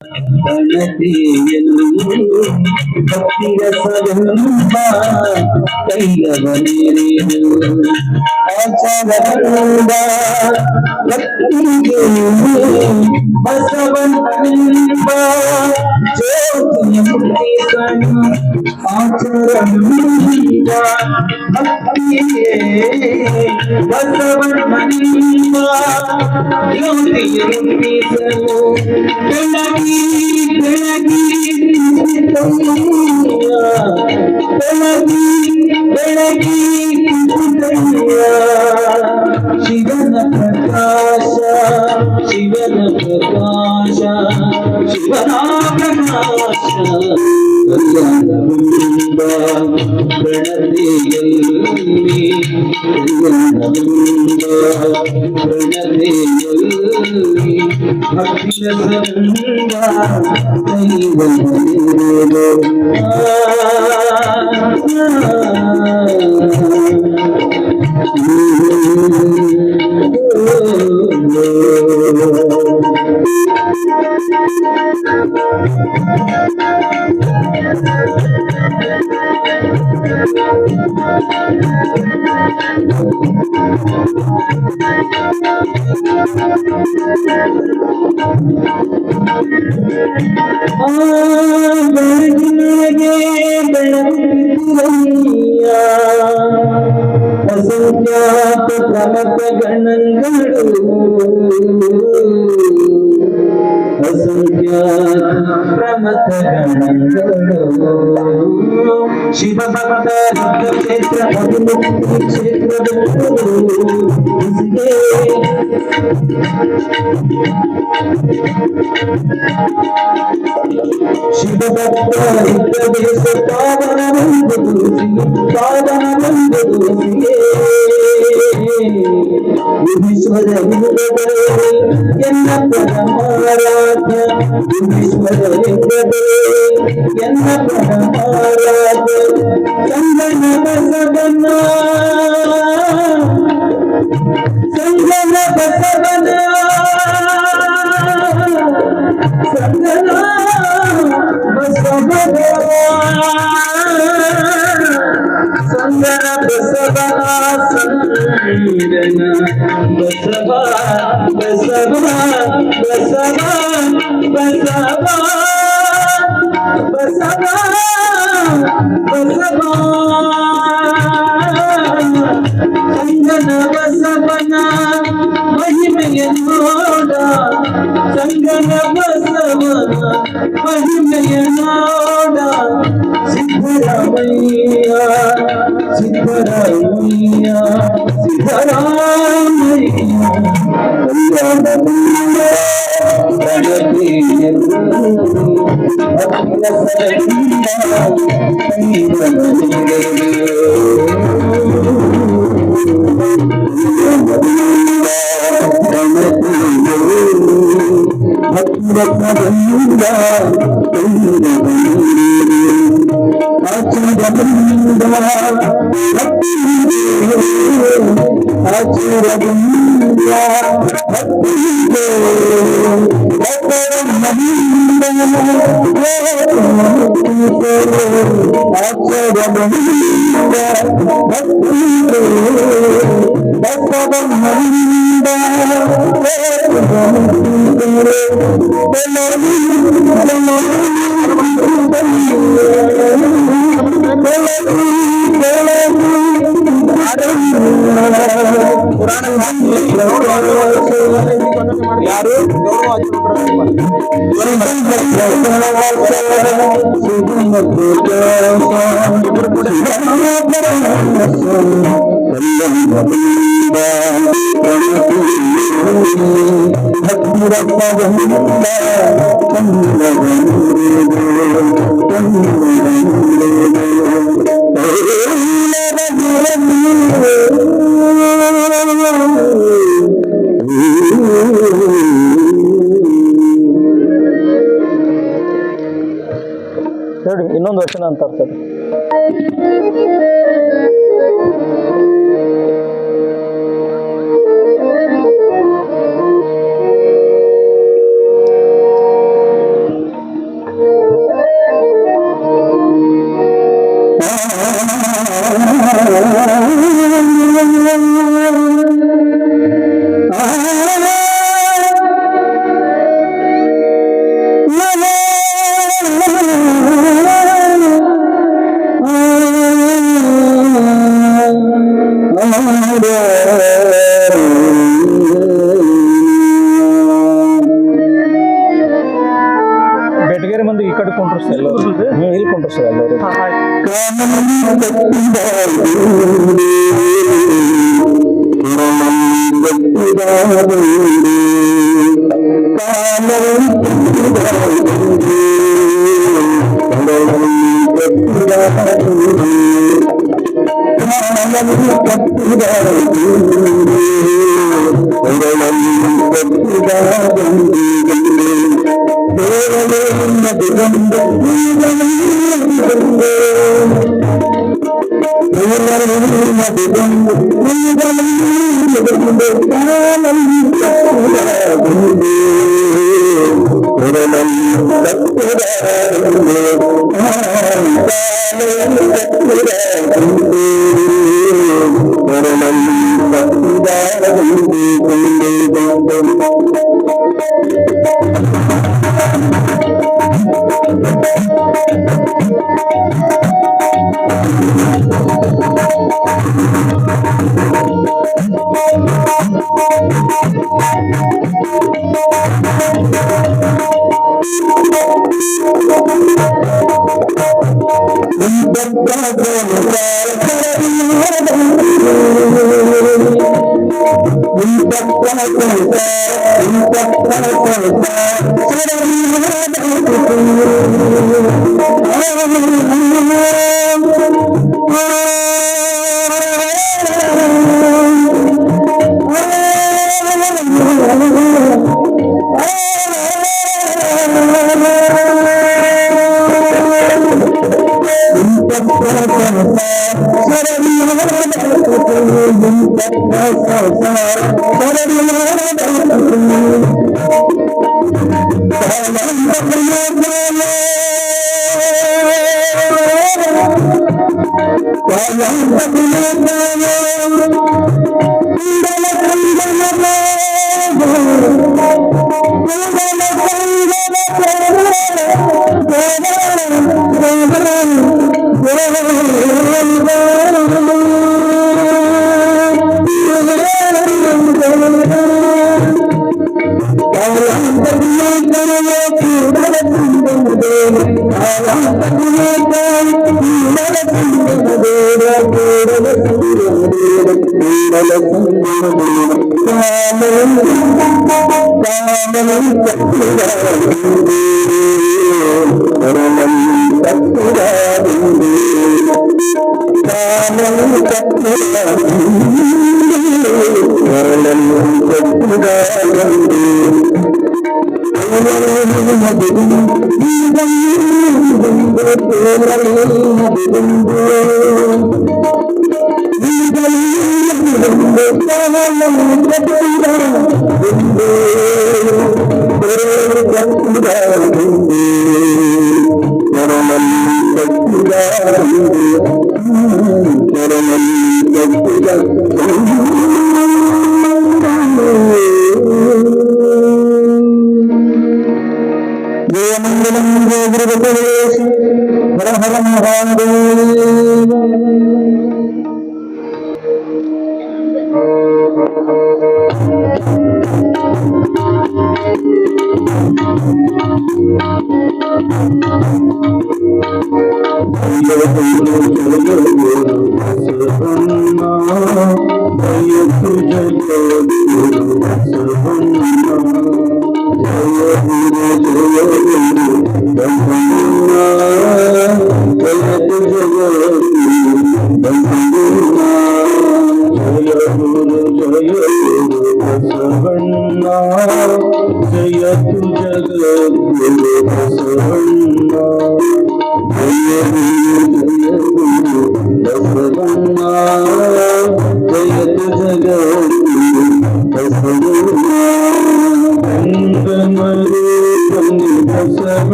ಗಣತಿಯಲ್ಲಿ ಭಕ್ತಿಯ ಸವೆಂಬ ಕೈಯವನೇನು ಆಚಾರಗಳಿಂದ ಭಕ್ತಿಗೆ ಬಸವನೆಂಬ ಜ್ಯೋತಿಯ ಮುಟ್ಟಿಸನು ಆಚಾರಗಳಿಂದ ಭಕ್ತಿಗೆ ಬಸವನೆಂಬ ಜ್ಯೋತಿಯ ಮುಟ್ಟಿಸನು ಬೆಳಗಿ ಬೆಳಗಿ ಬೆಳಗಿ ಶಿವನ ಪ್ರಕಾಶ ಶಿವನ ಪ್ರಕಾಶ ಶಿವನ ಪ್ರಕಾಶ ಪ್ರಣತೆಯಲ್ಲಿ ಪ್ರಣತೆಯಲ್ಲಿ ಭಕ್ತಿಯ ಅಸಂಖ್ಯಾತ ಪ್ರಮಥ ಗಣಗಳು ಅಸಂಖ್ಯಾತ ಪ್ರಮಥ ಗಣಗಳು ಶಿವಭಕ್ತ ಕ್ಷೇತ್ರ ಅಭಿಮುಕ್ತಿ ಕ್ಷೇತ್ರಗಳು ಶಿವಭಕ್ತ ದೇಶ ಪಾವನವೆಂಬುದು ಯುಗೀಶ್ವರ ಎನ್ನ ಪರಮಾರಾಧ್ಯ ಯುಗೀಶ್ವರ ಎನ್ನ ಪರಮಾರಾಧ್ಯ ಸಂಗನ ಬಸವನ ಸಂಗನ ಬಸವನ ಸಂಗನ ಬಸವನ ಸಂಗನ ಬಸವನ ಸಂಗನ ಬಸವ ಬಸವ ಬಸವ ಬಸವ ಬಸವ ಬಸವ ಸಂಗನ ಬಸವನ ಮಹಿಮೆಯ ನೋಡ ಸಂಗನ ಬಸವನ ಮಹಿಮೆಯ ನೋಡ ಸಿದ್ದರಾಮಯ್ಯ ಸಿದ್ದರಾಮಯ್ಯ ಸಿದ್ದರಾಮಯ್ಯ ಯಾರು ಹೇಳಿ ಇನ್ನೊಂದು ವರ್ಷನ ಅಂತ ಅರ್ಥದ ಬೆಟಗೇರಿ ಮಂದಿ ಈ ಕಡೆ ಕುಂಡ್ರಸ್ ಎಲ್ಲರೂ ಇಲ್ಲಿ ಕುಂಡ್ರಸ್ ಎಲ್ಲರೂ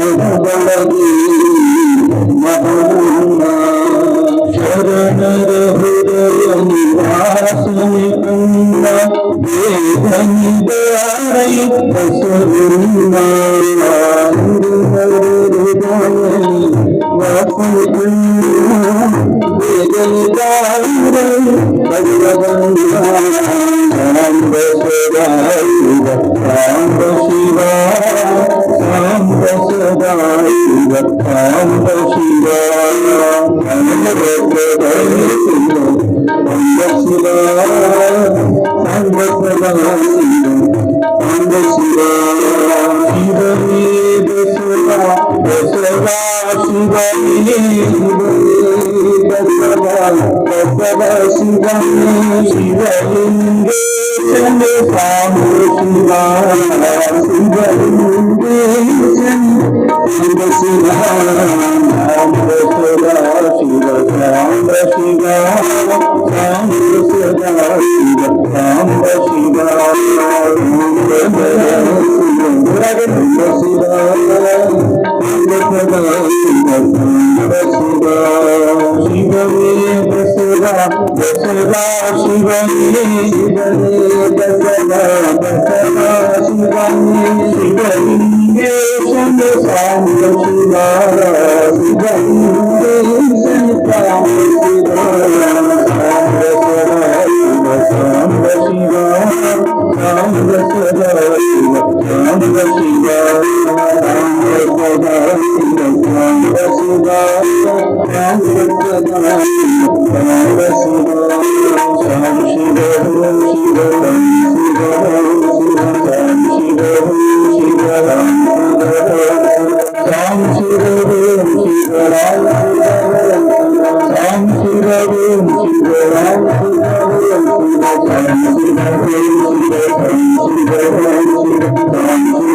ಮನದೊಳಗೆ ಮಹೋನ್ನ ಶರಣರ ಹೃದಯ ನಿವಾಸನೆ ಕಂಡ ವೇದನಿದಾರೈ ಬಸವಣ್ಣ ವಾಸನೆ ಕಂಡ ವೇದನಿದಾರೈ ಭಗವಂತ ಸಾಂಬ ಸದಾಶಿವ ಸಾಂಬ ಶಿವ ಸಾಂಬ ಸದಾಶಿವ ಸಾಂಬ ಶಿವ ಸಾಂಬ ಶಿವ ಸಾಂಬ ಸದಾಶಿವ ಸಾಂಬ ಶಿವ ಶಿವನೇ ಬಸವ ಬಸವ ಶಿವನೇ ಬಸವ ಬಸವ ಶಿವನೇ ಶಿವಲಿಂಗೇಶನ ಸಾಂಬ ಶಿವ ಶಿವಲಿಂಗೇಶನ ಸಾಂಬ ಶಿವ ಸಾಂಬ ಸದಾ ಶಿವ ಸಾಂಬ ಶಿವ ಸಾಂಬ ಸದಾ ಶಿವ ಸಾಂಬ ಶಿವ ಶಿವನೇ ಬಸವ ಬಸವ ಶಿವನೇ ಬಸವ ಬಸವ ಶಿವನೇ ಶಿವಲಿಂಗೇಶನ ಸಾಂಬ ಶಿವ ಶಿವಲಿಂಗೇಶನ ಸಾಂಬ ಶಿವ ಸಾಂಬ ಶಿವ ಸಾಂಬ ಸದಾ ಶಿವ ಸಾಂಬ ಶಿವ ಸಾಂಬ ಸದಾ ಶಿವ ಸಾಂಬ ಶಿವ ಸಾಂಬ ಸದಾ ಸಾಂಬ ಶಿವ ಸಾಂ ಶಿವ ಶಿವ ಸಾಂ ಶಿವ ಶಿವ ಸಾಂ ಶಿವ ಶಿವ ಸಾಂ ಶಿವ ಶಿವ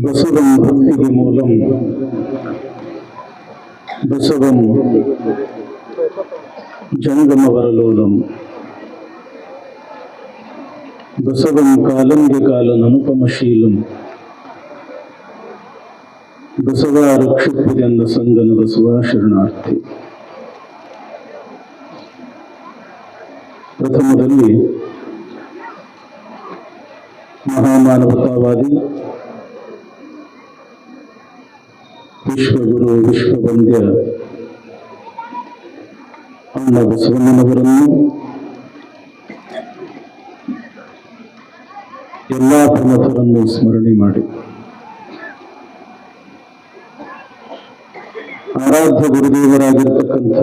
ಬಸವಂ ಭಕ್ತಿಗೆ ಮೂಲಂ ಬಸವಂ ಜಂಗಮ ವರಲೋಲಂ ಬಸವಂ ಕಾಲಂಗೆ ಕಾಲನ್ ಅನುಪಮಶೀಲಂ ಬಸವ ರಕ್ಷಿಪುದೆಂದ ಸಂಗನ ಬಸವ ಶರಣಾರ್ಥಿ. ಪ್ರಥಮದಲ್ಲಿ ಮಹಾಮಾನವತಾವಾದಿ ವಿಶ್ವಗುರು ವಿಶ್ವವಂದ್ಯ ಅಣ್ಣ ಬಸವಣ್ಣನವರನ್ನು ಎಲ್ಲ ಪ್ರಮುಖರನ್ನು ಸ್ಮರಣೆ ಮಾಡಿ ಆರಾಧ್ಯ ಗುರುದೇವರಾಗಿರ್ತಕ್ಕಂಥ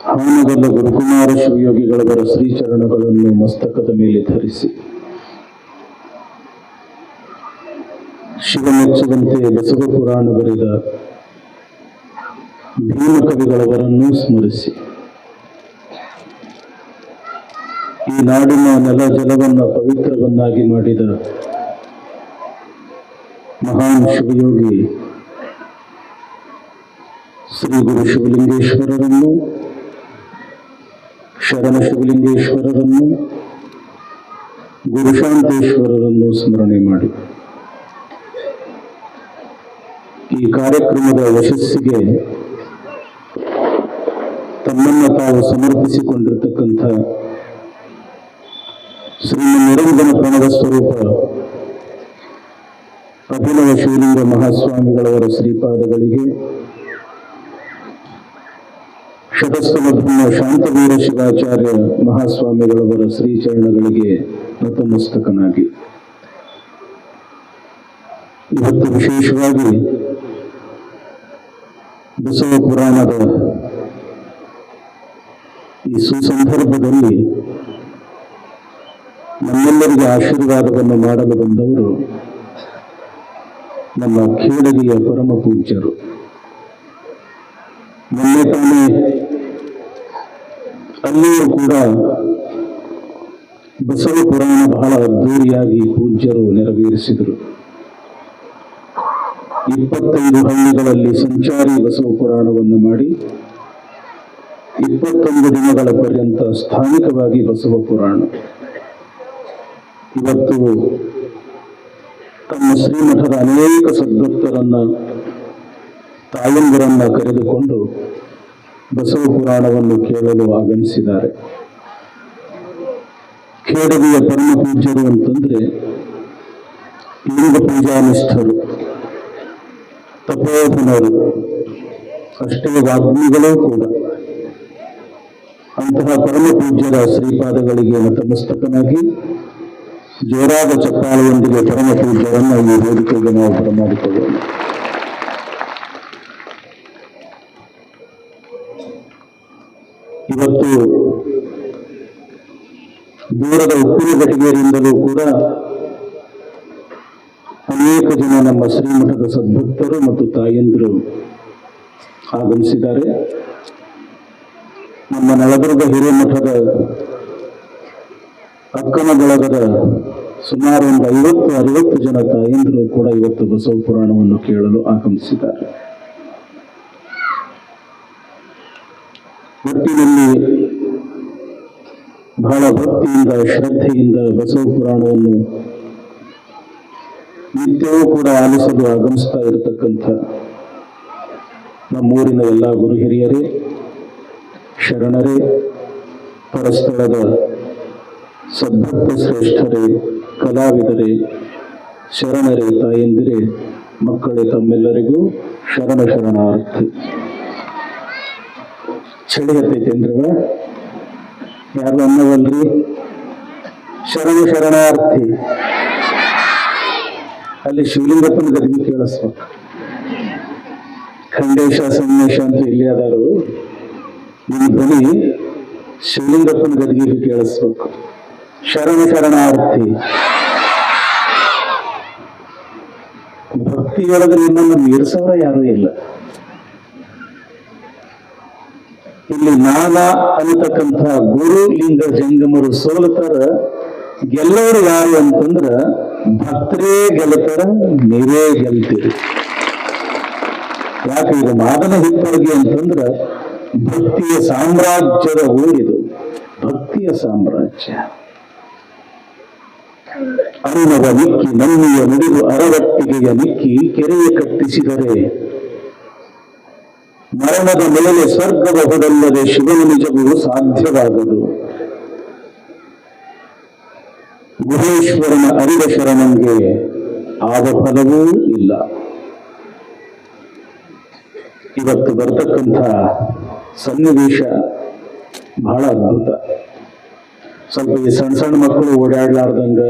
ಹಾನಗಲ್ಲ ಗುರುಕುಮಾರ ಶಿವಯೋಗಿಗಳವರ ಶ್ರೀಚರಣಗಳನ್ನು ಮಸ್ತಕದ ಮೇಲೆ ಧರಿಸಿ ಶಿವಮೆಚ್ಚುವಂತೆ ಬಸವ ಪುರಾಣ ಬರೆದ ಭೀಮಕವಿಗಳವರನ್ನೂ ಸ್ಮರಿಸಿ ಈ ನಾಡಿನ ನೆಲ ಜಲವನ್ನ ಪವಿತ್ರವನ್ನಾಗಿ ಮಾಡಿದ ಮಹಾನ್ ಶಿವಯೋಗಿ ಶ್ರೀ ಗುರು ಶಿವಲಿಂಗೇಶ್ವರರನ್ನು, ಶರಣ ಶಿವಲಿಂಗೇಶ್ವರರನ್ನು, ಗುರುಶಾಂತೇಶ್ವರರನ್ನು ಸ್ಮರಣೆ ಮಾಡಿ ಈ ಕಾರ್ಯಕ್ರಮದ ಯಶಸ್ಸಿಗೆ ತಮ್ಮನ್ನು ತಾವು ಸಮರ್ಪಿಸಿಕೊಂಡಿರ್ತಕ್ಕಂಥ ಶ್ರೀ ನಿರಂಜನ ಪ್ರಣವ ಸ್ವರೂಪ ಅಭಿನವ ಶಿವಲಿಂಗ ಮಹಾಸ್ವಾಮಿಗಳವರ ಶ್ರೀಪಾದಗಳಿಗೆ, ಶತಸ್ಥಲ ಬ್ರಹ್ಮ ಶಾಂತವೀರ ಶಿವಾಚಾರ್ಯ ಮಹಾಸ್ವಾಮಿಗಳವರ ಶ್ರೀಚರಣಗಳಿಗೆ ನತಮಸ್ತಕನಾಗಿ ಇವತ್ತು ವಿಶೇಷವಾಗಿ ಬಸವ ಪುರಾಣದ ಈ ಸುಸಂದರ್ಭದಲ್ಲಿ ನಮ್ಮೆಲ್ಲರಿಗೆ ಆಶೀರ್ವಾದವನ್ನು ಮಾಡಲು ಬಂದವರು ನಮ್ಮ ಖೇಡಗಿಯ ಪರಮ ಪೂಜ್ಯರು. ಮೊನ್ನೆ ತಾನೇ ಅಲ್ಲಿಯೂ ಕೂಡ ಬಸವ ಪುರಾಣ ಬಹಳ ಅದ್ದೂರಿಯಾಗಿ ಪೂಜ್ಯರು ನೆರವೇರಿಸಿದರು. 25 ಹಳ್ಳಿಗಳಲ್ಲಿ ಸಂಚಾರಿ ಬಸವ ಪುರಾಣವನ್ನು ಮಾಡಿ 21 ದಿನಗಳ ಪರ್ಯಂತ ಸ್ಥಾನಿಕವಾಗಿ ಬಸವ ಪುರಾಣ. ಇವತ್ತು ತಮ್ಮ ಶ್ರೀಮಠದ ಅನೇಕ ಸದ್ಭಕ್ತರನ್ನ ತಾಯಂದಿರನ್ನ ಕರೆದುಕೊಂಡು ಬಸವ ಪುರಾಣವನ್ನು ಕೇಳಲು ಆಗಮಿಸಿದ್ದಾರೆ. ಖೇಡಗಿಯ ಪರಮ ಪೂಜ್ಯರು ಅಂತಂದ್ರೆ ಲಿಂಗ ಪೂಜಾನಿಷ್ಠರು, ತಪೋಧನರು, ಅಷ್ಟೇ ವಾಗ್ಮಿಗಳೂ ಕೂಡ. ಅಂತಹ ಪರಮ ಪೂಜ್ಯರ ಶ್ರೀಪಾದಗಳಿಗೆ ನತಮಸ್ತಕನಾಗಿ ಜೋರಾದ ಚಪ್ಪಾಳೆಯೊಂದಿಗೆ ಪರಮ ಪೂಜ್ಯರನ್ನು ಈ ವೇದಿಕೆಗೆ ನಾವು ಬರಮಾಡಿಕೊಳ್ಳೋಣ. ಇವತ್ತು ದೂರದ ಉಪ್ಪಿನ ಘಟಿಗೆಯರಿಂದಲೂ ಕೂಡ ಅನೇಕ ಜನ ನಮ್ಮ ಶ್ರೀಮಠದ ಸದ್ಭಕ್ತರು ಮತ್ತು ತಾಯಂದಿರು ಆಗಮಿಸಿದ್ದಾರೆ. ನಮ್ಮ ನಳದುರ್ಗ ಹಿರೇಮಠದ ಅಕ್ಕನ ಬಳಗದ ಸುಮಾರು ಒಂದು 50-60 ಜನ ತಾಯಂದಿರು ಕೂಡ ಇವತ್ತು ಬಸವ ಪುರಾಣವನ್ನು ಕೇಳಲು ಆಗಮಿಸಿದ್ದಾರೆ. ಒಟ್ಟಿನಲ್ಲಿ ಬಹಳ ಭಕ್ತಿಯಿಂದ ಶ್ರದ್ಧೆಯಿಂದ ಬಸವ ಪುರಾಣವನ್ನು ನಿತ್ಯವೂ ಕೂಡ ಆಲಿಸಲು ಆಗಮಿಸ್ತಾ ಇರತಕ್ಕಂಥ ನಮ್ಮೂರಿನ ಎಲ್ಲ ಗುರು ಹಿರಿಯರೇ, ಶರಣರೇ, ಪರಸ್ಥಳದ ಸದ್ಭಕ್ತ ಶ್ರೇಷ್ಠರೇ, ಕಲಾವಿದರೇ, ಶರಣರೇ, ತಾಯಂದಿರೇ, ಮಕ್ಕಳೇ, ತಮ್ಮೆಲ್ಲರಿಗೂ ಶರಣಾರ್ಥಿ. ಚಳಿ ಹತ್ತೈತೇನ್ರವ? ಯಾರು ಅನ್ನವಲ್ರಿ? ಶರಣಾರ್ಥಿ. ಅಲ್ಲಿ ಶಿವಲಿಂಗಪ್ಪನ ಗದಿಗೆ ಕೇಳಿಸ್ಬೇಕು. ಖಂಡೇಶ ಸನ್ನೇಶ ಅಂತ ಇಲ್ಲಿ ಅದಾರು. ನಿಮ್ಮ ಧ್ವನಿ ಶಿವಲಿಂಗಪ್ಪನ ಗದಿಗೆ ಕೇಳಿಸ್ಬೇಕು. ಶರಣಾರ್ಥಿ. ಭಕ್ತಿಯೊಳಗೆ ನಿಮ್ಮನ್ನು ಮೀರಿಸೋರ ಯಾರೂ ಇಲ್ಲ. ಇಲ್ಲಿ ನಾನಾ ಅನ್ನತಕ್ಕಂಥ ಗುರು ಲಿಂಗ ಜಂಗಮರು ಸೋಲತಾರ. ಗೆಲ್ಲವರು ಯಾರು ಅಂತಂದ್ರ ಭಕ್ತರೇ ಗೆಲ್ಲತಾರ, ನೀವೇ ಗೆಲ್ತೀರಿ. ಯಾಕೆ ಇದು ಮಾದನ ಹಿಪ್ಪರಿಗೆ ಅಂತಂದ್ರ ಭಕ್ತಿಯ ಸಾಮ್ರಾಜ್ಯದ ಊರಿದು, ಭಕ್ತಿಯ ಸಾಮ್ರಾಜ್ಯ. ಅರುಣವ ನಿಕ್ಕಿ ನನ್ನಿಯ ನುಡಿದು ಅರವಟ್ಟಿಗೆಯ ನಿಕ್ಕಿ ಕೆರೆಯ ಕಟ್ಟಿಸಿದರೆ ಮರಣದ ಮೇಲೆ ಸ್ವರ್ಗಬಹುದಲ್ಲದೆ ಶಿವನ ನಿಜವೂ ಸಾಧ್ಯವಾಗದು. ಗುಹೇಶ್ವರನ ಅರಿವ ಶರಣಂಗೆ ಆದ ಫಲವೂ ಇಲ್ಲ. ಇವತ್ತು ಬರ್ತಕ್ಕಂಥ ಸನ್ನಿವೇಶ ಬಹಳ ಅದ್ಭುತ. ಸ್ವಲ್ಪ ಈ ಸಣ್ಣ ಮಕ್ಕಳು ಓಡಾಡ್ಲಾರ್ದಂಗ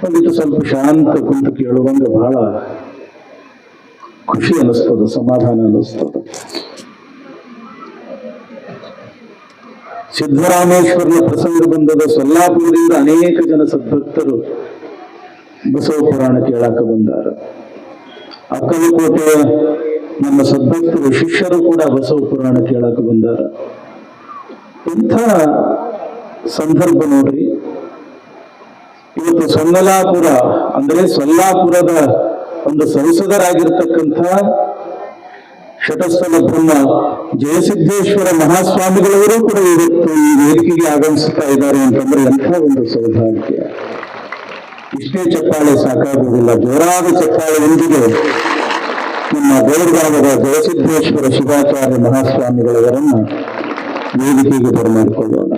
ಒಂದಿಟ್ಟು ಸ್ವಲ್ಪ ಶಾಂತ ಕುಂತು ಕೇಳುವಂಗ ಬಹಳ ಖುಷಿ ಅನ್ನಿಸ್ತದ, ಸಮಾಧಾನ ಅನ್ನಿಸ್ತದ. ಸಿದ್ದರಾಮೇಶ್ವರನ ಪ್ರಸಂಗ ಬಂದದ ಸೊಲ್ಲಾಪುರದಿಂದ ಅನೇಕ ಜನ ಸದ್ಭಕ್ತರು ಬಸವ ಪುರಾಣ ಕೇಳಾಕ ಬಂದಾರ. ಅಕ್ಕಲಕೋಟೆಯ ನಮ್ಮ ಸದ್ಭಕ್ತರು ಶಿಷ್ಯರು ಕೂಡ ಬಸವ ಪುರಾಣ ಕೇಳಾಕ ಬಂದಾರ. ಇಂಥ ಸಂದರ್ಭ ನೋಡ್ರಿ. ಇವತ್ತು ಸೊನ್ನಲಾಪುರ ಅಂದ್ರೆ ಸೊಲ್ಲಾಪುರದ ಒಂದು ಸಂಸದರಾಗಿರ್ತಕ್ಕಂಥ ಶಟಸ್ಥಲ ಬ್ರಹ್ಮ ಜಯಸಿದ್ದೇಶ್ವರ ಮಹಾಸ್ವಾಮಿಗಳವರು ಕೂಡ ಇವತ್ತು ಈ ವೇದಿಕೆಗೆ ಆಗಮಿಸುತ್ತಾ ಇದ್ದಾರೆ ಅಂತಂದ್ರೆ ಎಂಥ ಒಂದು ಸೌಭಾಗ್ಯ. ಇಷ್ಟೇ ಚಪ್ಪಾಳೆ ಸಾಕಾಗುವುದಿಲ್ಲ, ಜೋರಾದ ಚಪ್ಪಾಳೆಯೊಂದಿಗೆ ನಮ್ಮ ದೇವರಗಾಮದ ಜಯಸಿದ್ದೇಶ್ವರ ಶಿವಾಚಾರ್ಯ ಮಹಾಸ್ವಾಮಿಗಳವರನ್ನ ವೇದಿಕೆಗೆ ಬರಮಾಡಿಕೊಳ್ಳೋಣ.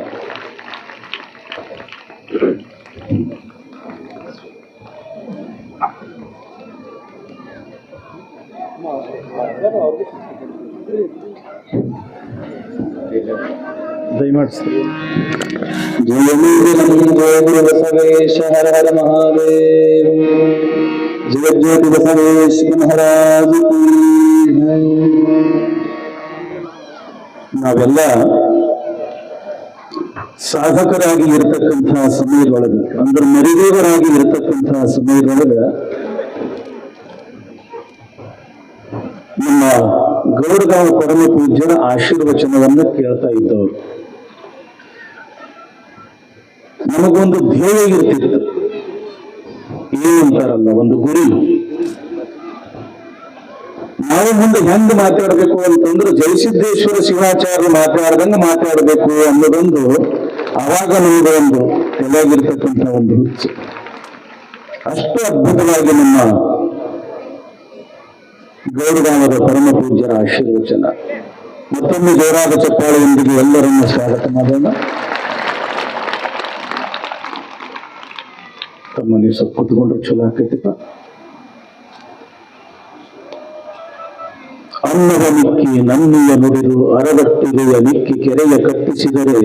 ದಯಮಾಡಿಸಿ. ಜಯ ಗುರು ಬಸವೇಶ ಹರ ಹರ ಮಹಾದೇವ. ಜಗಜ್ಯೋತಿ ಬಸವೇಶ್ವರ ಮಹಾರಾಜ ಕಿ ಜೈ. ನಾವೆಲ್ಲ ಸಾಧಕರಾಗಿ ಇರತಕ್ಕಂತಹ ಸಮಯದೊಳಗೆ, ಅಂದ್ರೆ ಮರಿದೇವರಾಗಿ ಇರತಕ್ಕಂತಹ ಸಮಯದೊಳಗೆ ನಮ್ಮ ಗೌಡಗಾಂವ ಪರಮ ಪೂಜ್ಯರ ಆಶೀರ್ವಚನವನ್ನ ಕೇಳ್ತಾ ಇದ್ದವರು. ನಮಗೊಂದು ಧ್ಯೇಯ ಇರ್ತಿತ್ತು, ಏನಂತಾರಲ್ಲ, ಒಂದು ಗುರಿ. ನಾವು ಮುಂದೆ ಹೆಂಗ್ ಮಾತಾಡ್ಬೇಕು ಅಂತಂದ್ರೆ ಜಯಸಿದ್ದೇಶ್ವರ ಶಿವಾಚಾರ್ಯ ಮಾತಾಡ್ದಂಗ ಮಾತಾಡ್ಬೇಕು ಅನ್ನೋದೊಂದು ಅವಾಗ ನಮಗೆ ಒಂದು ತಲೆಯಾಗಿರ್ತಕ್ಕಂಥ ಒಂದು ಹುಚ್ಚು. ಅಷ್ಟು ಅದ್ಭುತವಾಗಿ ನಮ್ಮ ಗೌಡಗಾಂವದ ಪರಮ ಪೂಜ್ಯರ ಆಶೀರ್ವಚನ. ಮತ್ತೊಮ್ಮೆ ಜೋರಾದ ಚಪ್ಪಾಳೆಯೊಂದಿಗೆ ಎಲ್ಲರನ್ನು ಸ್ವಾಗತ ಮಾಡೋಣ. ತಮ್ಮ ನೀವು ಸ್ವಲ್ಪ ಕೂತ್ಕೊಂಡ್ರೆ ಚಲೋ ಆಕೈತಿಪ್ಪ. ಅನ್ನದ ನಿಕ್ಕಿ ನನ್ನಿಯ ನುಡಿದು ಅರವಟ್ಟಿಗೆಯ ನಿಕ್ಕಿ ಕೆರೆಯ ಕಟ್ಟಿಸಿದರೆ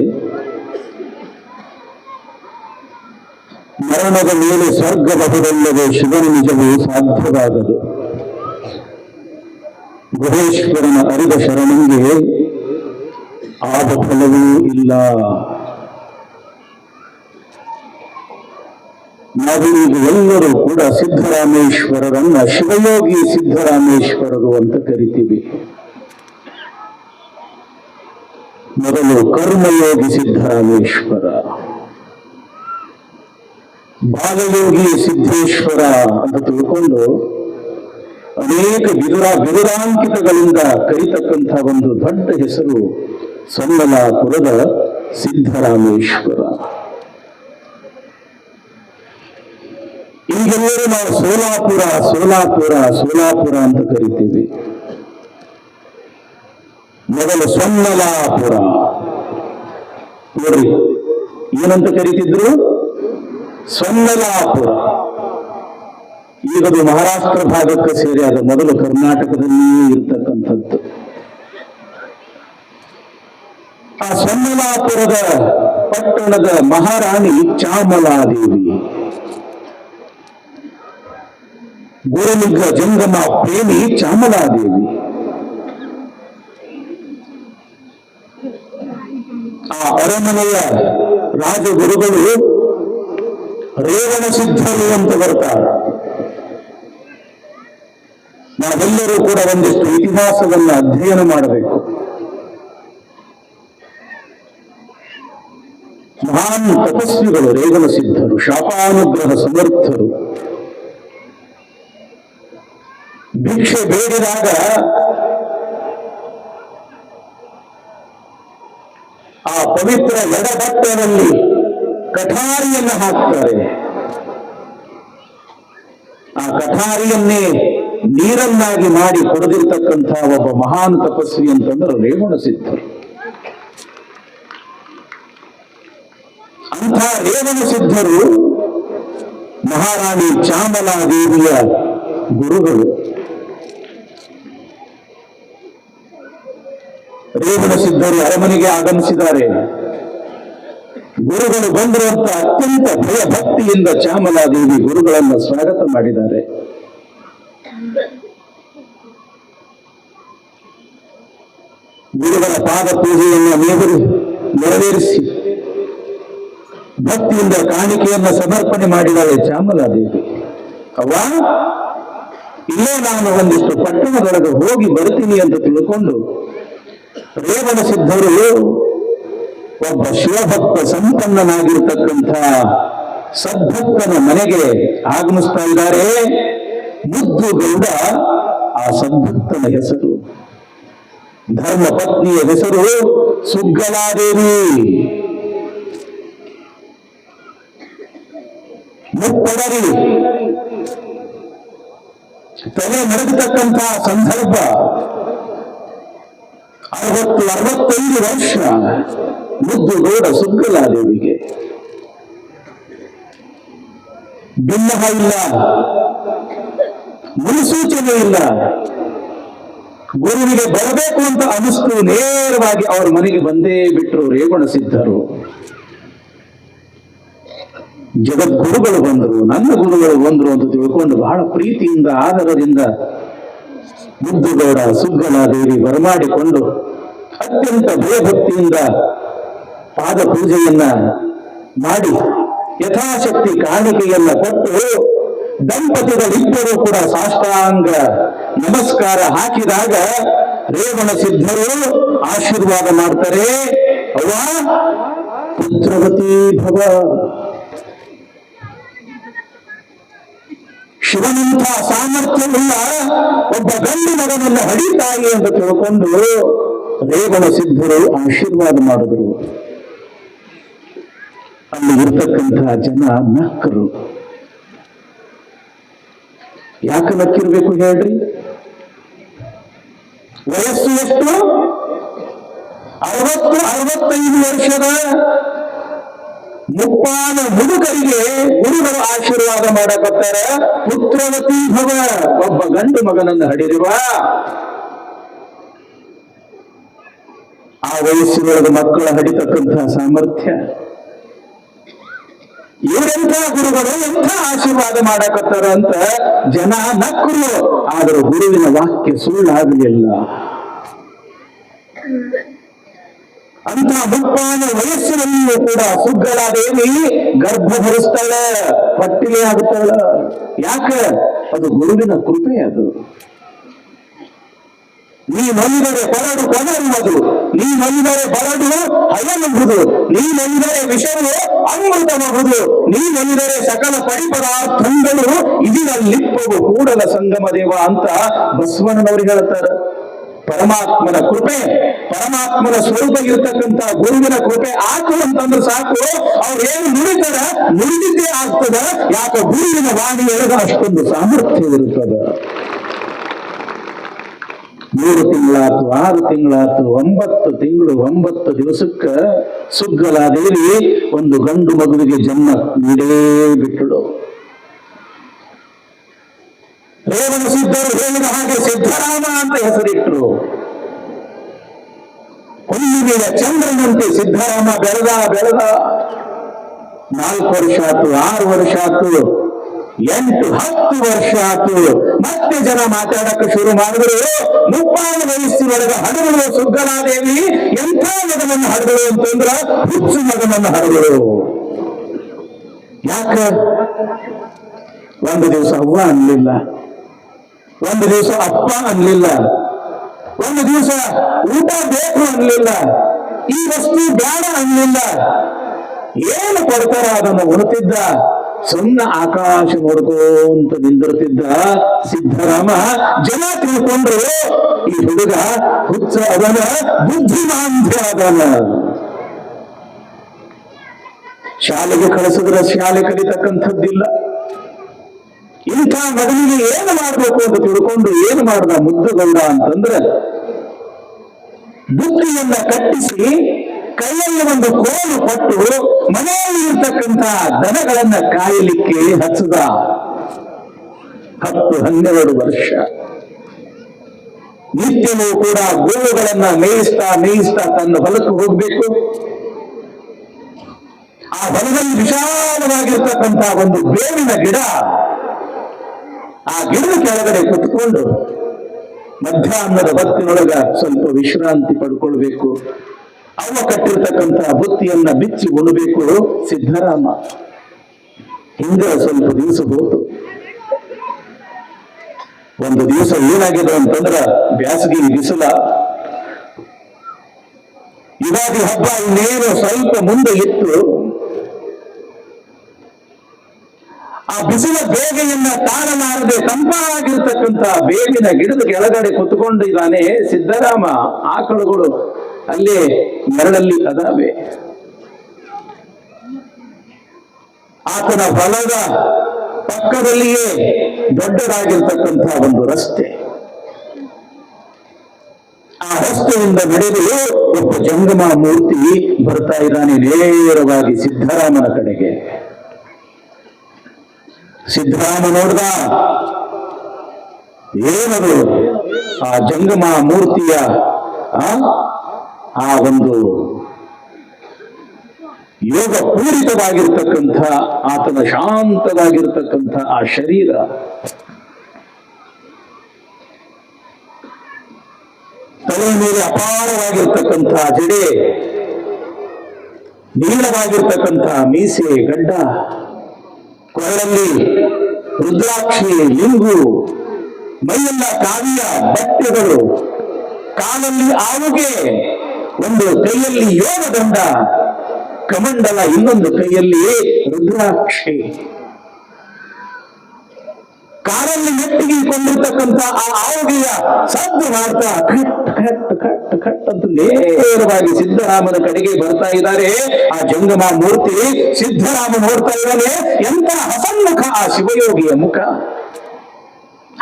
ಮರಣದ ಮೇಲೆ ಸ್ವರ್ಗಬಹುದಲ್ಲದೆ ಶಿವನ ನಿಜವು ಸಾಧ್ಯವಾಗದು. ಗುಹೇಶ್ವರನ ಅರಿದ ಶರಣಂಗೆ ಆದ ಫಲವೂ ಇಲ್ಲ. ನಾವೀಗ ಎಲ್ಲರೂ ಕೂಡ ಸಿದ್ದರಾಮೇಶ್ವರರನ್ನ ಶಿವಯೋಗಿ ಸಿದ್ದರಾಮೇಶ್ವರರು ಅಂತ ಕರಿತೀವಿ. ಮೊದಲು ಕರ್ಮಯೋಗಿ ಸಿದ್ದರಾಮೇಶ್ವರ, ಬಾಲಯೋಗಿ ಸಿದ್ದೇಶ್ವರ ಅಂತ ತಿಳ್ಕೊಂಡು ಅನೇಕ ಬಿರುದಾಂಕಿತಗಳಿಂದ ಕರೀತಕ್ಕಂಥ ಒಂದು ದೊಡ್ಡ ಹೆಸರು ಸೊನ್ನಲಾಪುರದ ಸಿದ್ದರಾಮೇಶ್ವರ. ಈಗೆಲ್ಲರೂ ನಾವು ಸೋಲಾಪುರ ಸೋಲಾಪುರ ಸೋಲಾಪುರ ಅಂತ ಕರಿತೀವಿ. ಮೊದಲು ಸೊನ್ನಲಾಪುರ ನೋಡ್ರಿ, ಏನಂತ ಕರೀತಿದ್ರು? ಸೊನ್ನಲಾಪುರ. ಈಗದು ಮಹಾರಾಷ್ಟ್ರ ಭಾಗಕ್ಕೆ ಸೇರಿ, ಅದು ಮೊದಲು ಕರ್ನಾಟಕದಲ್ಲಿಯೇ ಇರ್ತಕ್ಕಂಥದ್ದು. ಆ ಸೊನ್ನಲಾಪುರದ ಪಟ್ಟಣದ ಮಹಾರಾಣಿ ಚಾಮಲಾದೇವಿ, ಗುರುಲಿಂಗ ಜಂಗಮ ಪ್ರೇಮಿ ಚಾಮಲಾದೇವಿ. ಆ ಅರಮನೆಯ ರಾಜಗುರುಗಳು ರೇವಣ ಸಿದ್ಧರು ಅಂತ ಬರ್ತಾರೆ. ನಾವೆಲ್ಲರೂ ಕೂಡ ಒಂದಿಷ್ಟು ಇತಿಹಾಸವನ್ನು ಅಧ್ಯಯನ ಮಾಡಬೇಕು. ಮಹಾನ್ ತಪಸ್ವಿಗಳು ರೇವಣ ಸಿದ್ಧರು, ಶಾಪಾನುಗ್ರಹ ಸಮರ್ಥರು. ಭಿಕ್ಷೆ ಬೇಡಿದಾಗ ಆ ಪವಿತ್ರ ಎಡಬಟ್ಟನಲ್ಲಿ ಕಠಾರಿಯನ್ನು ಹಾಕ್ತಾರೆ. ಆ ಕಠಾರಿಯನ್ನೇ ನೀರನ್ನಾಗಿ ಮಾಡಿ ಕೊಡದಿರ್ತಕ್ಕಂಥ ಒಬ್ಬ ಮಹಾನ್ ತಪಸ್ವಿ ಅಂತಂದ್ರೆ ರೇವಣ ಸಿದ್ಧರು. ಅಂಥ ರೇವಣ ಸಿದ್ಧರು ಮಹಾರಾಣಿ ಚಾಮಲಾದೇವಿಯ ಗುರುಗಳು. ರೇವಣ ಸಿದ್ಧರು ಅರಮನೆಗೆ ಆಗಮಿಸಿದ್ದಾರೆ. ಗುರುಗಳು ಬಂದಿರುವಂತ ಅತ್ಯಂತ ಭಯಭಕ್ತಿಯಿಂದ ಚಾಮಲಾದೇವಿ ಗುರುಗಳನ್ನು ಸ್ವಾಗತ ಮಾಡಿದ್ದಾರೆ. ಗುರುಗಳ ಪಾದ ಪೂಜೆಯನ್ನು ನೆರವೇರಿಸಿ ಭಕ್ತಿಯಿಂದ ಕಾಣಿಕೆಯನ್ನು ಸಮರ್ಪಣೆ ಮಾಡಿದ್ದಾರೆ ಚಾಮಲಾದೇವಿ. ಅವ್ವ, ಇಲ್ಲೇ ನಾನು ಒಂದಿಷ್ಟು ಪಟ್ಟಣದೊಳಗೆ ಹೋಗಿ ಬರ್ತೀನಿ ಅಂತ ತಿಳ್ಕೊಂಡು ರೇವಣ ಸಿದ್ಧರು ಒಬ್ಬ ಶಿವಭಕ್ತ ಸಂಪನ್ನನಾಗಿರ್ತಕ್ಕಂಥ ಸದ್ಭಕ್ತನ ಮನೆಗೆ ಆಗಮಿಸ್ತಾ ಇದ್ದಾರೆ. ಮುದ್ದು ಗೌಡ ಆ ಸದ್ಭಕ್ತನ ಹೆಸರು. ಧರ್ಮ ಪತ್ನಿಯ ಹೆಸರು ಸುಗ್ಗಲಾದೇವಿ. ಮುಪ್ಪಡರಿ ತಲೆ ನಡೆದತಕ್ಕಂಥ ಸಂದರ್ಭ 60-65 ವರ್ಷ ಮುದ್ದು ಗೌಡ ಸುಗ್ಗಲಾದೇವಿಗೆ. ಬಿನ್ನಹ ಇಲ್ಲ, ಮುನ್ಸೂಚನೆ ಇಲ್ಲ. ಗುರುವಿಗೆ ಬರಬೇಕು ಅಂತ ಅನಿಸ್ತು, ನೇರವಾಗಿ ಅವರ ಮನೆಗೆ ಬಂದೇ ಬಿಟ್ಟರು ರೇವಣ ಸಿದ್ಧರು. ಜಗದ್ಗುರುಗಳು ಬಂದರು, ನನ್ನ ಗುರುಗಳು ಬಂದರು ಅಂತ ತಿಳ್ಕೊಂಡು ಬಹಳ ಪ್ರೀತಿಯಿಂದ ಆದರದಿಂದ ಮುದ್ದುಗೌಡ ಸುಗ್ಗಲಾದೇವಿ ಬರಮಾಡಿಕೊಂಡು ಅತ್ಯಂತ ಭಯಭಕ್ತಿಯಿಂದ ಪಾದ ಪೂಜೆಯನ್ನ ಮಾಡಿ ಯಥಾಶಕ್ತಿ ಕಾಣಿಕೆಯನ್ನ ಕೊಟ್ಟು ದಂಪತಿಗಳಿಬ್ಬರೂ ಕೂಡ ಸಾಷ್ಟಾಂಗ ನಮಸ್ಕಾರ ಹಾಕಿದಾಗ ರೇವಣ ಸಿದ್ಧರು ಆಶೀರ್ವಾದ ಮಾಡ್ತಾರೆ. ಅವ್ವ ಪುತ್ರವತಿ ಭವ, ಶಿವನಂಥ ಸಾಮರ್ಥ್ಯವುಳ್ಳ ಒಬ್ಬ ಗಂಡು ಮಗನನ್ನು ಹಡಿತಾಯಿ ಅಂತ ತಿಳ್ಕೊಂಡು ರೇವಣ ಸಿದ್ಧರು ಆಶೀರ್ವಾದ ಮಾಡಿದ್ರು. ಅಲ್ಲಿ ಇರ್ತಕ್ಕಂತಹ ಜನ ನಕ್ಕರು. ಯಾಕೆ ನಕ್ಕಿರ್ಬೇಕು ಹೇಳ್ರಿ? ವಯಸ್ಸು ಎಷ್ಟು? 60-65 ವರ್ಷದ ಮುಪ್ಪಾನ ಮುದುಕರಿಗೆ ಗುರುಗಳು ಆಶೀರ್ವಾದ ಮಾಡಕತ್ತಾರ. ಪುತ್ರವತಿ ಭವ, ಒಬ್ಬ ಗಂಡು ಮಗನನ್ನು ಹಡಿರುವ. ಆ ವಯಸ್ಸಿನೊಳಗೆ ಮಕ್ಕಳ ಹಡಿತಕ್ಕಂತಹ ಸಾಮರ್ಥ್ಯ. ಇವರೆಂಥ ಗುರುಗಳು ಎಂಥ ಆಶೀರ್ವಾದ ಮಾಡಕತ್ತಾರ ಅಂತ ಜನ ನಕ್ಕರು. ಆದರೂ ಗುರುವಿನ ವಾಕ್ಯ ಸುಳ್ಳಾಗಲಿಲ್ಲ. ಅಂತ ಮುಪ್ಪಾನ ವಯಸ್ಸಿನಲ್ಲಿಯೂ ಕೂಡ ಸುಗ್ಗಲಾದೇವಿ ಗರ್ಭ ಧರಿಸ್ತಾಳೆ, ಪಟ್ಟಿಲೆ ಆಗುತ್ತಾಳ. ಯಾಕೆ? ಅದು ಗುರುವಿನ ಕೃಪೆ. ಅದು ನೀನೊಂದರೆ ಬರಡು ಕೊನೆಯುವುದು, ನೀನೊಂದರೆ ಬರಡು ಹಯನುವುದು, ನೀನೊಂದರೆ ವಿಷವು ಅಮೃತಬಹುದು, ನೀನೊಂದರೆ ಸಕಲ ಪರಿಪದಾರ್ಥಗಳು ಇದಿನಲ್ಲಿಪ್ಪವು ಕೂಡಲ ಸಂಗಮ ದೇವ ಅಂತ ಬಸವಣ್ಣನವರು ಹೇಳ್ತಾರೆ. ಪರಮಾತ್ಮನ ಕೃಪೆ, ಪರಮಾತ್ಮನ ಸ್ವರೂಪ ಇರತಕ್ಕಂತ ಗುರುವಿನ ಕೃಪೆ ಆತು ಅಂತಂದ್ರೆ ಸಾಕು, ಅವ್ರೇನು ನುಡಿತಾರ ನುಡಿದಿದ್ದೇ ಆಗ್ತದ. ಯಾಕೆ? ಗುರುವಿನ ವಾಣಿಯೊಳಗೆ ಅಷ್ಟೊಂದು ಸಾಮರ್ಥ್ಯ ಇರುತ್ತದ. 3 ತಿಂಗಳಾತು, 6 ತಿಂಗಳಾತು, 9 ತಿಂಗಳು 9 ದಿವಸಕ್ಕ ಸುಗ್ಗಲಾದೇವಿ ಒಂದು ಗಂಡು ಮಗುವಿಗೆ ಜನ್ಮ ನೀಡೇ ಬಿಟ್ಟಳು. ರೇವಣ ಸಿದ್ಧರು ಹೇಳಿದ ಹಾಗೆ ಸಿದ್ಧರಾಮ ಅಂತ ಹೆಸರಿಟ್ಟರು. ಹುಣ್ಣಿಮೆಯ ಚಂದ್ರನಂತೆ ಸಿದ್ಧರಾಮ ಬೆಳೆದ. 4 ವರ್ಷ ಆತು, 6 ವರ್ಷ ಆತು, 8-10 ವರ್ಷ ಆತು. ಮತ್ತೆ ಜನ ಮಾತಾಡಕ್ಕೆ ಶುರು ಮಾಡಿದ್ರು. ಮುಪ್ಪಾನ ವಯಸ್ಸಿನೊಳಗೆ ಹಡಗಳು ಸುಗ್ಗಲಾದೇವಿ ಎಂಥ ಮಗನನ್ನು ಹಡಗಳು ಅಂತಂದ್ರ ಹುಚ್ಚು ಮಗನನ್ನು ಹಡಗಳು. ಯಾಕ? ಒಂದು ದಿವಸ ಅವ್ವ ಅನ್ಲಿಲ್ಲ, ಒಂದು ದಿವಸ ಅಪ್ಪ ಅನ್ಲಿಲ್ಲ, ಒಂದು ದಿವಸ ಊಟ ಬೇಕು ಅನ್ಲಿಲ್ಲ, ಈ ವಸ್ತು ಬೇಡ ಅನ್ಲಿಲ್ಲ. ಏನು ಕೊಡ್ತಾರ ಅದನ್ನು ಉಣ್ತಿದ್ದ. ಸುಮ್ಮನೆ ಆಕಾಶ ನೋಡ್ಕೊಂತ ನಿಂದಿರ್ತಿದ್ದ ಸಿದ್ಧರಾಮ. ಜನ ತಿಳ್ಕೊಂಡ್ರು ಈ ಹುಡುಗ ಹುಚ್ಚ ಅದನ, ಬುದ್ಧಿಮಾಂದ್ಯ ಅದನ. ಶಾಲೆಗೆ ಕಳಿಸಿದ್ರೆ ಶಾಲೆ ಕಲಿತಕ್ಕಂಥದ್ದಿಲ್ಲ. ಇಂಥ ಮಗನಿಗೆ ಏನು ಮಾಡ್ಬೇಕು ಅಂತ ತಿಳ್ಕೊಂಡು ಏನು ಮಾಡ್ದ ಮುದ್ದುಗೌಡ ಅಂತಂದ್ರೆ, ಬುದ್ಧಿಯನ್ನ ಕಟ್ಟಿಸಿ ಕೈಯಲ್ಲಿ ಒಂದು ಕೋಲು ಕೊಟ್ಟು ಮನೆಯಲ್ಲಿ ಇರ್ತಕ್ಕಂಥ ದನಗಳನ್ನ ಕಾಯಲಿಕ್ಕೆ ಹಚ್ಚದ. 10-12 ವರ್ಷ ನಿತ್ಯವೂ ಕೂಡ ಗೋವುಗಳನ್ನ ಮೇಯಿಸ್ತಾ ತನ್ನ ಹೊಲಕ್ಕೆ ಹೋಗ್ಬೇಕು. ಆ ಹೊಲದಲ್ಲಿ ವಿಶಾಲವಾಗಿರ್ತಕ್ಕಂಥ ಒಂದು ಬೇವಿನ ಗಿಡ, ಆ ಗಿಡದ ಕೆಳಗಡೆ ಕುತ್ಕೊಂಡು ಮಧ್ಯಾಹ್ನದ ಹೊತ್ತಿನೊಳಗ ಸ್ವಲ್ಪ ವಿಶ್ರಾಂತಿ ಪಡ್ಕೊಳ್ಬೇಕು. ಅವ ಕಟ್ಟಿರ್ತಕ್ಕಂಥ ಬುತ್ತಿಯನ್ನ ಬಿಚ್ಚಿ ಉಣಬೇಕು ಸಿದ್ಧರಾಮ. ಹಿಂಗ ಸ್ವಲ್ಪ ದಿವಸ ಹೋತು. ಒಂದು ದಿವಸ ಏನಾಗಿದೆ ಅಂತಂದ್ರ, ಬ್ಯಾಸಗಿ ಬಿಸಿಲ, ಯುಗಾದಿ ಹಬ್ಬ ಇನ್ನೇನು ಸ್ವಲ್ಪ ಮುಂದೆ ಇತ್ತು. ಆ ಬಿಸಿಲ ಬೇಗೆಯನ್ನ ತಾಳಲಾರದೆ ತಂಪಾಗಿರ್ತಕ್ಕಂಥ ಬೇವಿನ ಗಿಡದ ಕೆಳಗಡೆ ಕುತ್ಕೊಂಡಿದ್ದಾನೆ ಸಿದ್ಧರಾಮ. ಆಕಳುಗಳು ಅಲ್ಲೇ ನೆರಳಲ್ಲಿ ಅದಾವೆ. ಆತನ ಹೊಲದ ಪಕ್ಕದಲ್ಲಿಯೇ ದೊಡ್ಡದಾಗಿರ್ತಕ್ಕಂಥ ಒಂದು ರಸ್ತೆ. ಆ ರಸ್ತೆಯಿಂದ ನಡೆದು ಒಬ್ಬ ಜಂಗಮ ಮೂರ್ತಿ ಬರ್ತಾ ಇದ್ದಾನೆ ನೇರವಾಗಿ ಸಿದ್ಧರಾಮನ ಕಡೆಗೆ. ಸಿದ್ಧರಾಮ ನೋಡ್ದ, ಏನದು ಆ ಜಂಗಮ ಮೂರ್ತಿಯ ಆ ಒಂದು ಯೋಗ ಪೂರಿತವಾಗಿರ್ತಕ್ಕಂಥ ಆತನ ಶಾಂತವಾಗಿರ್ತಕ್ಕಂಥ ಆ ಶರೀರ, ತಲೆಯ ಮೇಲೆ ಅಪಾರವಾಗಿರ್ತಕ್ಕಂಥ ಜಡೆ, ನೀಳವಾಗಿರ್ತಕ್ಕಂಥ ಮೀಸೆ ಗಡ್ಡ, ಕೊರಳಲ್ಲಿ ರುದ್ರಾಕ್ಷಿ ಲಿಂಗು, ಮೈಯೆಲ್ಲ ಕಾವ್ಯ ಬಟ್ಟೆಗಳು, ಕಾಲಲ್ಲಿ ಆವುಗೆ, ಒಂದು ಕೈಯಲ್ಲಿ ಯೋಗದಂಡ, ಕಮಂಡಲ, ಇನ್ನೊಂದು ಕೈಯಲ್ಲಿ ರುದ್ರಾಕ್ಷಿ, ಕಾಲಲ್ಲಿ ಮೆಟ್ಟಿಗಿಕೊಂಡಿರ್ತಕ್ಕಂಥ ಆ ಆವುಗೆಯ ಸದ್ದು ಮಾಡ್ತಾ ಕಟ್ ಕಟ್ ಕಟ್ ಕಟ್ ಅಂತ ನೇರವಾಗಿ ಸಿದ್ದರಾಮನ ಕಡೆಗೆ ಬರ್ತಾ ಇದ್ದಾರೆ. ಆ ಜಂಗಮ ಮೂರ್ತಿ ಸಿದ್ದರಾಮ ನೋಡ್ತಾ ಇದ್ದಾನೆ. ಎಂತ ಹಸನ್ಮುಖ ಆ ಶಿವಯೋಗಿಯ ಮುಖ.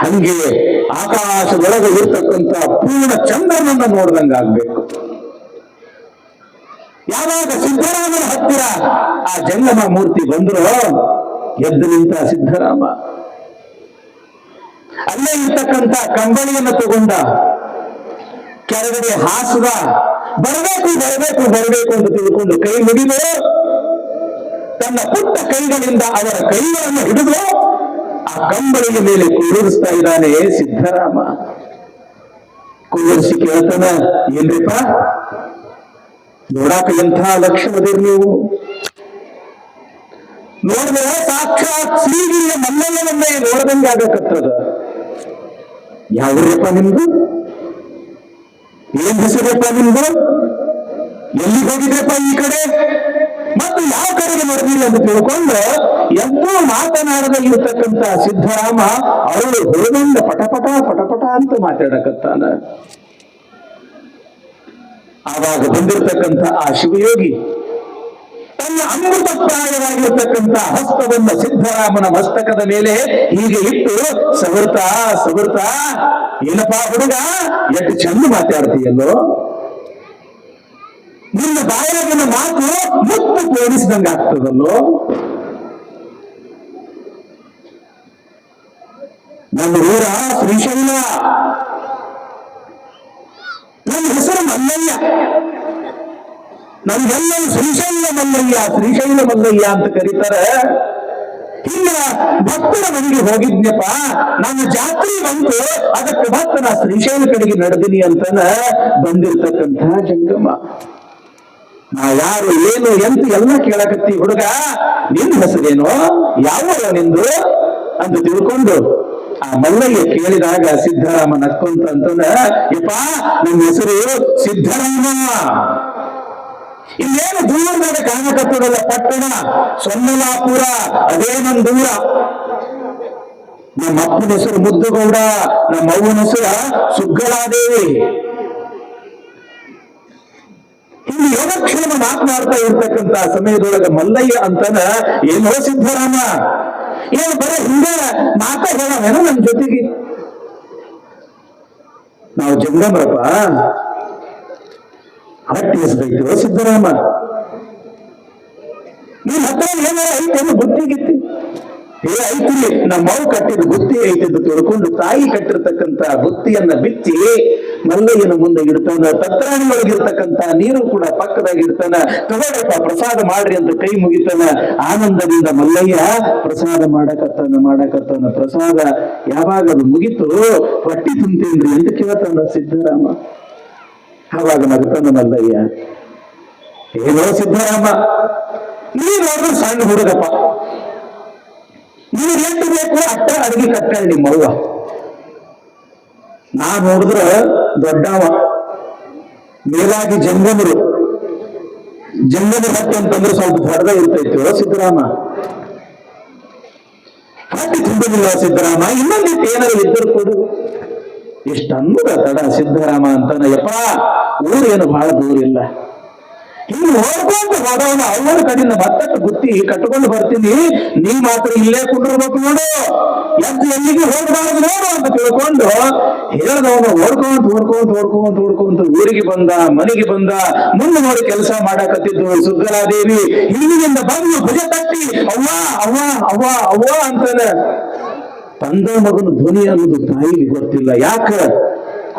ಹಂಗೆ ಆಕಾಶದೊಳಗೆ ಇರ್ತಕ್ಕಂಥ ಪೂರ್ಣ ಚಂದ್ರನನ್ನ ನೋಡ್ದಂಗಾಗ್ಬೇಕು. ಯಾವಾಗ ಸಿದ್ದರಾಮನ ಹತ್ತಿರ ಆ ಜಂಗಮ ಮೂರ್ತಿ ಬಂದ್ರು, ಎದ್ದು ನಿಂತ ಸಿದ್ದರಾಮ ಅಲ್ಲೇ ಇರ್ತಕ್ಕಂಥ ಕಂಬಳಿಯನ್ನು ತಗೊಂಡ ಕೆಳಗಡೆ ಹಾಸುವ, ಬರಬೇಕು ಬರಬೇಕು ಬರಬೇಕು ಅಂತ ತಿಳ್ಕೊಂಡು ಕೈ ಮುಗಿದು ತನ್ನ ಪುಟ್ಟ ಕೈಗಳಿಂದ ಅವರ ಕೈಗಳನ್ನು ಹಿಡಿದು ಆ ಕಂಬಳಿಯ ಮೇಲೆ ಕುಳ್ಳಿರಿಸ್ತಾ ಇದ್ದಾನೆ ಸಿದ್ದರಾಮ. ಕುಳ್ಳಿರಿಸಿ ಕೇಳ್ತಾನ, ಏನ್ರಿಪ್ಪ ನೋಡಾಕ ಎಂಥ ಲಕ್ಷಣದಿರಿ ನೀವು? ನೋಡಿದ್ರೆ ಸಾಕ್ಷಾತ್ ಶ್ರೀಗಿರಿಯ ಮಲ್ಲಯ್ಯನನ್ನೇ ನೋಡ್ದಂಗೆ ಆಗಕತ್ತದ. ಯಾವ್ರಪ್ಪ ನಿಮ್ದು? ಏನ್ ಹೆಸರಪ್ಪ ನಿಮ್ದು? ಎಲ್ಲಿ ಹೋಗಿದ್ರಪ್ಪ ಈ ಕಡೆ? ಮತ್ತು ಯಾವ ಕಡೆಗೆ ನೋಡಿದ್ರಿ ಅಂತ ತಿಳ್ಕೊಂಡು ಎಂತೋ ಮಾತನಾಡದೇ ಇರತಕ್ಕಂತ ಸಿದ್ದರಾಮ ಅವಳು ಹೊರಗೊಂಡ ಪಟಪಟ ಪಟಪಟ ಅಂತ ಮಾತಾಡಕತ್ತಾನ. ಆವಾಗ ಬಂದಿರತಕ್ಕಂಥ ಆ ಶಿವಯೋಗಿ ತನ್ನ ಅಮೃತಪ್ರಾಯವಾಗಿರ್ತಕ್ಕಂಥ ಹಸ್ತವನ್ನ ಸಿದ್ದರಾಮನ ಮಸ್ತಕದ ಮೇಲೆ ಹೀಗೆ ಇಟ್ಟು ಸವರ್ತಾ ಸವರ್ತಾ, ಏನಪ್ಪಾ ಹುಡುಗ, ಎಷ್ಟು ಚಂದ ಮಾತಾಡ್ತೀಯಲ್ಲೋ, ನಿನ್ನ ಬಾಯಾಗಿನ ಮಾತು ಮುತ್ತು ತೋರಿಸಿದಂಗ ಆಗ್ತದಲ್ಲೋ, ನನ್ನ ಊರ ಶ್ರೀಶೈಲ, ನನ್ನ ಹೆಸರು ಮಲ್ಲಯ್ಯ, ನಮ್ಗೆಲ್ಲರೂ ಶ್ರೀಶೈಲ ಮಲ್ಲಯ್ಯ ಶ್ರೀಶೈಲ ಮಲ್ಲಯ್ಯ ಅಂತ ಕರೀತಾರೆ. ಇಲ್ಲ ಭಕ್ತರ ಮನೆಗೆ ಹೋಗಿದ್ನಪ್ಪ, ನನ್ನ ಜಾತ್ರೆ ಬಂತು, ಅದಕ್ಕೆ ಭಕ್ತ ನಾ ಶ್ರೀಶೈಲ ಕಡೆಗೆ ನಡೆದಿನಿ ಅಂತನ ಬಂದಿರ್ತಕ್ಕಂಥ ಜಂಗಮ. ನಾ ಯಾರು ಏನು ಎಂತ ಎಲ್ಲ ಕೇಳಕತ್ತಿ ಹುಡುಗ, ನಿನ್ನ ಹೆಸರೇನು, ಯಾವ ನಿಂದು ಅಂತ ತಿಳ್ಕೊಂಡು ಆ ಮಲ್ಲಯ್ಯ ಕೇಳಿದಾಗ ಸಿದ್ದರಾಮ ನಕ್ಕೊಂತ ಅಂತಂದ, ಯಪ್ಪ ನನ್ನ ಹೆಸರು ಸಿದ್ದರಾಮ, ಇಲ್ಲೇನು ದೂರದಾಗ ಕಾಣಕತ್ತದಲ್ಲ ಪಟ್ಟಣ ಸೊನ್ನಲಾಪುರ, ಅದೇ ನನ್ನ ದೂರ. ನಮ್ಮ ಅಪ್ಪನ ಹೆಸರು ಮುದ್ದುಗೌಡ, ನಮ್ಮ ಅವ್ವನ ಹೆಸರು ಸುಗ್ಗಳಾದೇವಿ. ಇಲ್ಲಿ ಯೋಗಕ್ಷೇಮ ಮಾತನಾಡ್ತಾ ಇರ್ತಕ್ಕಂಥ ಸಮಯದೊಳಗೆ ಮಲ್ಲಯ್ಯ ಅಂತನ, ಏನೋ ಸಿದ್ದರಾಮ, ಏನು ಬರೀ ಹಿಂದೆ ಮಾತಾಡೋಣ ನನ್ನ ಜೊತೆಗೆ? ನಾವು ಜಂಗಮರಪ್ಪ, ಹಟ್ಟಿಸಬೇಕು ಸಿದ್ದರಾಮ, ನೀನ್ ಹತ್ರ ಏನೋ ಐತೆ ಬುದ್ಧಿಗಿತ್ತಿ? ಐತಿಲ್ಲಿ ನಮ್ಮ ಮಗು ಕಟ್ಟಿದ ಬುತ್ತಿ ಐತಿದ್ದು ತಿಳ್ಕೊಂಡು ತಾಯಿ ಕಟ್ಟಿರ್ತಕ್ಕಂಥ ಬುತ್ತಿಯನ್ನ ಬಿಚ್ಚಿ ಮಲ್ಲಯ್ಯನ ಮುಂದೆ ಇಡ್ತಾನ. ತತ್ರಾಣಿ ಒಳಗಿರ್ತಕ್ಕಂಥ ನೀರು ಕೂಡ ಪಕ್ಕದಾಗಿ ಇಡ್ತಾನ. ತಗೊಳಪ್ಪ ಪ್ರಸಾದ ಮಾಡ್ರಿ ಅಂತ ಕೈ ಮುಗಿತಾನ. ಆನಂದದಿಂದ ಮಲ್ಲಯ್ಯ ಪ್ರಸಾದ ಮಾಡಕತ್ತಾನ. ಪ್ರಸಾದ ಯಾವಾಗ ಅದು ಮುಗಿತು, ಹೊಟ್ಟಿ ತುಂಬ್ತೇನ್ರಿ ಅಂತ ಕೇಳ್ತಾನ ಸಿದ್ದರಾಮ. ಆವಾಗ ನಗ್ತಾನ ಮಲ್ಲಯ್ಯ, ಏನೋ ಸಿದ್ದರಾಮ, ನೀನ್ ನೋಡ್ರು ಸಣ್ಣ ಹುಡುಗಪ್ಪ, ನೀನ್ ಎಷ್ಟು ಬೇಕು ಅಟ್ಟ ಅಡಿಗೆ ಕಟ್ಟಾಳ ನಿಮ್ಮವ್ವ. ನಾ ನೋಡಿದ್ರ ದೊಡ್ಡವ, ಮೇಲಾಗಿ ಜಂಗಮರು ಹಟ್ಟಿ ಅಂತಂದ್ರೆ ಸ್ವಲ್ಪ ದೊಡ್ಡದ ಇರ್ತೈತಿ ಸಿದ್ದರಾಮ. ಹಟ್ಟಿ ತುಂಬಿಲ್ಲ ಸಿದ್ದರಾಮ, ಇನ್ನೊಂದಿಟ್ಟು ಏನಾದ್ರು ಇದ್ದರು ಕೊಡು. ಇಷ್ಟ ಅನ್ನೋದ ತಡ ಸಿದ್ದರಾಮ ಅಂತಾನ, ಯಪ್ಪ ಊರೇನು ಬಹಳ ದೂರ ಇಲ್ಲ, ಇನ್ನು ಹೋಗ್ಕೊಂಡು ಹೋದವನ ಅವನ ಕಡೆಯಿಂದ ಮತ್ತಷ್ಟು ಬುತ್ತಿ ಕಟ್ಕೊಂಡು ಬರ್ತೀನಿ, ನೀ ಮಾತ್ರ ಇಲ್ಲೇ ಕುಂಡಿರ್ಬೇಕು ನೋಡು, ಎಲ್ಲಿಗೆ ಹೋಗ್ಬಾರ್ದು ನೋಡು ಅಂತ ತಿಳ್ಕೊಂಡು ಹೇಳ್ದವನು ಓಡ್ಕೊಂತ ಊರಿಗೆ ಬಂದ, ಮನೆಗೆ ಬಂದ. ಮುಂದೆ ನೋಡಿ ಕೆಲಸ ಮಾಡಕತ್ತಿದ್ದು ಸುಗ್ಗಲಾದೇವಿ ಹಿಂದಿನಿಂದ ಬಂದು ಭುಜ ತಟ್ಟಿ ಅವ್ವ ಅವ್ವ ಅವ್ವ ಅವ್ವ ಅಂತಾನೆ. ತಂದ ಮಗನ ಧ್ವನಿ ಅನ್ನೋದು ತಾಯಿಗೆ ಗೊತ್ತಿಲ್ಲ. ಯಾಕ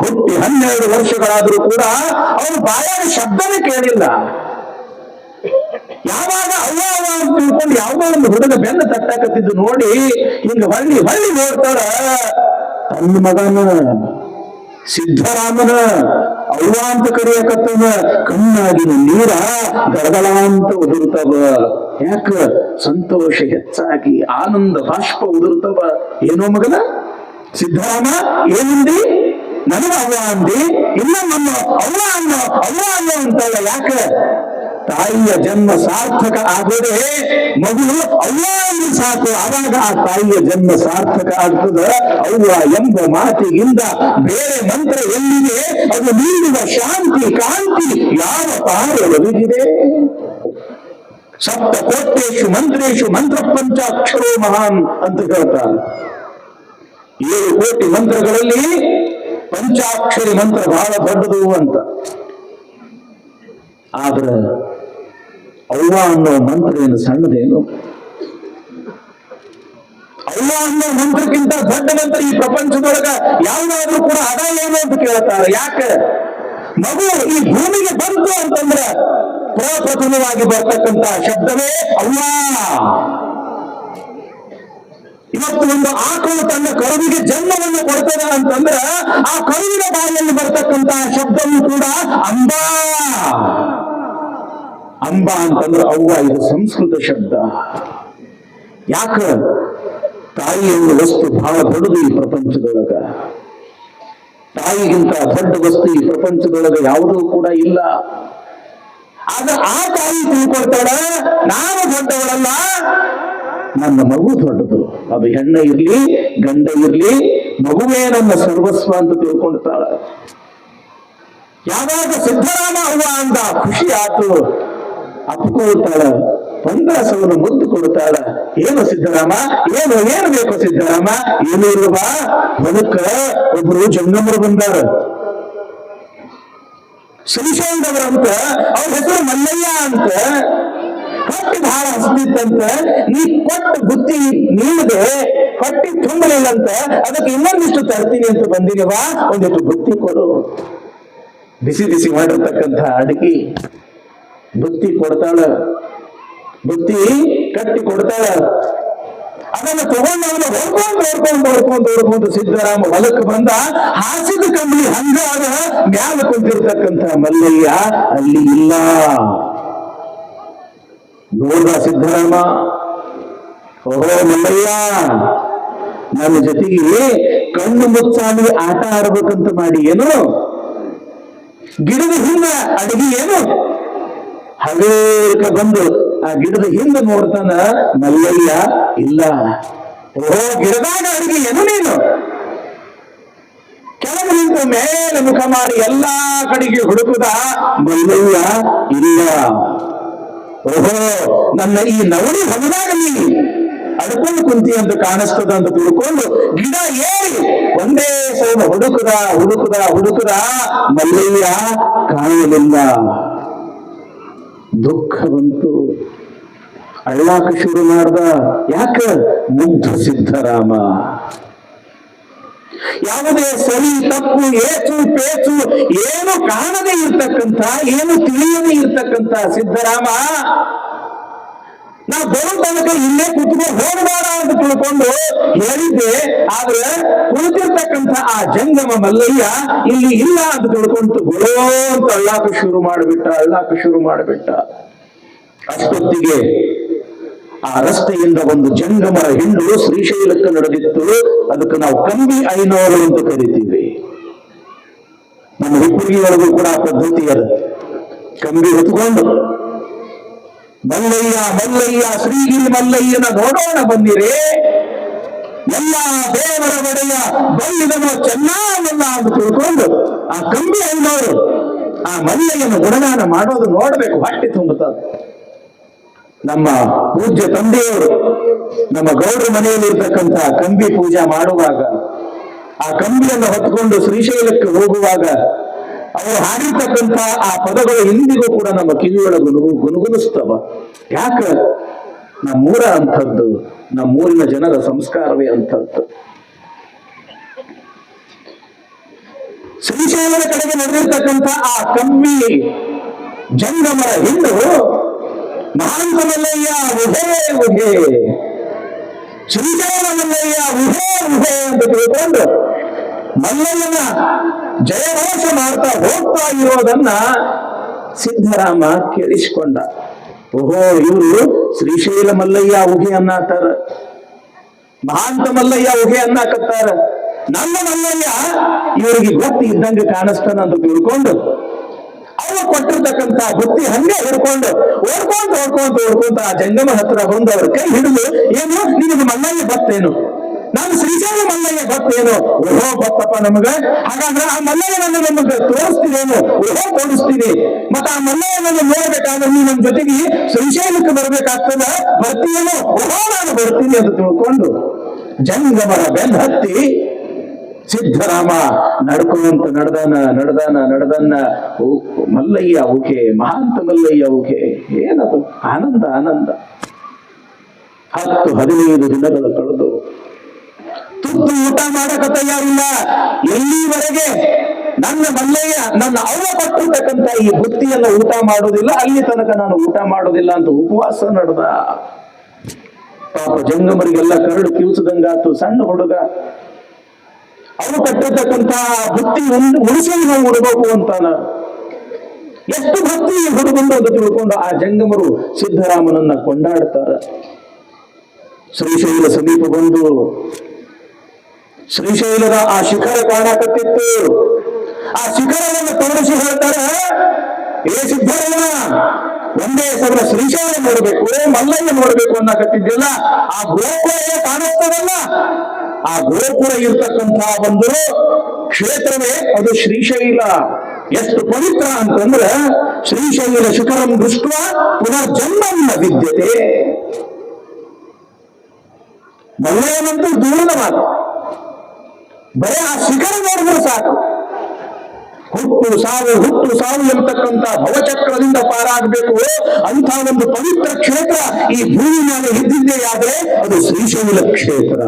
ಹುಟ್ಟಿ 12 ವರ್ಷಗಳಾದ್ರೂ ಕೂಡ ಅವನು ಬಾಯಾಗ ಶಬ್ದನೇ ಕೇಳಿಲ್ಲ. ಯಾವಾಗ ಅವ್ವ ಅವ್ವ ಅಂತ ತಿಳ್ಕೊಂಡು ಯಾವುದೋ ಒಂದು ಹುಡುಗ ಬೆನ್ನ ತಟ್ಟಾಕತ್ತಿದ್ದು ನೋಡಿ ಹಿಂಗ ಹೊಳ್ಳಿ ಹೊಳ್ಳಿ ನೋಡ್ತಾಳ, ತನ್ನ ಮಗನ ಸಿದ್ದರಾಮನ ಅವ್ವ ಅಂತ ಕರೆಯಕತ್ತವ. ಕಣ್ಣಾಗಿನ ನೀರ ಗಡಗಡ ಅಂತ ಉದುರ್ತವ. ಯಾಕ? ಸಂತೋಷ ಹೆಚ್ಚಾಗಿ ಆನಂದ ಬಾಷ್ಪ ಉದುರ್ತವ. ಏನೋ ಮಗನ ಸಿದ್ದರಾಮ, ಏನಂದಿ? ನನಗ ಅವ್ವ ಅಂದಿ, ಇಲ್ಲ ನಮ್ಮ ಅವ್ವ ಅನ್ನೋ ಅಂತಲ್ಲ. ಯಾಕ? ತಾಯಿಯ ಜನ್ಮ ಸಾರ್ಥಕ ಆಗೋದೇ ಮಗು ಅವ್ವ ಅಂದ್ರೆ ಸಾಕು. ಆವಾಗ ಆ ತಾಯಿಯ ಜನ್ಮ ಸಾರ್ಥಕ ಆಗ್ತದ. ಅವ್ವ ಎಂಬ ಮಾತಿಗಿಂದ ಬೇರೆ ಮಂತ್ರ ಎಲ್ಲಿದೆ? ಅದು ನೀಡುವ ಶಾಂತಿ ಕಾಂತಿ ಯಾವ ಪಾರ ಒದಗಿದೆ? ಸಪ್ತ ಕೋಟ್ಯೇಶು ಮಂತ್ರೇಶು ಮಂತ್ರ ಪಂಚಾಕ್ಷರೋ ಮಹಾನ್ ಅಂತ ಹೇಳ್ತಾರೆ. 7 ಕೋಟಿ ಮಂತ್ರಗಳಲ್ಲಿ ಪಂಚಾಕ್ಷರಿ ಮಂತ್ರ ಬಹಳ ದೊಡ್ಡದು ಅಂತ. ಆದ್ರ ಅವ್ವ ಅನ್ನೋ ಮಂತ್ರ ಏನು ಸಣ್ಣದೇನು? ಅವ್ವ ಅನ್ನೋ ಮಂತ್ರಕ್ಕಿಂತ ದೊಡ್ಡ ಮಂತ್ರ ಈ ಪ್ರಪಂಚದೊಳಗ ಯಾವ್ದಾದ್ರೂ ಕೂಡ ಅದ ಏನು ಅಂತ ಕೇಳ್ತಾರೆ. ಯಾಕೆ? ಮಗು ಈ ಭೂಮಿಗೆ ಬಂತು ಅಂತಂದ್ರೆ ಪ್ರಪ್ರಥಮವಾಗಿ ಬರ್ತಕ್ಕಂತ ಶಬ್ದವೇ ಅವ್ವ. ಇವತ್ತು ಒಂದು ಆಕಳು ತನ್ನ ಕರುವಿಗೆ ಜನ್ಮವನ್ನು ಕೊಡ್ತದ ಅಂತಂದ್ರ ಆ ಕರುವಿನ ಬಾಯಲ್ಲಿ ಬರ್ತಕ್ಕಂತ ಶಬ್ದವೂ ಕೂಡ ಅಂಬಾ. ಅಂಬಾ ಅಂತಂದ್ರೆ ಅವ್ವ. ಇದು ಸಂಸ್ಕೃತ ಶಬ್ದ. ಯಾಕ? ತಾಯಿ ಎನ್ನುವ ವಸ್ತು ಬಹಳ ದೊಡ್ಡದು ಈ ಪ್ರಪಂಚದೊಳಗ. ತಾಯಿಗಿಂತ ದೊಡ್ಡ ವಸ್ತು ಈ ಪ್ರಪಂಚದೊಳಗ ಯಾವುದೂ ಕೂಡ ಇಲ್ಲ. ಆದ್ರೆ ಆ ತಾಯಿ ತಿಳ್ಕೊಳ್ತಾಳ, ನಾನು ದೊಡ್ಡವಳಲ್ಲ, ನನ್ನ ಮಗು ದೊಡ್ಡದು. ಅದು ಹೆಣ್ಣ ಇರ್ಲಿ ಗಂಡ ಇರ್ಲಿ, ಮಗುವೇ ನನ್ನ ಸರ್ವಸ್ವ ಅಂತ ತಿಳ್ಕೊಳ್ತಾಳ. ಯಾವಾಗ ಸಿದ್ದರಾಮ ಅವ್ವ ಅಂದ ಖುಷಿ ಆತು. ಅಪ್ಕೊಳ್ತಾಳ, 15 ಸಾವಿರ ಮುದ್ದು ಕೊಡ್ತಾಳ. ಏನು ಸಿದ್ದರಾಮ, ಏನು ಬೇಕು ಸಿದ್ದರಾಮ? ಏನು ಇರುವ ಹೊಲಕ್ಕ ಒಬ್ರು ಜಂಗಮರು ಬಂದಾರ, ಶ್ರೀಶೈಲದವರಂತ. ಅವ್ರ ಹೆಸರು ಮಲ್ಲಯ್ಯ ಅಂತ. ಹೊಟ್ಟಿ ಬಹಳ ಹಸ್ತಿತ್ತಂತ. ನೀ ಕೊಟ್ಟ ಬುತ್ತಿ ನೀಡದೆ ಹೊಟ್ಟಿ ತುಂಬಲಿಲ್ಲಂತ. ಅದಕ್ಕೆ ಇನ್ನೊಂದಿಷ್ಟು ತರ್ತೀನಿ ಅಂತ ಬಂದಿರುವ, ಒಂದಿಷ್ಟು ಬುತ್ತಿ ಕೊಡು. ಬಿಸಿ ಬಿಸಿ ಮಾಡಿರ್ತಕ್ಕಂಥ ಅಡಿಗೆ ಬುತ್ತಿ ಕೊಡ್ತಾಳ. ಬುತ್ತಿ ಕಟ್ಟಿ ಕೊಡ್ತಾಳ. ಅದನ್ನು ತಗೊಂಡು ಅವನು ಹೊಡ್ಕೊಂಡು ಸಿದ್ದರಾಮ ಹೊಲಕ್ಕೆ ಬಂದ. ಹಾಸಿದ ಕಂಬಳಿ ಹಂಗಾದ ಮ್ಯಾಲ ಕುಂತಿರ್ತಕ್ಕಂಥ ಮಲ್ಲಯ್ಯ ಅಲ್ಲಿ ಇಲ್ಲ. ನೋಡ್ದ ಸಿದ್ದರಾಮ, ಓಹೋ ಮಲ್ಲಯ್ಯ, ನನ್ನ ಜೊತೆಗೆ ಕಣ್ಣು ಮುಚ್ಚಾಲಿ ಆಟ ಆಡ್ಬೇಕಂತ ಮಾಡಿ ಏನು? ಗಿಡದ ಹಿಂದ ಅಡಿಗೆ ಏನು? ಹಗೇಕ ಬಂದು ಆ ಗಿಡದ ಹಿಂದೆ ನೋಡ್ತಾನ, ಮಲ್ಲಯ್ಯ ಇಲ್ಲ. ಓಹೋ, ಗಿಡದಾಗ ಅಡಿಗೆ ಏನು ನೀನು? ಕೆಳಗೆ ನಿಂತು ಮೇಲೆ ಮುಖ ಮಾಡಿ ಎಲ್ಲಾ ಕಡೆಗೆ ಹುಡುಕುದ, ಮಲ್ಲಯ್ಯ ಇಲ್ಲ. ಓಹೋ, ನನ್ನ ಈ ನವಳಿ ಹೊಲದಾಗ ನೀ ಅಡ್ಕೊಂಡು ಕುಂತಿ ಅಂತ ಕಾಣಿಸ್ತದ ಅಂತ ತಿಳ್ಕೊಂಡು ಗಿಡ ಏರಿ ಒಂದೇ ಸೌದ ಹುಡುಕುದ ಮಲ್ಲಯ್ಯ ಕಾಣಲಿಲ್ಲ. ದುಃಖ ಬಂತು, ಅಳ್ಳಾಕ ಶುರು ಮಾಡ್ದ. ಯಾಕ? ಮುಗ್ಧ ಸಿದ್ದರಾಮ. ಯಾವುದೇ ಸರಿ ತಪ್ಪು ಏಚು ಪೇಚು ಏನು ಕಾಣದೇ ಇರ್ತಕ್ಕಂಥ, ಏನು ತಿಳಿಯದೇ ಇರ್ತಕ್ಕಂಥ ಸಿದ್ದರಾಮ ನಾ ಬರೋ ತನಕ ಇಲ್ಲೇ ಕುತ್ಕೊಂಡು ಹೋಗಬೇಡ ಅಂತ ತಿಳ್ಕೊಂಡು ಹೇಳಿದ್ದೆ. ಆದ್ರೆ ಕುಳಿತಿರ್ತಕ್ಕಂಥ ಆ ಜಂಗಮ ಮಲ್ಲಯ್ಯ ಇಲ್ಲಿ ಇಲ್ಲ ಅಂತ ತಿಳ್ಕೊಂಡು ಗೊಳೋ ಅಂತ ಅಳ್ಳಾಕ ಶುರು ಮಾಡಿಬಿಟ್ಟ. ಅಷ್ಟೊತ್ತಿಗೆ ಆ ರಸ್ತೆಯಿಂದ ಒಂದು ಜಂಗಮರ ಹಿಂಡು ಶ್ರೀಶೈಲಕ್ಕೆ ನಡೆದಿತ್ತು. ಅದಕ್ಕೆ ನಾವು ಕಂಬಿ ಐನೋರು ಅಂತ ಕರಿತೀವಿ. ನಮ್ಮ ಹುಬ್ಬಳ್ಳಿಯೊಳಗೂ ಕೂಡ ಆ ಪದ್ಧತಿ ಅದ. ಕಂಬಿ ಹೊತ್ಕೊಂಡು ಮಲ್ಲಯ್ಯ ಶ್ರೀಗಿರಿ ಮಲ್ಲಯ್ಯನ ನೋಡೋಣ ಬಂದಿರೇ, ಎಲ್ಲ ದೇವರ ಒಡೆಯ ಬಲ್ಲಿದನು ಚೆನ್ನಾಗಲ್ಲ ಅಂತ ತಿಳ್ಕೊಂಡು ಆ ಕಂಬಿ ಐನೋರು ಆ ಮಲ್ಲಯ್ಯನ ಗುಣಗಾನ ಮಾಡೋದು ನೋಡ್ಬೇಕು, ಹೊಟ್ಟೆ ತುಂಬುತ್ತದೆ. ನಮ್ಮ ಪೂಜ್ಯ ತಂದೆಯವರು ನಮ್ಮ ಗೌಡ್ರ ಮನೆಯಲ್ಲಿ ಇರ್ತಕ್ಕಂಥ ಕಂಬಿ ಪೂಜಾ ಮಾಡುವಾಗ ಆ ಕಂಬಿಯನ್ನು ಹೊತ್ಕೊಂಡು ಶ್ರೀಶೈಲಕ್ಕೆ ಹೋಗುವಾಗ ಅವರು ಹಾಡಿರ್ತಕ್ಕಂಥ ಆ ಪದಗಳು ಇಂದಿಗೂ ಕೂಡ ನಮ್ಮ ಕಿವಿಯೊಳಗೆ ಗುನುಗುನಿಸ್ತವ. ಯಾಕ? ನಮ್ಮೂರ ಅಂಥದ್ದು, ನಮ್ಮೂರಿನ ಜನರ ಸಂಸ್ಕಾರವೇ ಅಂಥದ್ದು. ಶ್ರೀಶೈಲದ ಕಡೆಗೆ ನಡೆದಿರ್ತಕ್ಕಂಥ ಆ ಕಂಬಿ ಜಂಗಮರ ಹಿಂಡು ಮಹಾಂತ ಮಲ್ಲಯ್ಯ ಉಹೇ ಉಹೇ, ಶ್ರೀಶೈಲ ಮಲ್ಲಯ್ಯ ಉಹೇ ಉಹೇ ಅಂತ ತಿಳ್ಕೊಂಡು ಮಲ್ಲಯ್ಯನ ಜಯಘೋಷ ಮಾಡ್ತಾ ಹೋಗ್ತಾ ಇರೋದನ್ನ ಸಿದ್ಧರಾಮ ಕೇಳಿಸಿಕೊಂಡ. ಓಹೋ, ಇವರು ಶ್ರೀಶೈಲ ಮಲ್ಲಯ್ಯ ಉಹೆ ಅನ್ನತಾರ, ಮಹಾಂತ ಮಲ್ಲಯ್ಯ ಉಹೆ ಅನ್ನಕತ್ತಾರ. ನನ್ನ ಮಲ್ಲಯ್ಯ ಇವರಿಗೆ ಗೊತ್ತಿ ಇದ್ದಂಗೆ ಕಾಣಿಸ್ತಾನ ಅಂತ ತಿಳ್ಕೊಂಡು ಅವ ಕೊಟ್ಟಿರ್ತಕ್ಕಂತ ಬುತ್ತಿ ಹಂಗೆ ಹಿಡ್ಕೊಂಡು ಓಡ್ಕೊಂತ ಆ ಜಂಗಮ ಹತ್ರ ಬಂದು ಅವ್ರ ಕೈ ಹಿಡಿದು, ಏನು ನಿನಗೆ ಮಲ್ಲಯ್ಯ ಗೊತ್ತೇನು, ನಾನು ಶ್ರೀಶೈಲ ಮಲ್ಲಯ್ಯ ಗೊತ್ತೇನು? ಓಹೋ ಗೊತ್ತಪ್ಪ ನಮಗ, ಹಾಗಾದ್ರೆ ಆ ಮಲ್ಲಯ್ಯನನ್ನು ನಮಗೆ ತೋರಿಸ್ತೀನೇನು? ಓಹೋ ತೋರಿಸ್ತೀನಿ. ಮತ್ತ ಆ ಮಲ್ಲಯ್ಯನನ್ನು ನೋಡ್ಬೇಕಾದ್ರೆ ನೀ ನಮ್ ಜೊತೆಗೆ ಶ್ರೀಶೈಲಕ್ಕೆ ಬರ್ಬೇಕಾಗ್ತದ, ಬರ್ತೀಯೇನೋ? ಓಹೋ ನಾನು ಬರ್ತೀನಿ ಅಂತ ತಿಳ್ಕೊಂಡು ಜಂಗಮರ ಬೆನ್ ಹತ್ತಿ ಸಿದ್ಧರಾಮ ನಡ್ಕೊಂತ ನಡೆದನ್ನ ಮಲ್ಲಯ್ಯ ಉಕೆ, ಮಹಾಂತ ಮಲ್ಲಯ್ಯ ಉಕೆ. ಏನದು ಆನಂದ ಆನಂದ. 10-15 ದಿನಗಳು ಕಳೆದು ತುತ್ತು ಊಟ ಮಾಡಕ ತಯಾರಿಲ್ಲ. ಎಲ್ಲಿವರೆಗೆ ನನ್ನ ಮಲ್ಲಯ್ಯ ನನ್ನ ಅವ್ವ ಕೊಟ್ಟಿರ್ತಕ್ಕಂಥ ಈ ಬುತ್ತಿಯನ್ನ ಊಟ ಮಾಡೋದಿಲ್ಲ, ಅಲ್ಲಿ ತನಕ ನಾನು ಊಟ ಮಾಡೋದಿಲ್ಲ ಅಂತ ಉಪವಾಸ ನಡೆದ. ಪಾಪ ಜಂಗಮರಿಗೆಲ್ಲ ಕರಡು ಕಿವುಸದಂಗಾತು. ಸಣ್ಣ ಹುಡುಗ, ಅವರು ಕಟ್ಟಿರ್ತಕ್ಕಂಥ ಬುತ್ತಿ ಉಳಿಸಿ ನಾವು ಉಡಬೇಕು ಅಂತಾನ. ಎಷ್ಟು ಭಕ್ತಿ ಹುಡುಗಂಡು ಅಂತ ತಿಳ್ಕೊಂಡು ಆ ಜಂಗಮರು ಸಿದ್ಧರಾಮನನ್ನ ಕೊಂಡಾಡ್ತಾರ. ಶ್ರೀಶೈಲ ಸಮೀಪ ಬಂದು ಶ್ರೀಶೈಲದ ಆ ಶಿಖರ ಕಾಣಕತ್ತಿತ್ತು. ಆ ಶಿಖರವನ್ನು ತೋರಿಸಿ ಹೇಳ್ತಾರೆ, ಏ ಸಿದ್ಧರಾಮ, ಒಂದೇ ಸಲ ಶ್ರೀಶೈಲ ನೋಡ್ಬೇಕು, ಮಲ್ಲಯ್ಯ ನೋಡ್ಬೇಕು ಅನ್ನಕತ್ತಿದ್ದಿಲ್ಲ. ಆ ಗೋಪುರ ಕಾಣಿಸ್ತದಲ್ಲ, ಆ ಗೋಪುರ ಇರ್ತಕ್ಕಂಥ ಒಂದು ಕ್ಷೇತ್ರವೇ ಅದು ಶ್ರೀಶೈಲ. ಎಷ್ಟು ಪವಿತ್ರ ಅಂತಂದ್ರೆ, ಶ್ರೀಶೈಲ ಶಿಖರಂ ದೃಷ್ಟ ಪುನರ್ಜನ್ಮಂ ನ ವಿದ್ಯತೆ. ಮಲ್ಲಯ್ಯನಂತೂ ದೂರದ ಮಾತು, ಬರೀ ಆ ಶಿಖರ ನೋಡಿದ್ರೆ ಸಾಕು. ಹುಟ್ಟು ಸಾವು ಎಂಬತಕ್ಕಂಥ ಭವಚಕ್ರದಿಂದ ಪಾರಾಗಬೇಕು ಅಂತ ಒಂದು ಪವಿತ್ರ ಕ್ಷೇತ್ರ ಈ ಭೂಮಿ ಮೇಲೆ ಇದ್ದಿದ್ದೇ ಆದ್ರೆ ಅದು ಶ್ರೀಶೈಲ ಕ್ಷೇತ್ರ.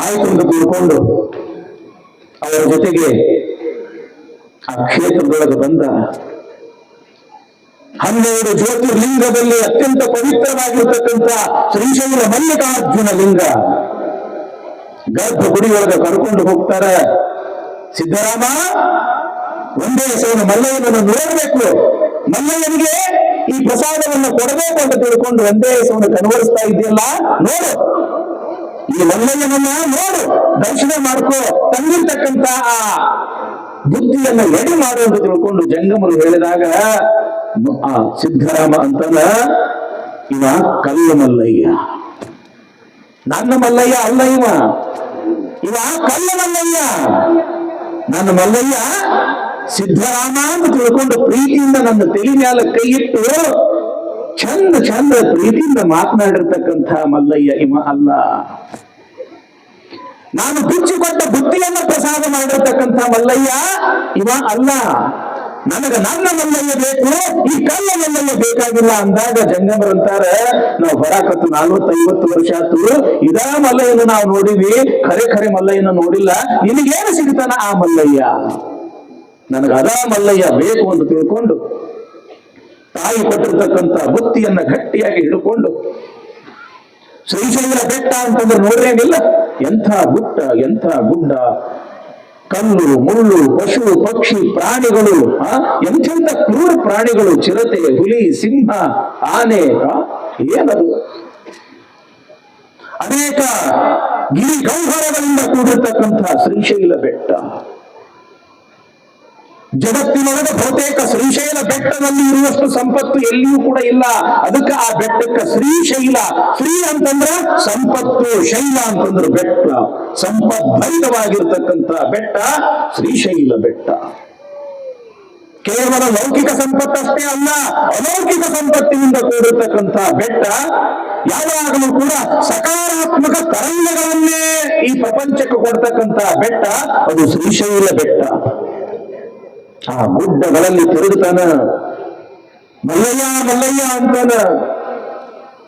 ಆಯ್ತು ಅಂತ ತಿಳ್ಕೊಂಡು ಅವರ ಜೊತೆಗೆ ಆ ಕ್ಷೇತ್ರದೊಳಗೆ ಬಂದ. 12 ಜ್ಯೋತಿರ್ಲಿಂಗದಲ್ಲಿ ಅತ್ಯಂತ ಪವಿತ್ರವಾಗಿರ್ತಕ್ಕಂಥ ಶ್ರೀಶೈಲ ಮಲ್ಲಿಕಾರ್ಜುನ ಲಿಂಗ ಗರ್ಭಗುಡಿ ಒಳಗೆ ಕರ್ಕೊಂಡು ಹೋಗ್ತಾರೆ. ಸಿದ್ಧರಾಮ, ಒಂದೇ ಸೌನ ಮಲ್ಲಯ್ಯನನ್ನು ನೋಡ್ಬೇಕು, ಮಲ್ಲಯ್ಯನಿಗೆ ಈ ಪ್ರಸಾದವನ್ನು ಕೊಡಬೇಕು ಅಂತ ತಿಳ್ಕೊಂಡು ಒಂದೇ ಸೌನ ಕನ್ವರ್ಸ್ತಾ ಇದೆಯಲ್ಲ, ನೋಡು ಈ ಮಲ್ಲಯ್ಯನನ್ನ ನೋಡು, ದರ್ಶನ ಮಾಡ್ಕೋ, ತಂದಿರ್ತಕ್ಕಂಥ ಆ ಬುದ್ಧಿಯನ್ನು ಎಡೆ ಮಾಡು ಅಂತ ತಿಳ್ಕೊಂಡು ಜಂಗಮರು ಹೇಳಿದಾಗ ಆ ಸಿದ್ಧರಾಮ ಅಂತನ, ಇವ ಕಲ್ಲು ಮಲ್ಲಯ್ಯ, ನನ್ನ ಮಲ್ಲಯ್ಯ ಅಲ್ಲ, ಇವ ಕಲ್ಲು ಮಲ್ಲಯ್ಯ, ನನ್ನ ಮಲ್ಲಯ್ಯ ಸಿದ್ಧರಾಮ ಅಂತ ತಿಳ್ಕೊಂಡು ಪ್ರೀತಿಯಿಂದ ನನ್ನ ತಲೆ ಮ್ಯಾಲ ಕೈ ಇಟ್ಟು ಚಂದ ಪ್ರೀತಿಯಿಂದ ಮಾತನಾಡಿರ್ತಕ್ಕಂಥ ಮಲ್ಲಯ್ಯ ಇವ ಅಲ್ಲ. ನಾನು ಬಿಚ್ಚಿಕೊಟ್ಟ ಬುದ್ಧಿಯನ್ನ ಪ್ರಸಾದ ಮಾಡಿರ್ತಕ್ಕಂಥ ಮಲ್ಲಯ್ಯ ಇವ ಅಲ್ಲ. ನನಗೆ ನನ್ನ ಮಲ್ಲಯ್ಯ ಬೇಕು, ಈ ಕಲ್ಲ ಮಲ್ಲಯ್ಯ ಬೇಕಾಗಿಲ್ಲ ಅಂದಾಗ ಜಂಗಮರಂತಾರ, ನಾವು ಬರಾಕತ್ತು 40-50 ವರ್ಷ ಆತು, ಇದಾ ಮಲ್ಲಯ್ಯನ ನಾವು ನೋಡಿವಿ, ಖರೆ ಮಲ್ಲಯ್ಯನ ನೋಡಿಲ್ಲ. ನಿನಗೇನು ಸಿಗ್ತಾನ ಆ ಮಲ್ಲಯ್ಯ? ನನಗೆ ಅದಾ ಮಲ್ಲಯ್ಯ ಬೇಕು ಅಂತ ತಿಳ್ಕೊಂಡು ತಾಯಿ ಕೊಟ್ಟಿರ್ತಕ್ಕಂಥ ಬುತ್ತಿಯನ್ನ ಗಟ್ಟಿಯಾಗಿ ಹಿಡ್ಕೊಂಡು ಶ್ರೀಶೈಲ ಬೆಟ್ಟ ಅಂತಂದ್ರೆ ನೋಡ್ರೇನಿಲ್ಲ, ಎಂಥ ಗುಡ್ಡ, ಕಲ್ಲು ಮುಳ್ಳು, ಪಶು ಪಕ್ಷಿ ಪ್ರಾಣಿಗಳು, ಎಂಥೆಂಥ ಕ್ರೂರ ಪ್ರಾಣಿಗಳು, ಚಿರತೆ, ಹುಲಿ, ಸಿಂಹ, ಆನೆ, ಏನದು ಅನೇಕ ಗಿರಿ ಗೌಹರಗಳಿಂದ ಕೂಡಿರ್ತಕ್ಕಂಥ ಶ್ರೀಶೈಲ ಬೆಟ್ಟ. ಜಗತ್ತಿನೊಳಗೆ ಬಹುತೇಕ ಶ್ರೀಶೈಲ ಬೆಟ್ಟದಲ್ಲಿ ಇರುವಷ್ಟು ಸಂಪತ್ತು ಎಲ್ಲಿಯೂ ಕೂಡ ಇಲ್ಲ. ಅದಕ್ಕೆ ಆ ಬೆಟ್ಟಕ್ಕೆ ಶ್ರೀಶೈಲ, ಶ್ರೀ ಅಂತಂದ್ರ ಸಂಪತ್ತು, ಶೈಲ ಅಂತಂದ್ರೆ ಬೆಟ್ಟ, ಸಂಪದ್ಭರಿತವಾಗಿರ್ತಕ್ಕಂಥ ಬೆಟ್ಟ ಶ್ರೀಶೈಲ ಬೆಟ್ಟ. ಕೇವಲ ಲೌಕಿಕ ಸಂಪತ್ತಷ್ಟೇ ಅಲ್ಲ, ಅಲೌಕಿಕ ಸಂಪತ್ತಿನಿಂದ ಕೂಡಿರ್ತಕ್ಕಂಥ ಬೆಟ್ಟ. ಯಾವಾಗಲೂ ಕೂಡ ಸಕಾರಾತ್ಮಕ ತರಂಗಗಳನ್ನೇ ಈ ಪ್ರಪಂಚಕ್ಕೆ ಕೊಡ್ತಕ್ಕಂಥ ಬೆಟ್ಟ ಅದು ಶ್ರೀಶೈಲ ಬೆಟ್ಟ. ಆ ಗುಡ್ಡಗಳಲ್ಲಿ ತಿರುಗುತ್ತಾನ, ಮಲ್ಲಯ್ಯ ಅಂತಾನ.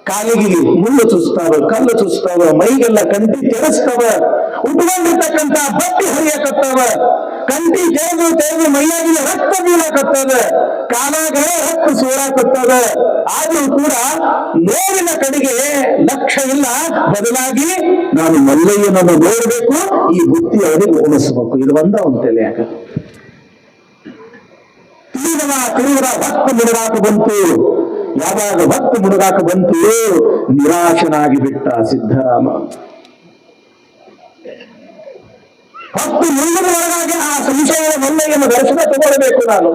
ಕಾಲಿಗೆ ಮುಳ್ಳು ಚುಸ್ತಾವ, ಕಲ್ಲು ಚುಸ್ತಾವ, ಮೈಗೆಲ್ಲ ಕಂಟಿ ತೆರೆಸ್ತಾವ, ಉಟ್ಕೊಂಡಿರ್ತಕ್ಕಂಥ ಬಟ್ಟೆ ಹರಿಯಕತ್ತಾವ, ಕಂಟಿ ತೆರೆದು ಮೈಯಾಗಿನ ರಕ್ತ ಬೀಳಕತ್ತದ. ಕಾಲಾಗ ರಕ್ತ ಸೋರಾಕತ್ತದ, ಆದ್ರೂ ಕೂಡ ನೋವಿನ ಕಡೆಗೆ ಲಕ್ಷ್ಯ ಇಲ್ಲ. ಬದಲಾಗಿ ನಾನು ಮಲ್ಲಯ್ಯನನ್ನು ನೋಡಬೇಕು, ಈ ಬುದ್ಧಿ ಅವರಿಗೆ ಉಣಿಸ್ಬೇಕು. ಇದು ಒಂದ ಅವನ ತಲೆಯಾಗ ತಿಳಿದ ಭಕ್ತ ಮುಳುಗಾಕ ಬಂತು. ಯಾವಾಗ ಭಕ್ತ ಮುಳುಗಾಕ ಬಂತು, ನಿರಾಶನಾಗಿ ಬಿಟ್ಟ ಸಿದ್ಧರಾಮ. ಭಕ್ತ ಮುಳುಗದೊಳಗಾಗಿ ಆ ಸಂಶಯದ ಮಲ್ಲಯ್ಯನ ದರ್ಶನ ತಗೊಳ್ಬೇಕು ನಾನು.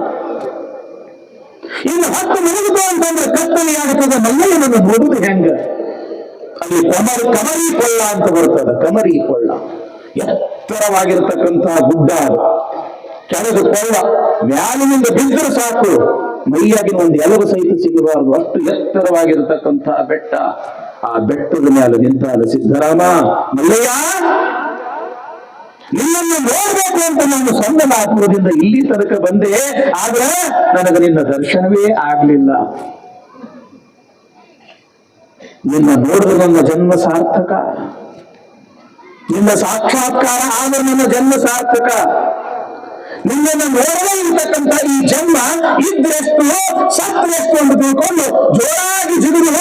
ಇನ್ನು ಭಕ್ತ ಮುಳುಗುದು ಅಂತಂದ್ರೆ ಕತ್ತಲೆಯಾಗುತ್ತದೆ, ಮಲ್ಲಯ್ಯನನ್ನು ನೋಡುದು ಹೆಂಗ? ಅಲ್ಲಿ ಕಮರಿ ಕೊಳ್ಳ ಅಂತ ಬರ್ತದ. ಕಮರಿ ಕೊಳ್ಳ ಎತ್ತರವಾಗಿರ್ತಕ್ಕಂತಹ ಗುಡ್ಡ, ಅದು ಕೆಳಗೆ ಕೊಳ್ಳ, ಮ್ಯಾಲಿನಿಂದ ಬಿದ್ದರೂ ಸಾಕು ಮೈಯಾಗಿನ ಒಂದು ಎಲವು ಸಹಿತ ಸಿಗಬಾರದು, ಅಷ್ಟು ಎತ್ತರವಾಗಿರತಕ್ಕಂತಹ ಬೆಟ್ಟ. ಆ ಬೆಟ್ಟದ ಮೇಲೆ ನಿಂತಾದ ಸಿದ್ಧರಾಮ, ಮಲ್ಲಯ್ಯ ನಿನ್ನನ್ನು ನೋಡ್ಬೇಕು ಅಂತ ನಾನು ಸಣ್ಣ ಆತ್ಮದಿಂದ ಇಲ್ಲಿ ತನಕ ಬಂದೆ, ಆದ್ರೆ ನನಗೆ ನಿನ್ನ ದರ್ಶನವೇ ಆಗ್ಲಿಲ್ಲ. ನಿನ್ನ ನೋಡಿದ್ರೆ ನನ್ನ ಜನ್ಮ ಸಾರ್ಥಕ, ನಿನ್ನ ಸಾಕ್ಷಾತ್ಕಾರ ಆದ್ರೆ ನನ್ನ ಜನ್ಮ ಸಾರ್ಥಕ. ನಿನ್ನನ್ನು ನೋಡದೇ ಇರ್ತಕ್ಕಂಥ ಈ ಜನ್ಮ ಇದ್ರೆಷ್ಟು ಸತ್ರೆಷ್ಟು ಅಂತ ತಿಳ್ಕೊಂಡು ಜೋರಾಗಿ ಜಿಗಿದು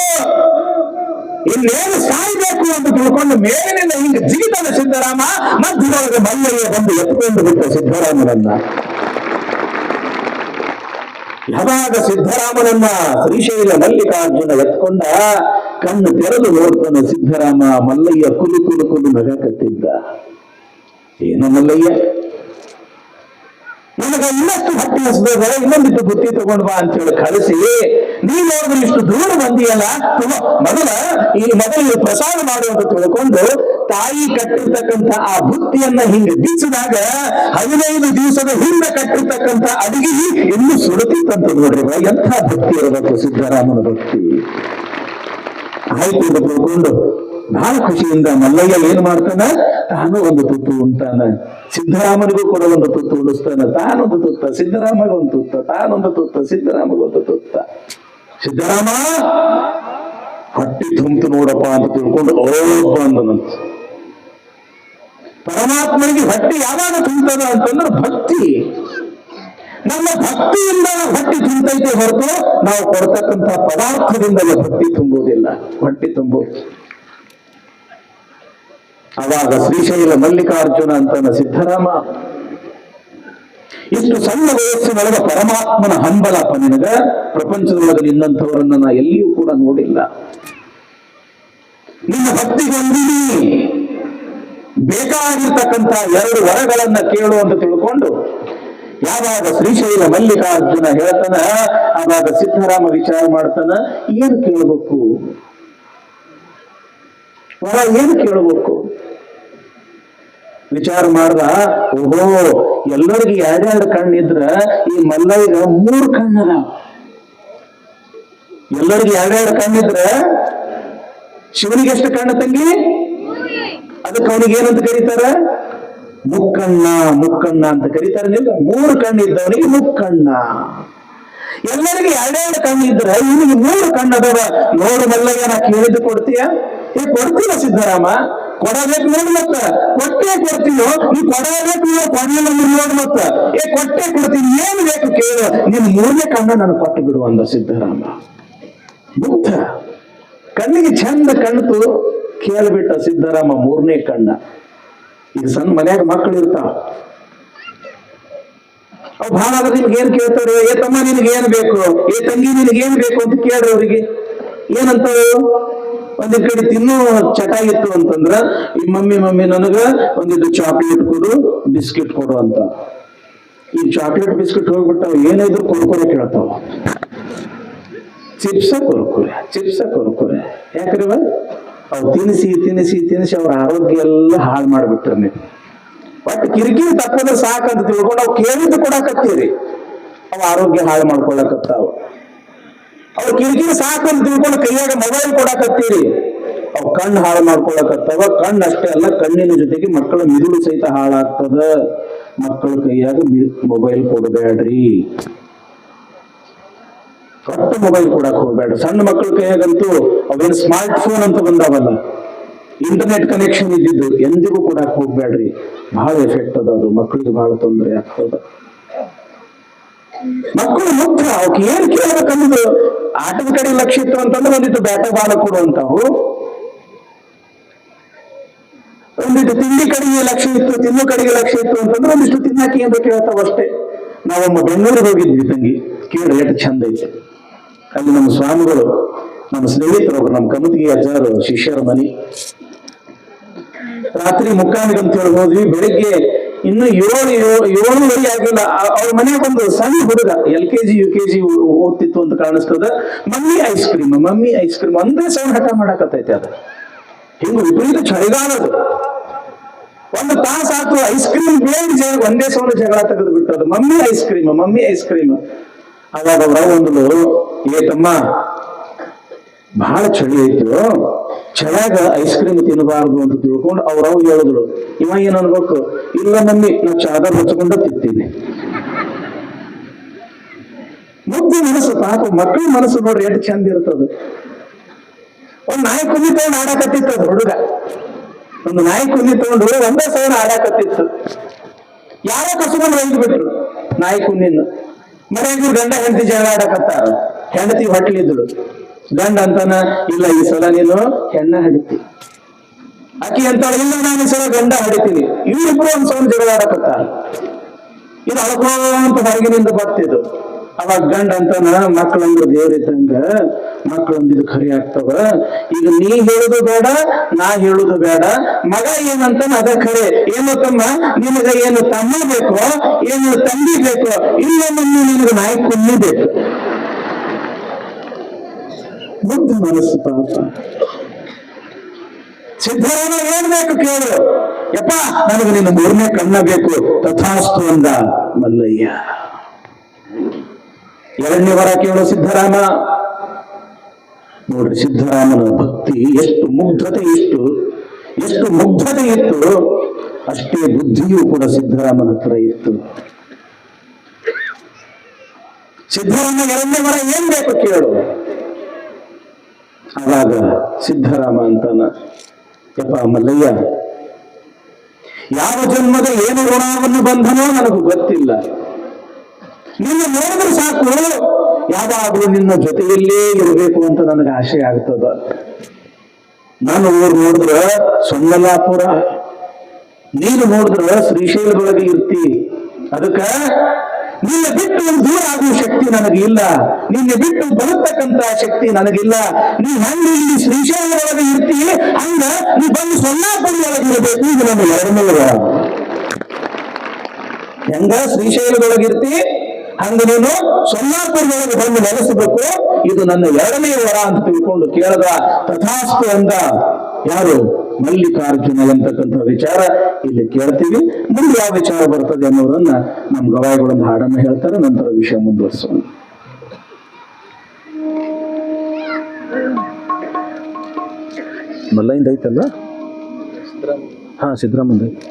ಇನ್ನೇನು ಸಾಯ್ಬೇಕು ಅಂತ ತಿಳ್ಕೊಂಡು ಮೇಲಿನಿಂದ ಹಿಂಗೆ ಜಿಗಿತಾನೆ ಸಿದ್ಧರಾಮ. ಮಧ್ಯದೊಳಗೆ ಮಲ್ಲಯ್ಯ ಬಂದು ಎತ್ಕೊಂಡು ಬಿಟ್ಟ ಸಿದ್ಧರಾಮನನ್ನ. ಯಾವಾಗ ಸಿದ್ಧರಾಮನನ್ನ ಶ್ರೀಶೈಲ ಮಲ್ಲಿಕಾರ್ಜುನ ಎತ್ಕೊಂಡ, ಕಣ್ಣು ತೆರೆದು ನೋಡ್ತಾನೆ ಸಿದ್ಧರಾಮ. ಮಲ್ಲಯ್ಯ ಕುಲು ಕುಲು ಕುಲು ನಗಕತ್ತಿದ್ದ. ಏನು ಮಲ್ಲಯ್ಯ, ನನಗೆ ಇನ್ನಷ್ಟು ಹೊಟ್ಟೆ ಹಸ್ಬೇಕ, ಇನ್ನೊಂದಿಟ್ಟು ಬುತ್ತಿ ತಗೊಂಡ್ ಬಾ ಅಂತ ಹೇಳಿ ಕಳಿಸಿ, ನೀ ನೋಡಿದ್ರೆ ಇಷ್ಟು ದೂರ ಬಂದಿಯಲ್ಲ, ಮೊದಲು ಪ್ರಸಾದ ಮಾಡುವಂತ ತಿಳ್ಕೊಂಡು ತಾಯಿ ಕಟ್ಟಿರ್ತಕ್ಕಂಥ ಆ ಬುತ್ತಿಯನ್ನ ಹಿಂಗೆ ಬಿಚ್ಚಿದಾಗ 15 ದಿವಸದ ಹಿಂದೆ ಕಟ್ಟಿರ್ತಕ್ಕಂಥ ಅಡಿಗೆ ಇನ್ನೂ ಸುಡುತ್ತಿತ್ತಂತ ನೋಡ್ರಿ. ಎಂಥ ಭಕ್ತಿ ಇರಬೇಕು ಸಿದ್ಧರಾಮನ ಭಕ್ತಿ. ಆಯ್ತು ಅಂತ ತಿಳ್ಕೊಂಡು ಬಹಳ ಖುಷಿಯಿಂದ ಮಲ್ಲಯ್ಯ ಏನ್ ಮಾಡ್ತಾನ, ತಾನು ಒಂದು ತುತ್ತು ಉಂಟಾನ, ಸಿದ್ಧರಾಮನಿಗೂ ಕೂಡ ಒಂದು ತುತ್ತು ಉಳಿಸ್ತಾನ. ತಾನೊಂದು ತುತ್ತ, ಸಿದ್ಧರಾಮಗೊಂದು ತುತ್ತ, ತಾನೊಂದು ತುತ್ತ, ಸಿದ್ಧರಾಮಗೊಂದು ತುತ್ತ. ಸಿದ್ಧರಾಮ ಹೊಟ್ಟಿ ತುಂಬಿತು ನೋಡಪ್ಪ ಅಂತ ತಿಳ್ಕೊಂಡು ಬಂದನಂತ. ಪರಮಾತ್ಮನಿಗೆ ಹೊಟ್ಟಿ ಯಾವಾಗ ತುಂಬ್ತದ ಅಂತಂದ್ರೆ ಭಕ್ತಿ. ನಮ್ಮ ಭಕ್ತಿಯಿಂದ ಹೊಟ್ಟಿ ತುಂಬೈತೆ ಹೊರತು ನಾವು ಕೊಡ್ತಕ್ಕಂಥ ಪದಾರ್ಥದಿಂದಲೇ ಭಕ್ತಿ ತುಂಬುವುದಿಲ್ಲ, ಹೊಟ್ಟಿ ತುಂಬುವುದು. ಅವಾಗ ಶ್ರೀಶೈಲ ಮಲ್ಲಿಕಾರ್ಜುನ ಅಂತಾನ ಸಿದ್ಧರಾಮ. ಇಷ್ಟು ಸಣ್ಣ ವಯಸ್ಸಿನೊಳಗೆ ಪರಮಾತ್ಮನ ಹಂಬಲಪ್ಪ ನಿನಗ. ಪ್ರಪಂಚದೊಳಗೆ ನಿನ್ನಂಥವರನ್ನ ನಾ ಎಲ್ಲಿಯೂ ಕೂಡ ನೋಡಿಲ್ಲ. ನಿನ್ನ ಭಕ್ತಿಗೊಂದಿನಿ ಬೇಕಾಗಿರ್ತಕ್ಕಂಥ 2 ವರಗಳನ್ನ ಕೇಳು ಅಂತ ತಿಳ್ಕೊಂಡು ಯಾವಾಗ ಶ್ರೀಶೈಲ ಮಲ್ಲಿಕಾರ್ಜುನ ಹೇಳ್ತಾನ, ಆವಾಗ ಸಿದ್ಧರಾಮ ವಿಚಾರ ಮಾಡ್ತಾನ, ಏನು ಕೇಳಬೇಕು ವರ, ಏನು ಕೇಳಬೇಕು ವಿಚಾರ ಮಾಡ್ದ. ಓಹೋ, ಎಲ್ಲರಿಗೂ 2 ಕಣ್ಣಿದ್ರ ಈ ಮಲ್ಲಯ್ಯಗ 3 ಕಣ್ಣದ. ಎಲ್ಲರಿಗೂ 2 ಕಣ್ಣಿದ್ರ ಶಿವನಿಗೆ ಎಷ್ಟು ಕಣ್ಣು ತಂಗಿ? ಅದಕ್ಕೆ ಅವನಿಗೆ ಏನಂತ ಕರೀತಾರ? ಮುಕ್ಕಣ್ಣ. ಮುಕ್ಕಣ್ಣ ಅಂತ ಕರೀತಾರೆ. 3 ಕಣ್ಣಿದ್ದವನಿಗೆ ಮುಕ್ಕಣ್ಣ. ಎಲ್ಲರಿಗೆ 2 ಕಣ್ಣಿದ್ರ ಇವನಿಗೆ 3 ಕಣ್ಣದವ. ನೋಡು ಮಲ್ಲಯ್ಯ, ನಾ ಕೇಳಿದ್ದು ಕೊಡ್ತೀಯ? ಕೊಡ್ತೀವ ಸಿದ್ಧರಾಮ, ಕೊಡಬೇಕು ನೋಡಿ ಮತ್ತ. ಕೊಟ್ಟೆ ಕೊಡ್ತೀಯೋ, ನೀ ಕೊಡಬೇಕು, ಕೊಡಲಿಲ್ಲ ನೋಡಿ ಮತ್ತ. ಕೊಟ್ಟೆ ಕೊಡ್ತೀನಿ, ಏನು ಬೇಕು ಕೇಳು, ನಿನ್ 3ನೇ ಕಣ್ಣ ನಾನು ಕೊಟ್ಟು ಬಿಡು ಅಂದ ಸಿದ್ಧರಾಮ. ಬುದ್ಧ ಕಣ್ಣಿಗೆ ಚಂದ ಕಣ್ತು ಕೇಳ್ಬಿಟ್ಟ ಸಿದ್ಧರಾಮ 3ನೇ ಕಣ್ಣ. ಈಗ ಸಣ್ಣ ಮನ್ಯಾಗ ಮಕ್ಕಳು ಇರ್ತಾವ, ಅವ್ ಭಾಳ ಆದ್ರೆ ನಿಮ್ಗೆ ಏನ್ ಕೇಳ್ತಾರೆ? ತಮ್ಮ ನಿನಗೆ ಏನ್ ಬೇಕು, ತಂಗಿ ನಿನಗೆ ಏನ್ ಬೇಕು ಅಂತ ಕೇಳ್ರಿ. ಅವ್ರಿಗೆ ಏನಂತ ಒಂದ್ ಕಡೆ ತಿನ್ನೋ ಚಟ ಇತ್ತು ಅಂತಂದ್ರ, ಈ ಮಮ್ಮಿ ನನಗ ಒಂದಿದ್ದು ಚಾಕ್ಲೇಟ್ ಕೊಡು, ಬಿಸ್ಕಿಟ್ ಕೊಡು ಅಂತ. ಈ ಚಾಕ್ಲೇಟ್ ಬಿಸ್ಕಿಟ್ ಹೋಗ್ಬಿಟ್ಟಾವ, ಏನಾದ್ರು ಕುರ್ಕುರೆ ಕೇಳ್ತಾವ. ಚಿಪ್ಸ ಕುರ್ಕುರೆ ಯಾಕ್ರಿವ? ಅವ್ ತಿನ್ನಿಸಿ ಅವ್ರ ಆರೋಗ್ಯ ಎಲ್ಲ ಹಾಳು ಮಾಡ್ಬಿಟ್ರಿ ನೀವು. ಬಟ್ ಕಿರಿಕಿರಿ ತಪ್ಪದ ಸಾಕಂತ ತಿಳ್ಕೊಂಡು ಅವ್ ಕೇಳಿದ್ದು ಕೊಡಕತ್ತೀರಿ, ಅವ್ ಆರೋಗ್ಯ ಹಾಳು ಮಾಡ್ಕೊಳಕತ್ತಾವ. ಅವ್ರ ಕಿರಿಕಿರಿ ಸಾಕಂತ ತಿಳ್ಕೊಂಡು ಕೈಯಾಗ ಮೊಬೈಲ್ ಕೊಡಕತ್ತೀರಿ, ಅವ್ ಕಣ್ಣು ಹಾಳು ಮಾಡ್ಕೊಳಕತ್ತಾವ. ಕಣ್ಣು ಅಷ್ಟೇ ಅಲ್ಲ, ಕಣ್ಣಿನ ಜೊತೆಗೆ ಮಕ್ಕಳ ಮಿದುಳು ಸಹಿತ ಹಾಳಾಗ್ತದ. ಮಕ್ಕಳ ಕೈಯಾಗ ಮೊಬೈಲ್ ಕೊಡಬೇಡ್ರಿ, ಒಟ್ಟು ಮೊಬೈಲ್ ಕೊಡಕ್ ಹೋಗ್ಬೇಡ್ರಿ. ಸಣ್ಣ ಮಕ್ಕಳ ಕೈಯಾಗಂತೂ ಅವೇನು ಸ್ಮಾರ್ಟ್ ಫೋನ್ ಅಂತ ಬಂದಾವಲ್ಲ, ಇಂಟರ್ನೆಟ್ ಕನೆಕ್ಷನ್ ಇದ್ದಿದ್ದು, ಎಂದಿಗೂ ಕೊಡಕ್ ಹೋಗ್ಬೇಡ್ರಿ. ಬಹಳ ಎಫೆಕ್ಟ್ ಅದ, ಅದು ಮಕ್ಕಳಿಗೆ ಬಹಳ ತೊಂದರೆ ಆಗ್ತದ. ಮಕ್ಕಳು ಮುಖ್ಯ, ಅವಕ್ಕೆ ಏನ್ ಕೇಳ್ಬೇಕಂದು ಆಟದ ಕಡೆ ಲಕ್ಷ್ಯ ಇತ್ತು ಅಂತಂದ್ರೆ ಒಂದಿಟ್ಟು ಬ್ಯಾಟ ಬಾಲ ಕೊಡುವಂತಾವು, ಒಂದಿಟ್ಟು ತಿಂಡಿ ಕಡೆಗೆ ಲಕ್ಷ್ಯ ಇತ್ತು, ತಿನ್ನೋ ಕಡೆಗೆ ಲಕ್ಷ್ಯ ಇತ್ತು ಅಂತಂದ್ರೆ ಒಂದಿಷ್ಟು ತಿನ್ನಕ್ಕೆ ಏನ್ ಬೇಕು ಹೇಳ್ತಾವ ಅಷ್ಟೇ. ನಾವೊಮ್ಮ ಬೆಂಗಳೂರಿಗೆ ಹೋಗಿದ್ವಿ ತಂಗಿ, ಕೇಳಿ ಎಷ್ಟು ಚಂದ ಐತೆ. ಅಲ್ಲಿ ನಮ್ಮ ಸ್ವಾಮಿಗಳು, ನಮ್ಮ ಸ್ನೇಹಿತರು, ನಮ್ಮ ಕಮತಿಗೆ ಅಜ್ಜಾರು ಶಿಷ್ಯರ ಮನೆ. ರಾತ್ರಿ ಮುಕ್ಕಾಮಿಗೆ ಅಂತ ಹೇಳಿ ಹೋದ್ವಿ. ಬೆಳಿಗ್ಗೆ ಇನ್ನು 7:30 ಆಗಿಲ್ಲ. ಅವ್ರ ಮನೆಗೆ ಒಂದು ಸಣ್ಣ ಹುಡುಗ LKG UKG ಓದ್ತಿತ್ತು ಅಂತ ಕಾಣಿಸ್ತದ. Mummy ice cream, mummy ice cream ಒಂದೇ ಸೌಂಡ್ ಹಠ ಮಾಡಕತ್ತೈತೆ. ಅದು ಹಿಂಗ ವಿಪರೀತ ಚಳಿಗಾಲದು. ಒಂದು ತಾಸ ಆತು ಐಸ್ ಕ್ರೀಮ್ ಬೇಡ, ಒಂದೇ ಸೌಂಡ್ ಜಗಳ ತೆಗೆದು ಬಿಟ್ಟದು. Mummy ice cream, mummy ice cream. ಅವಾಗ ಅವ್ರ ಒಂದು, ಏ ತಮ್ಮ ಬಹಳ ಚಳಿ ಐತು, ಚಳಿಯಾಗ ಐಸ್ ಕ್ರೀಮ್ ತಿನ್ನಬಾರ್ದು ಅಂತ ತಿಳ್ಕೊಂಡು ಅವ್ರವ್ ಹೇಳಿದ್ರು. ಇವ ಏನ್ ಅನ್ಬೇಕು, ಇಲ್ಲ ಮಮ್ಮಿ ನಾ ಚಾದರ್ ಹಚ್ಕೊಂಡ ತಿಂತೀನಿ. ಮುಗ್ಧ ಮನಸ್ಸು, ಪಾಪ ಮಕ್ಕಳ ಮನಸ್ಸು ನೋಡ್ರಿ ಎಷ್ಟು ಚಂದ ಇರ್ತದ. ಒಂದ್ ನಾಯಿ ಕುಂದಿ ತಗೊಂಡು ಆಡಾಕತ್ತಿತ್ತು ಅದು ಹುಡುಗ. ಒಂದು ನಾಯಿ ಕುಂದಿ ತಗೊಂಡು ಒಂದೇ ಸೌಂಡ್ ಆಡಾಕತ್ತಿತ್ತು. ಯಾರೋ ಕಸ್ಕೊಂಡು ಒಯ್ದು ಬಿಟ್ರು ನಾಯಿ ಕುಂದಿನ. ಮನೆಯಾಗ ಗಂಡ ಹೆಂಡತಿ ಜಗಳ ಆಡಕತ್ತಾರ. ಹೆಂಡತಿ ಹೊಟ್ಲಿದ್ಳು. ಗಂಡ ಅಂತಾನ, ಇಲ್ಲ ಈ ಸಲ ನೀನು ಹೆಣ್ಣ ಹಡಿತಿ. ಆಕಿ ಅಂತಾಳ, ಇಲ್ಲ ನಾನು ಈ ಸಲ ಗಂಡ ಹಡಿತೀನಿ. ಇವ್ರಿಬ್ರು ಒಂದ್ ಸೌಂಡ್ ಜಗಳ ಆಡಕತ್ತಾರ. ಇದು ಅಳ್ಕೊಂತ ಹೊರಗಿನಿಂದ ಬರ್ತಿದ್ದು. ಅವಾಗ ಗಂಡ ಅಂತಾನ, ಮಕ್ಕಳಂದ್ರೆ ದೇವ್ರಿದ್ದಂಗ, ಮಕ್ಕಳಂದಿದ್ದು ಖರಿ ಆಗ್ತವ. ಈಗ ನೀ ಹೇಳುದು ಬೇಡ, ನಾ ಹೇಳುದು ಬೇಡ. ಮಗ ಏನಂತಾನ ಅದ ಖರೆ. ಏನು ತಮ್ಮ, ನಿನಗ ಏನು ತಮ್ಮ ಬೇಕು, ಏನು ತಂಗಿ ಬೇಕು, ಇಲ್ಲ ಮಮ್ಮಿ ನಿನಗೆ ನಾಯಿ ಕುನ್ನಿ ಬೇಕು. ಮುಗ್ಧ ಮನಸ್ಸು ಪಾಪ. ಸಿದ್ಧರಾಮ ಏನ್ ಬೇಕು ಕೇಳು. ಯಪ್ಪ ನನಗೆ ನಿನ್ನ 3ನೇ ಕಣ್ಣ ಬೇಕು. ತಥಾಸ್ತು ಅಂದ ಮಲ್ಲಯ್ಯ. 2ನೇ ವರ ಕೇಳು ಸಿದ್ಧರಾಮ. ನೋಡ್ರಿ ಸಿದ್ಧರಾಮನ ಭಕ್ತಿ ಎಷ್ಟು ಮುಗ್ಧತೆ ಇತ್ತು, ಅಷ್ಟೇ ಬುದ್ಧಿಯೂ ಕೂಡ ಸಿದ್ಧರಾಮನ ಹತ್ರ ಇತ್ತು. ಸಿದ್ಧರಾಮ 2ನೇ ವರ ಏನ್ ಬೇಕು ಕೇಳು. ಆವಾಗ ಸಿದ್ಧರಾಮ ಅಂತಾನ, ಯಪ್ಪ ಮಲ್ಲಯ್ಯ, ಯಾವ ಜನ್ಮದ ಏನು ಋಣವನ್ನು ಬಂಧನೋ ನನಗೂ ಗೊತ್ತಿಲ್ಲ. ನಿನ್ನ ನೋಡಿದ್ರೆ ಸಾಕು, ಯಾವಾಗಲೂ ನಿನ್ನ ಜೊತೆಯಲ್ಲೇ ಇರಬೇಕು ಅಂತ ನನಗೆ ಆಸೆ ಆಗ್ತದ. ನಾನು ಊರು ನೋಡಿದ್ರ ಸೊಂಗಲಾಪುರ, ನೀನು ನೋಡಿದ್ರ ಶ್ರೀಶೈಲದೊಳಗೆ ಇರ್ತಿ. ಅದಕ್ಕ ನಿನ್ನ ಬಿಟ್ಟು ದೂರ ಆಗುವ ಶಕ್ತಿ ನನಗಿಲ್ಲ, ನಿನ್ನ ಬಿಟ್ಟು ಬರತಕ್ಕಂತ ಶಕ್ತಿ ನನಗಿಲ್ಲ. ನೀ ಹಂಗ ಇಲ್ಲಿ ಶ್ರೀಶೈಲದೊಳಗೆ ಇರ್ತಿ, ಹಂಗ ನೀ ಬಂದು ಸೊಲ್ಲಾಪುರದೊಳಗೆ ಇರಬೇಕು. ಇದು ನನ್ನ 2ನೇ ವರ. ಹೆಂಗ ಶ್ರೀಶೈಲದೊಳಗಿರ್ತಿ, ಹಂಗ ನೀನು ಸೊಲ್ಲಾಪುರದೊಳಗೆ ಬಂದು ನೆಲೆಸಬೇಕು. ಇದು ನನ್ನ 2ನೇ ವರ ಅಂತ ತಿಳ್ಕೊಂಡು ಕೇಳದ. ತಥಾಸ್ತು ಅಂದ ಯಾರು, ಮಲ್ಲಿಕಾರ್ಜುನ ಎಂತಕ್ಕಂಥ ವಿಚಾರ ಇಲ್ಲಿ ಕೇಳ್ತೀವಿ. ಮುಂದೆ ಯಾವ ವಿಚಾರ ಬರ್ತದೆ ಅನ್ನೋದನ್ನ ನಮ್ಮ ಗವಾಯಿಗಳೊಂದು ಹಾಡನ್ನು ಹೇಳ್ತಾರೆ. ನಂತರ ವಿಷಯ ಮುಂದುವರಿಸೋಣ. ಮಲ್ಲಯಿಂದ ಐತಲ್ಲ, ಹಾ ಸಿದ್ದರಾಮಂದ ಐತಿ.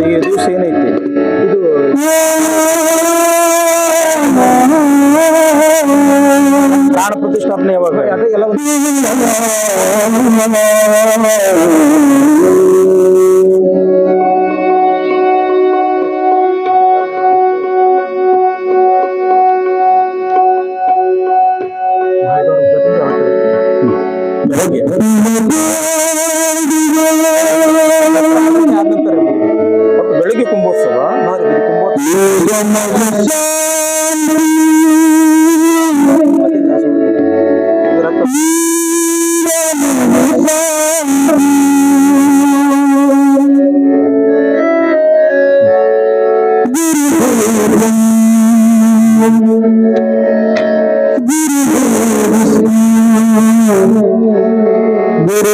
ಈ ದಿವಸ ಏನೈತಿ ಇದು ಪ್ರಾಣ ಪ್ರತಿಷ್ಠಾಪನೆ ಯಾವಾಗ ಎಲ್ಲ ಬೆಳಿಗ್ಗೆ ಕುಂಭೋತ್ಸವ ಗುರು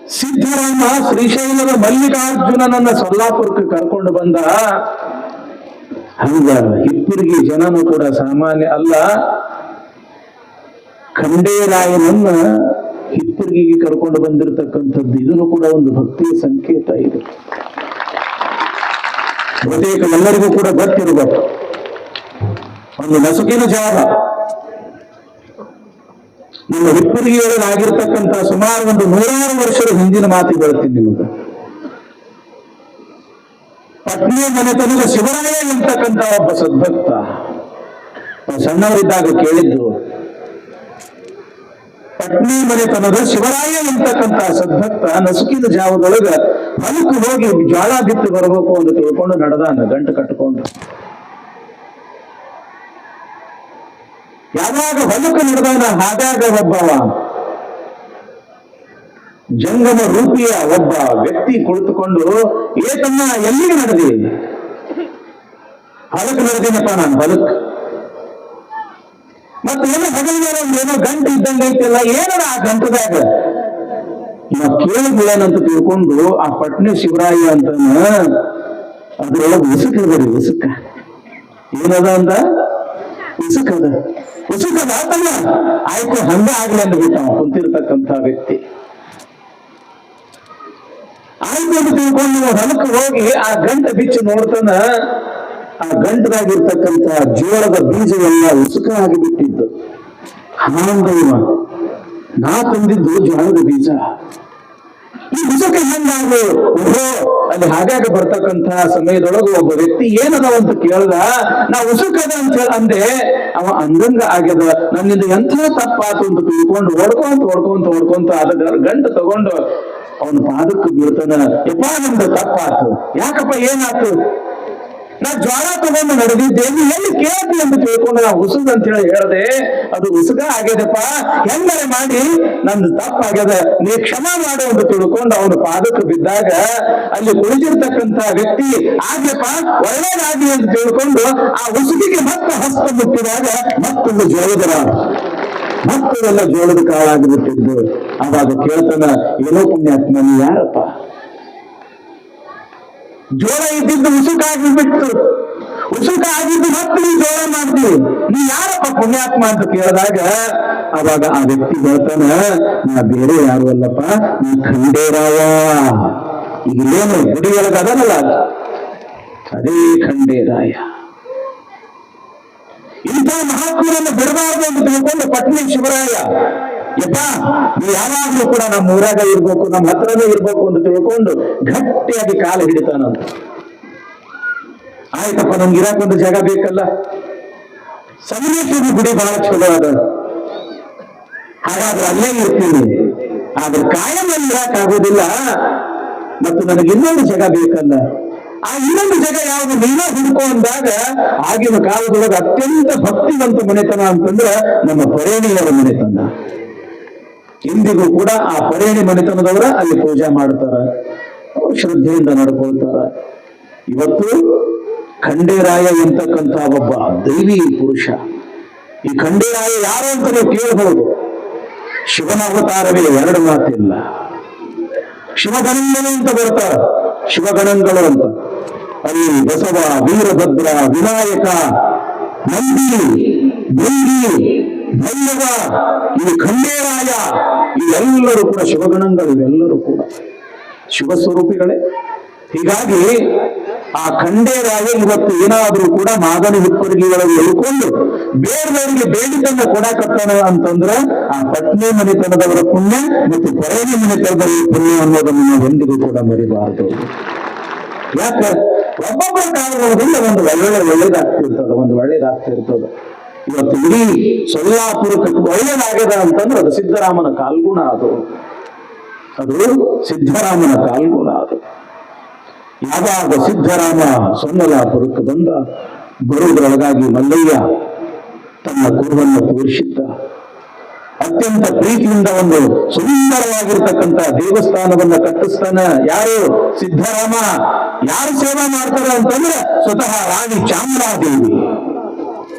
ಸಿದ್ಧರಾಮ ಶ್ರೀಶೈಲದ ಮಲ್ಲಿಕಾರ್ಜುನನನ್ನ ಸೊಲ್ಲಾಪುರಕ್ಕೆ ಕರ್ಕೊಂಡು ಬಂದ. ಹಂಗ ಹಿಪ್ಪುರ್ಗಿ ಜನನು ಕೂಡ ಸಾಮಾನ್ಯ ಅಲ್ಲ. ಖಂಡೇರಾಯನನ್ನ ಹಿಪ್ಪುರ್ಗಿಗೆ ಕರ್ಕೊಂಡು ಬಂದಿರತಕ್ಕಂಥದ್ದು ಇದನ್ನು ಕೂಡ ಒಂದು ಭಕ್ತಿಯ ಸಂಕೇತ. ಇದು ಬಹುತೇಕ ಎಲ್ಲರಿಗೂ ಕೂಡ ಗೊತ್ತಿರಬೇಕು. ಒಂದು ನಸುಕಿನ ಜಾಗ ನಿಮ್ಮ ಹಿಪ್ಪುರ್ಗಿಯೊಳಗಾಗಿರ್ತಕ್ಕಂಥ ಸುಮಾರು ಒಂದು 100 ವರ್ಷದ ಹಿಂದಿನ ಮಾತು ಹೇಳ್ತೀನಿ ನಿಮಗೆ. ಪತ್ನಿ ಮನೆತನದ ಶಿವರಾಯ ಎಂತಕ್ಕಂಥ ಒಬ್ಬ ಸದ್ಭಕ್ತ ಸಣ್ಣವರಿದ್ದಾಗ ಕೇಳಿದ್ದು. ಪತ್ನಿ ಮನೆತನದ ಶಿವರಾಯ ಎಂತಕ್ಕಂಥ ಸದ್ಭಕ್ತ ನಸುಕಿನ ಜಾವದೊಳಗ ಹೊಲಕ್ಕೆ ಹೋಗಿ ಜ್ವಾಳ ಬಿತ್ತು ಬರಬೇಕು ಅಂತ ತಿಳ್ಕೊಂಡು ನಡೆದಾನ ಗಂಟು ಕಟ್ಟಿಕೊಂಡು. ಯಾವಾಗ ಹೊಲಕ್ಕೆ ನಡೆದಾನ ಹಾದಾಗ ಒಬ್ಬವ ಜಂಗಮ ರೂಪಿಯ ಒಬ್ಬ ವ್ಯಕ್ತಿ ಕುಳಿತುಕೊಂಡು, ಏತನ್ನ ಎಲ್ಲಿಗೆ ನಡೆದಿ? ಹೊಲಕ್ಕೆ ನಡೆದಿನಪ್ಪ ನಾನು ಹೊಲಕ್ಕೆ. ಮತ್ತೇನೋ ಹಗಲಿಗೆ ಏನೋ ಗಂಟು ಇದ್ದಂಗೆ ಐತಿಲ್ಲ, ಏನದ ಆ ಗಂಟದಾಗ? ಇವ ಕೇಳಿಗಳೇನಂತ ತಿಳ್ಕೊಂಡು ಆ ಪಟ್ನೆ ಶಿವರಾಯ ಅಂತನ ಅದ್ರೊಳಗೆ ಉಸುಕದ್ರಿ. ಉಸುಕ ಏನದ ಅಂದ? ಉಸುಕದ. ಉಸುಕದ ಆತಲ್ಲ, ಆಯ್ತು ಹಂಗ ಆಗ್ಲಿ ಅಂದ್ಬಿಟ್ಟ ಕುಂತಿರ್ತಕ್ಕಂಥ ವ್ಯಕ್ತಿ. ಆಯ್ತು ಅಂತ ತಿಳ್ಕೊಂಡು ಹೊಲಕ್ಕೆ ಹೋಗಿ ಆ ಗಂಟೆ ಬಿಚ್ಚಿ ನೋಡ್ತಾನ. ಆ ಗಂಟದಾಗಿರ್ತಕ್ಕಂಥ ಜೋಳದ ಬೀಜವೆಲ್ಲ ಉಸುಕ ಆಗಿ ಬಿಟ್ಟಿದ್ದು. ಹಾಂಗೈವ ನಾ ತಂದಿದ್ದು ಜೋಳದ ಬೀಜ, ಈ ಉಸುಕ ಹೆಂಗಾಗು? ಓಹೋ, ಅಲ್ಲಿ ಹಾಗಾಗಿ ಬರ್ತಕ್ಕಂಥ ಸಮಯದೊಳಗೆ ಒಬ್ಬ ವ್ಯಕ್ತಿ ಏನದ ಅಂತ ಕೇಳ್ದ. ನಾ ಉಸುಕದ ಅಂತ ಹೇಳಿ ಅಂದೆ. ಅವ ಅಂದಂಗ ಆಗ್ಯದ, ನನ್ನಿಂದ ಎಂಥ ತಪ್ಪಾತು ಅಂತ ತಿಳ್ಕೊಂಡು ಓಡ್ಕೊಂತ ಅದ ಗಂಟು ತಗೊಂಡು ಅವನ ಪಾದಕ್ಕೆ ಬೀಳ್ತಾನ. ಯಪ್ಪ ನಮ್ದು ತಪ್ಪಾತು. ಯಾಕಪ್ಪ ಏನಾತು? ನಾ ಜ್ವಾಳ ತಗೊಂಡು ನಡೆದಿದ್ದೆ, ನೀ ಎಲ್ಲಿ ಕೇಳ್ತಿ ಅಂತ ತಿಳ್ಕೊಂಡು ನಾ ಉಸುಗ ಅಂತ ಹೇಳಿ ಹೇಳ್ದೆ. ಅದು ಉಸುಗ ಆಗ್ಯದಪ್ಪ, ಹೆಂಗರೆ ಮಾಡಿ ನಂದು ತಪ್ಪಾಗ್ಯದ, ನೀ ಕ್ಷಮ ಮಾಡು ಅಂತ ತಿಳ್ಕೊಂಡು ಅವನ ಪಾದಕ್ಕೆ ಬಿದ್ದಾಗ ಅಲ್ಲಿ ಕುಳಿತಿರ್ತಕ್ಕಂಥ ವ್ಯಕ್ತಿ ಆಗ್ಯಪ್ಪ ಒಳ್ಳೇದಾಗ್ಲಿ ಅಂತ ತಿಳ್ಕೊಂಡು ಆ ಉಸುಗಿಗೆ ಮತ್ತೆ ಹಸ್ತ ಮುಟ್ಟಿದಾಗ ಮತ್ತೊಂದು ಜೋಳದ ಮತ್ತವೆಲ್ಲ ಜೋಳದ ಕಾಳಾಗಿಬಿಟ್ಟಿದ್ದು. ಅವಾಗ ಕೇಳ್ತಾನ, ಏನೋ ಪುಣ್ಯಾತ್ಮ ನೀ ಯಾರಪ್ಪ? ಜೋಳ ಇದ್ದಿದ್ದು ಉಸುಕ ಆಗಿಬಿಟ್ಟು, ಉಸುಕ ಆಗಿದ್ದು ಮತ್ತೆ ನೀ ಜೋಳ ಮಾಡ್ತೀವಿ, ನೀ ಯಾರಪ್ಪ ಪುಣ್ಯಾತ್ಮ ಅಂತ ಕೇಳಿದಾಗ ಅವಾಗ ಆ ವ್ಯಕ್ತಿ ಹೇಳ್ತಾನ, ನಾ ಬೇರೆ ಯಾರು ಅಲ್ಲಪ್ಪ, ನೀ ಖಂಡೇರಾಯ. ಈಗ ಇಲ್ಲೇನು ಗುಡಿ ಒಳಗ ಅದನಲ್ಲ, ಅದೇ ಖಂಡೇರಾಯ. ಇಂಥ ಮಹಾತ್ಮರನ್ನು ಬಿಡಬಾರ್ದು ಅಂತ ತಿಳ್ಕೊಂಡು ಪಟ್ನಿ ಶಿವರಾಯ, ಯಪ್ಪ ನೀ ಯಾವಾಗ್ಲೂ ಕೂಡ ನಮ್ಮ ಊರಾಗ ಇರ್ಬೇಕು, ನಮ್ಮ ಹತ್ರನೇ ಇರ್ಬೇಕು ಅಂತ ತಿಳ್ಕೊಂಡು ಗಟ್ಟಿಯಾಗಿ ಕಾಲು ಹಿಡಿತಾನಂತ. ಆಯ್ತಪ್ಪ, ನಮ್ಗೆ ಇರಾಕೊಂದು ಜಾಗ ಬೇಕಲ್ಲ. ಸಮಲೇಶ್ವರಿ ಗುಡಿ ಬಹಳ ಚಲೋ ಅದ, ಹಾಗಾದ್ರೆ ಅಲ್ಲೇ ಇರ್ತೀನಿ. ಆದ್ರೆ ಕಾಯಮಲ್ಲಿ ಇರಾಕ್ ಆಗೋದಿಲ್ಲ, ಮತ್ತು ನನಗೆ ಇನ್ನೊಂದು ಜಾಗ ಬೇಕಲ್ಲ. ಆ ಇನ್ನೊಂದು ಜಾಗ ಯಾವುದು ನೀವೇ ಹುಡುಕೋ ಅಂದಾಗ ಆಗಿನ ಕಾಲದೊಳಗೆ ಅತ್ಯಂತ ಭಕ್ತಿವಂತ ಮನೆತನ ಅಂತಂದ್ರೆ ನಮ್ಮ ಪರೇಣಿಯವರ ಮನೆತನ. ಇಂದಿಗೂ ಕೂಡ ಆ ಪರೇಣಿ ಮನೆತನದವರ ಅಲ್ಲಿ ಪೂಜೆ ಮಾಡ್ತಾರ, ಶ್ರದ್ಧೆಯಿಂದ ನಡ್ಕೊಳ್ತಾರ. ಇವತ್ತು ಖಂಡೇರಾಯ ಎಂತಕ್ಕಂಥ ಒಬ್ಬ ದೈವಿ ಪುರುಷ. ಈ ಖಂಡೇರಾಯ ಯಾರು ಅಂತ ನೀವು ಕೇಳಬಹುದು. ಶಿವನ ಅವತಾರವೇ, ಎರಡು ಮಾತಿಲ್ಲ. ಶಿವಗಣಗಳು ಅಂತ ಬರ್ತಾರ, ಶಿವಗಣಗಳು ಅಂತ. ಅಲ್ಲಿ ಬಸವ, ವೀರಭದ್ರ, ವಿನಾಯಕ, ನಂದಿ, ಭೃಂಗಿ, ಭೈರವ, ಈ ಖಂಡೇರಾಯ, ಇವೆಲ್ಲರೂ ಕೂಡ ಶಿವಗಣಗಳು. ಇವೆಲ್ಲರೂ ಕೂಡ ಶಿವಸ್ವರೂಪಿಗಳೇ. ಹೀಗಾಗಿ ಆ ಖಂಡೇರಾಯ ಇವತ್ತು ಏನಾದ್ರೂ ಕೂಡ ಮಾದನಿ ಹಿಪ್ಪರಿಗೆಯೊಳಗೆ ಎಳ್ಕೊಂಡು ಬೇರೆಯವರಿಗೆ ಬೇಡಿದ್ದನ್ನ ಕೊಡಕತ್ತಾನ ಅಂತಂದ್ರ ಆ ಪತ್ನಿ ಮನೆತನದವರ ಪುಣ್ಯ ಮತ್ತು ಪರೇಣಿ ಮನೆತನದವರ ಪುಣ್ಯ ಅನ್ನೋದನ್ನು ನಾವು ಎಂದಿಗೂ ಕೂಡ ಮರಿಬಾರದು. ಯಾಕೆ? ಒಬ್ಬೊಬ್ಬರ ಕಾಲದಿಂದ ಒಂದು ಒಳ್ಳೇದಾಗ್ತಿರ್ತದ, ಒಂದು ಒಳ್ಳೇದಾಗ್ತಿರ್ತದ. ಇವತ್ತು ಇಡೀ ಸೊಲ್ಲಾಪುರಕ್ಕೆ ಒಳ್ಳೇದಾಗ್ಯದ ಅಂತಂದ್ರೆ ಅದು ಸಿದ್ದರಾಮನ ಕಾಲ್ಗುಣ. ಅದು ಸಿದ್ದರಾಮನ ಕಾಲ್ಗುಣ. ಅದು ಯಾವಾಗ ಸಿದ್ದರಾಮ ಸೊಲ್ಲಲಾಪುರಕ್ಕೆ ಬಂದ, ಬರುವುದರೊಳಗಾಗಿ ಮಲ್ಲಯ್ಯ ತನ್ನ ಕುರುವನ್ನು ತೋರಿಸಿದ್ದ. ಅತ್ಯಂತ ಪ್ರೀತಿಯಿಂದ ಒಂದು ಸುಂದರವಾಗಿರ್ತಕ್ಕಂಥ ದೇವಸ್ಥಾನವನ್ನ ಕಟ್ಟಿಸ್ತಾನ. ಯಾರು? ಸಿದ್ದರಾಮ. ಯಾರು ಸೇವಾ ಮಾಡ್ತಾರೆ ಅಂತಂದ್ರೆ ಸ್ವತಃ ರಾಣಿ ಚಾಮರಾದೇವಿ.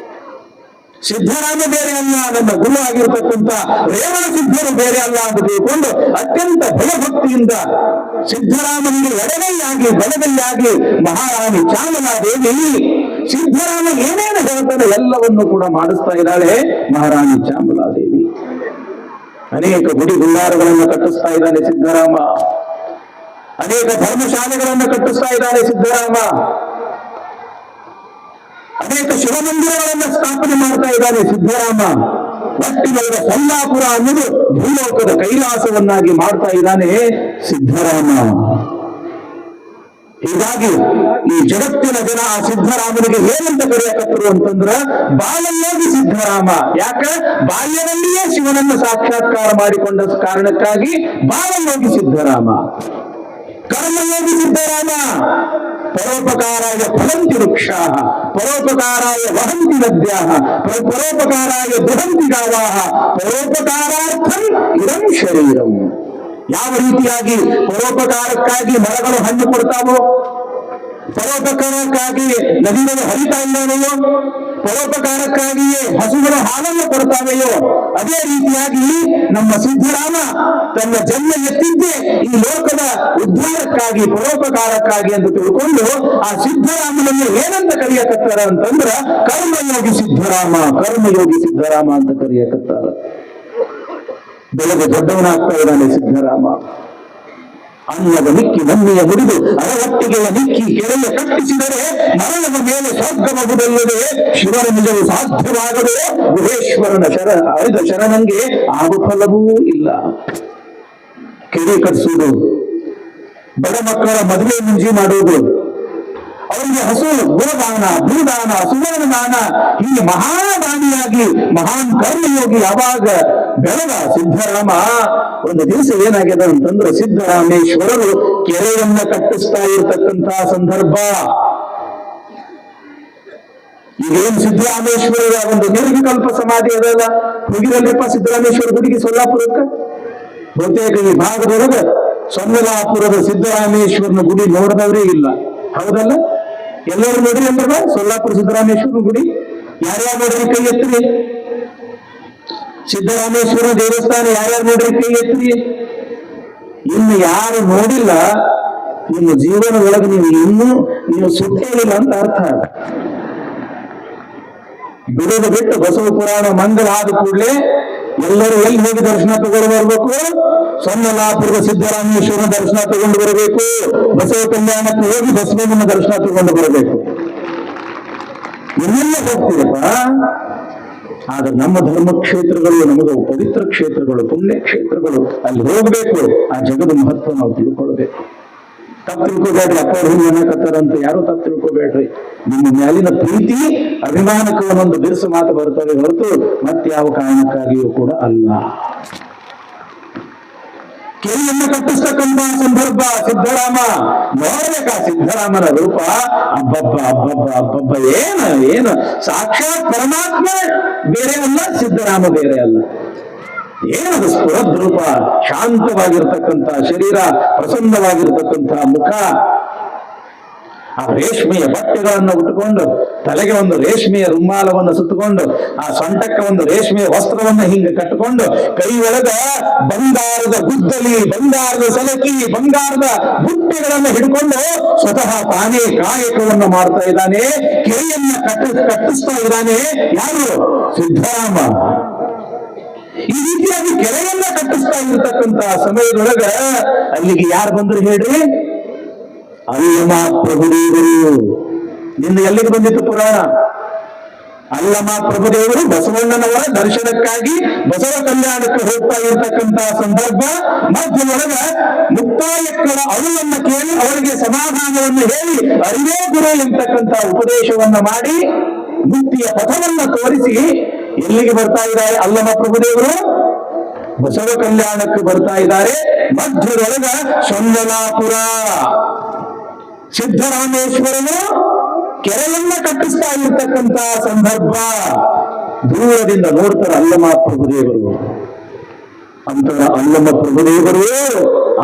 ಸಿದ್ಧರಾಮ ಬೇರೆ ಅಲ್ಲ, ನನ್ನ ಗುರು ಆಗಿರತಕ್ಕಂಥ ರೇವಣ ಸಿದ್ಧರು ಬೇರೆ ಅಲ್ಲ ಅಂತ ತಿಳ್ಕೊಂಡು ಅತ್ಯಂತ ಭಯಭಕ್ತಿಯಿಂದ ಸಿದ್ಧರಾಮನಿಗೆ ಎಡಗೈಯಾಗಿ ಬಲಗೈಯಾಗಿ ಮಹಾರಾಣಿ ಚಾಮಲಾದೇವಿ ಸಿದ್ಧರಾಮ ಏನೇನು ಹೇಳ್ತಾನೆ ಎಲ್ಲವನ್ನು ಕೂಡ ಮಾಡಿಸ್ತಾ ಇದ್ದಾಳೆ ಮಹಾರಾಣಿ ಚಾಮಲಾದೇವಿ. ಅನೇಕ ಗುಡಿ ಗುಂಡಾರಗಳನ್ನು ಕಟ್ಟಿಸ್ತಾ ಇದ್ದಾನೆ ಸಿದ್ಧರಾಮ, ಅನೇಕ ಧರ್ಮಶಾಲೆಗಳನ್ನು ಕಟ್ಟಿಸ್ತಾ ಇದ್ದಾನೆ ಸಿದ್ಧರಾಮ, ಅನೇಕ ಶಿವಮಂದಿರಗಳನ್ನು ಸ್ಥಾಪನೆ ಮಾಡ್ತಾ ಇದ್ದಾನೆ ಸಿದ್ಧರಾಮ. ಒಟ್ಟಿನಲ್ಲಿ ಸೊಲ್ಲಾಪುರ ಅನ್ನೋದು ಭೂಲೋಕದ ಕೈಲಾಸವನ್ನಾಗಿ ಮಾಡ್ತಾ ಇದ್ದಾನೆ ಸಿದ್ಧರಾಮ. ಹೀಗಾಗಿ ಈ ಜಗತ್ತಿನ ಜನ ಆ ಸಿದ್ಧರಾಮನಿಗೆ ಏನಂತ ಕರೆಯಕತ್ತರು ಅಂತಂದ್ರ ಬಾಲ್ಯಯೋಗಿ ಸಿದ್ಧರಾಮ. ಯಾಕ? ಬಾಲ್ಯದಲ್ಲಿಯೇ ಶಿವನನ್ನು ಸಾಕ್ಷಾತ್ಕಾರ ಮಾಡಿಕೊಂಡ ಕಾರಣಕ್ಕಾಗಿ ಬಾಲ್ಯಯೋಗಿ ಸಿದ್ಧರಾಮ. ಕರ್ಮಯೋಗಿ ಸಿದ್ಧರಾಮ. ಪರೋಪಕಾರಾಯ ಫಲಂತಿ ವೃಕ್ಷಾ, ಪರೋಪಕಾರಾಯ ವಹಂತಿ ನದ್ಯಾ, ಪರೋಪಕಾರಾಯ ದುಹಂತಿ ಗಾವಾಹ, ಪರೋಪಕಾರಾರ್ಥಂ ಇದಂ ಶರೀರಂ. ಯಾವ ರೀತಿಯಾಗಿ ಪರೋಪಕಾರಕ್ಕಾಗಿ ಮರಗಳು ಹಣ್ಣು ಕೊಡ್ತಾವೋ, ಪರೋಪಕಾರಕ್ಕಾಗಿ ನದಿಗಳು ಹರಿತಾ ಇದ್ದಾವೆಯೋ, ಪರೋಪಕಾರಕ್ಕಾಗಿಯೇ ಹಸುಗಳು ಹಾಲನ್ನು ಕೊಡ್ತಾವೆಯೋ, ಅದೇ ರೀತಿಯಾಗಿ ನಮ್ಮ ಸಿದ್ಧರಾಮ ತನ್ನ ಜನ್ಮ ಎತ್ತಿದ್ದೇ ಈ ಲೋಕದ ಉದ್ಧಾರಕ್ಕಾಗಿ, ಪರೋಪಕಾರಕ್ಕಾಗಿ ಅಂತ ತಿಳ್ಕೊಂಡು ಆ ಸಿದ್ಧರಾಮನನ್ನು ಏನಂತ ಕರೆಯಕತ್ತಾರ ಅಂತಂದ್ರ ಕರ್ಮಯೋಗಿ ಸಿದ್ಧರಾಮ, ಕರ್ಮಯೋಗಿ ಸಿದ್ಧರಾಮ ಅಂತ ಕರೆಯಕತ್ತಾರ. ಬೆಳಗ್ಗೆ ದೊಡ್ಡವನಾಗ್ತಾ ಇದ್ದಾನೆ ಸಿದ್ಧರಾಮ. ಅನ್ನದ ನಿಕ್ಕಿ ನನ್ನೆಯ ಮುರಿದು ಅರವಟ್ಟಿಗೆಯ ನಿಕ್ಕಿ ಕೆರೆಯ ಕಟ್ಟಿಸಿದರೆ ಮರಣದ ಮೇಲೆ ಸ್ವರ್ಗಮಗುವುದಲ್ಲದೆ ಶಿವನ ನಿಜವು ಸಾಧ್ಯವಾಗದೆ ಗುಹೇಶ್ವರನ ಆಯ್ದ ಶರಣಂಗೆ ಆಗು ಫಲವೂ ಇಲ್ಲ. ಕೆರೆ ಕಟ್ಟಿಸುವುದು, ಬಡ ಮಕ್ಕಳ ಮದುವೆ ಮುಂಜಿ ಮಾಡುವುದು, ಅವರಿಗೆ ಹಸು ಗೋದಾನ, ಭೂದಾನ, ಸುವರ್ಣ ದಾನ, ಹೀಗೆ ಮಹಾದಾನಿಯಾಗಿ ಮಹಾನ್ ಕರ್ಮಯೋಗಿ ಯಾವಾಗ ಬೆಳೆದ ಸಿದ್ಧರಾಮ, ಒಂದು ದಿವಸ ಏನಾಗಿದೆ ಅಂತಂದ್ರೆ ಸಿದ್ಧರಾಮೇಶ್ವರರು ಕೆರೆಯನ್ನ ಕಟ್ಟಿಸ್ತಾ ಇರತಕ್ಕಂತಹ ಸಂದರ್ಭ. ಈಗೇನು ಸಿದ್ದರಾಮೇಶ್ವರರ ಒಂದು ನಿರ್ವಿಕಲ್ಪ ಸಮಾಧಿ ಅದಲ್ಲ, ಹೋಗಿರಲ್ರಿಪ್ಪ ಸಿದ್ದರಾಮೇಶ್ವರ ಗುಡಿಗೆ ಸೊಲ್ಲಾಪುರಕ್ಕೆ? ಬಹುತೇಕ ಈ ಭಾಗದೊಳಗೆ ಸೊಲ್ಲಾಪುರದ ಸಿದ್ದರಾಮೇಶ್ವರನ ಗುಡಿ ನೋಡಿದವರೇ ಇಲ್ಲ, ಹೌದಲ್ಲ? ಎಲ್ಲರೂ ನೋಡ್ರಿ ಅಂದ್ರ ಸೊಲ್ಲಾಪುರ ಸಿದ್ದರಾಮೇಶ್ವರನ ಗುಡಿ ಯಾರ್ಯಾರು ನೋಡ್ರಿ ಕೈ ಎತ್ರಿ. ಸಿದ್ದರಾಮೇಶ್ವರ ದೇವಸ್ಥಾನ ಯಾರ್ಯಾರು ನೋಡ್ರಿ ಕೈ ಎತ್ರಿ. ಇನ್ನು ಯಾರು ನೋಡಿಲ್ಲ, ನಿಮ್ಮ ಜೀವನದೊಳಗೆ ನೀವು ಸುತ್ತೇಳಿಲ್ಲ ಅಂತ ಅರ್ಥ. ಬಿಡೋದು ಬಿಟ್ಟು ಬಸವ ಪುರಾಣ ಮಂಗಲ ಆದ ಕೂಡಲೇ ಎಲ್ಲರೂ ಎಲ್ಲಿ ಹೋಗಿ ದರ್ಶನ ತಗೊಂಡು ಬರ್ಬೇಕು? ಸೊಲ್ಲಾಪುರದ ಸಿದ್ದರಾಮೇಶ್ವರನ ದರ್ಶನ ತಗೊಂಡು ಬರಬೇಕು. ಬಸವ ಕಲ್ಯಾಣಕ್ಕೆ ಹೋಗಿ ಬಸವಣ್ಣನ ದರ್ಶನ ತಗೊಂಡು ಬರಬೇಕು. ಇನ್ನೆಲ್ಲ ಹೋಗ್ತೀರಪ್ಪ. ಆದ್ರೆ ನಮ್ಮ ಧರ್ಮ ಕ್ಷೇತ್ರಗಳು, ನಮಗೆ ಪವಿತ್ರ ಕ್ಷೇತ್ರಗಳು, ಪುಣ್ಯ ಕ್ಷೇತ್ರಗಳು, ಅಲ್ಲಿ ಹೋಗ್ಬೇಕು. ಆ ಜಗದ ಮಹತ್ವ ನಾವು ತಿಳ್ಕೊಳ್ಬೇಕು. ತಪ್ಪು ತಿಳ್ಕೋಬೇಡ್ರಿ. ಅಪ್ಪ ಹುಡುಗಿ ಅನ್ನಕತ್ತಾರಂತ ಯಾರು ತಪ್ಪು ತಿಳ್ಕೋಬೇಡ್ರಿ. ನಿಮ್ಮ ಮ್ಯಾಲಿನ ಪ್ರೀತಿ ಅಭಿಮಾನಕ್ಕೆ ಒಂದೊಂದು ಬಿರುಸು ಮಾತು ಬರ್ತವೆ ಹೊರತು ಮತ್ಯಾವ ಕಾರಣಕ್ಕಾಗಿಯೂ ಕೂಡ ಅಲ್ಲ. ಕೆರೆಯನ್ನು ಕಟ್ಟಿಸ್ತಕ್ಕಂಥ ಸಂದರ್ಭ ಸಿದ್ಧರಾಮ ನೋಡ್ಬೇಕ. ಸಿದ್ಧರಾಮನ ರೂಪ ಅಬ್ಬಬ್ಬ ಅಬ್ಬಬ್ಬ ಅಬ್ಬಬ್ಬ, ಏನು ಸಾಕ್ಷಾತ್ ಪರಮಾತ್ಮ ಬೇರೆ ಅಲ್ಲ, ಸಿದ್ಧರಾಮ ಬೇರೆ ಅಲ್ಲ. ಏನದು ಸ್ಫುರದ್ ರೂಪ, ಶಾಂತವಾಗಿರ್ತಕ್ಕಂಥ ಶರೀರ, ಪ್ರಸನ್ನವಾಗಿರ್ತಕ್ಕಂಥ ಮುಖ, ಆ ರೇಷ್ಮೆಯ ಬಟ್ಟೆಗಳನ್ನು ಉಟ್ಟುಕೊಂಡು, ತಲೆಗೆ ಒಂದು ರೇಷ್ಮೆಯ ರುಮಾಲವನ್ನು ಸುತ್ತಕೊಂಡು, ಆ ಸೊಂಟಕ್ಕೆ ಒಂದು ರೇಷ್ಮೆಯ ವಸ್ತ್ರವನ್ನು ಹಿಂಗೆ ಕಟ್ಟಿಕೊಂಡು, ಕೈ ಒಳಗ ಬಂಗಾರದ ಗುದ್ದಲಿ, ಬಂಗಾರದ ಸಲಕಿ, ಬಂಗಾರದ ಬುಟ್ಟಿಗಳನ್ನು ಹಿಡ್ಕೊಂಡು ಸ್ವತಃ ತಾನೇ ಕಾಯಕವನ್ನು ಮಾಡ್ತಾ ಇದ್ದಾನೆ. ಕೆರೆಯನ್ನ ಕಟ್ಟಿಸ್ತಾ ಇದ್ದಾನೆ. ಯಾರು? ಸಿದ್ಧರಾಮ. ಈ ರೀತಿಯಾಗಿ ಕೆರೆಯನ್ನ ಕಟ್ಟಿಸ್ತಾ ಇರತಕ್ಕಂತ ಸಮಯದೊಳಗ ಅಲ್ಲಿಗೆ ಯಾರು ಬಂದ್ರು ಹೇಳ್ರಿ? ಅಲ್ಲಮ ಪ್ರಭುದೇವರು. ನಿನ್ನ ಎಲ್ಲಿಗೆ ಬಂದಿತ್ತು ಪುರಾಣ? ಅಲ್ಲಮ ಪ್ರಭುದೇವರು ಬಸವಣ್ಣನವರ ದರ್ಶನಕ್ಕಾಗಿ ಬಸವ ಕಲ್ಯಾಣಕ್ಕೆ ಹೋಗ್ತಾ ಇರತಕ್ಕಂತ ಸಂದರ್ಭ ಮಧ್ಯದೊಳಗ ಮುಕ್ತಾಯಕ್ಕಳ ಅಳುವನ್ನು ಕೇಳಿ ಅವರಿಗೆ ಸಮಾಧಾನವನ್ನು ಹೇಳಿ ಅರಿವೇ ಗುರು ಎಂತಕ್ಕಂತ ಉಪದೇಶವನ್ನ ಮಾಡಿ ಮುಕ್ತಿಯ ಪಥವನ್ನ ತೋರಿಸಿ ಎಲ್ಲಿಗೆ ಬರ್ತಾ ಇದ್ದಾರೆ ಅಲ್ಲಮ ಪ್ರಭುದೇವರು? ಬಸವ ಕಲ್ಯಾಣಕ್ಕೆ ಬರ್ತಾ ಇದ್ದಾರೆ. ಮಧ್ಯದೊಳಗ ಸೊಲ್ಲಾಪುರ ಸಿದ್ದರಾಮೇಶ್ವರನು ಕೆರೆಯನ್ನ ಕಟ್ಟಿಸ್ತಾ ಇರ್ತಕ್ಕಂತ ಸಂದರ್ಭ. ದೂರದಿಂದ ನೋಡ್ತಾರೆ ಅಲ್ಲಮ ಪ್ರಭುದೇವರು. ಅಂತ ಅಲ್ಲಮ ಪ್ರಭುದೇವರು,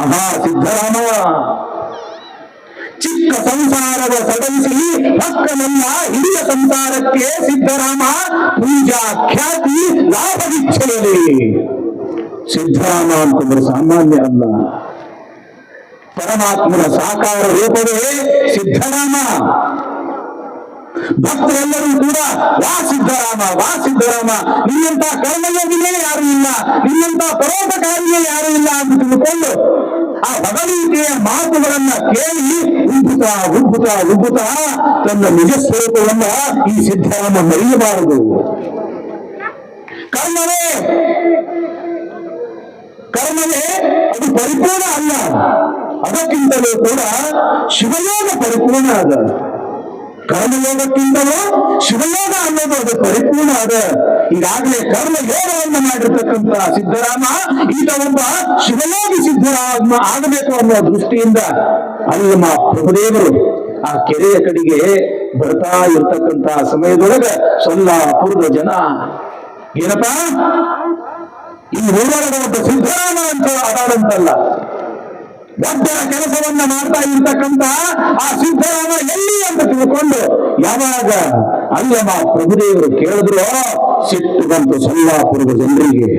ಆಹಾ ಸಿದ್ಧರಾಮ ಚಿಕ್ಕ ಸಂಸಾರದ ಸಡಲಿಸಿ ಮಕ್ಕಳೆಲ್ಲ ಹಿರಿಯ ಸಂಸಾರಕ್ಕೆ ಸಿದ್ಧರಾಮ ಪೂಜಾ ಖ್ಯಾತಿ ಲಾಭವಿಚ್ಛೆಯಲಿ. ಸಿದ್ಧರಾಮ ಅಂತಂದ್ರೆ ಸಾಮಾನ್ಯ ಅಲ್ಲ, ಪರಮಾತ್ಮನ ಸಾಕಾರ ರೂಪವೇ ಸಿದ್ಧರಾಮ. ಭಕ್ತರೆಲ್ಲರೂ ಕೂಡ ವಾ ಸಿದ್ಧರಾಮ, ವಾ ಸಿದ್ಧರಾಮ, ನಿನ್ನಂತ ಕರ್ಮಯೋಗಿಯೇ ಯಾರು ಇಲ್ಲ, ನಿನ್ನಂತ ಪರೋಪಕಾರಿಯೇ ಯಾರು ಇಲ್ಲ ಅಂತ ತಿಳ್ಕೊಂಡು ಆ ಭಗವೀತೆಯ ಮಾತುಗಳನ್ನ ಕೇಳಿ ಉಬ್ಬುತ್ತಾ ಉಬ್ಬುತ್ತಾ ಉಬ್ಬುತ್ತಾ ತನ್ನ ನಿಜ ಸ್ವರೂಪವನ್ನ ಈ ಸಿದ್ಧರಾಮ ಮರೆಯಬಾರದು. ಕರ್ಮವೇ ಅದು ಪರಿಪೂರ್ಣ ಅಲ್ಲ, ಅದಕ್ಕಿಂತಲೂ ಕೂಡ ಶಿವಯೋಗ ಪರಿಪೂರ್ಣ ಅದ. ಕರ್ಮಯೋಗಕ್ಕಿಂತಲೂ ಶಿವಯೋಗ ಅನ್ನೋದು ಅದು ಪರಿಪೂರ್ಣ ಅದ. ಈಗಾಗಲೇ ಕರ್ಮಯೋಗವನ್ನು ಮಾಡಿರ್ತಕ್ಕಂಥ ಸಿದ್ಧರಾಮ ಈಗ ಒಬ್ಬ ಶಿವಯೋಗಿ ಸಿದ್ಧರಾಮ ಆಗಬೇಕು ಅನ್ನೋ ದೃಷ್ಟಿಯಿಂದ ಅಲ್ಲಮ್ಮ ಪ್ರಭುದೇವರು ಆ ಕೆರೆಯ ಕಡೆಗೆ ಬರ್ತಾ ಇರ್ತಕ್ಕಂಥ ಸಮಯದೊಳಗ ಸೊಲ್ಲಾಪುರದ ಜನ ಏನಪ್ಪಾ ಈ ಊರೊಳಗ ಒಬ್ಬ ಸಿದ್ಧರಾಮ ಅಂತ ಅದಾದಂತಲ್ಲ, ದೊಡ್ಡ ಕೆಲಸವನ್ನ ಮಾಡ್ತಾ ಇರ್ತಕ್ಕಂಥ ಆ ಸಿದ್ಧರಾಮ ಎಲ್ಲಿ ಅಂತ ತಿಳ್ಕೊಂಡು ಯಾವಾಗ ಅಲ್ಲಮ್ಮ ಪ್ರಭುದೇವರು ಕೇಳಿದ್ರು ಸಿಟ್ಟು ಬಂತು ಸೊಲ್ಲಾಪುರದ ಜನರಿಗೆ.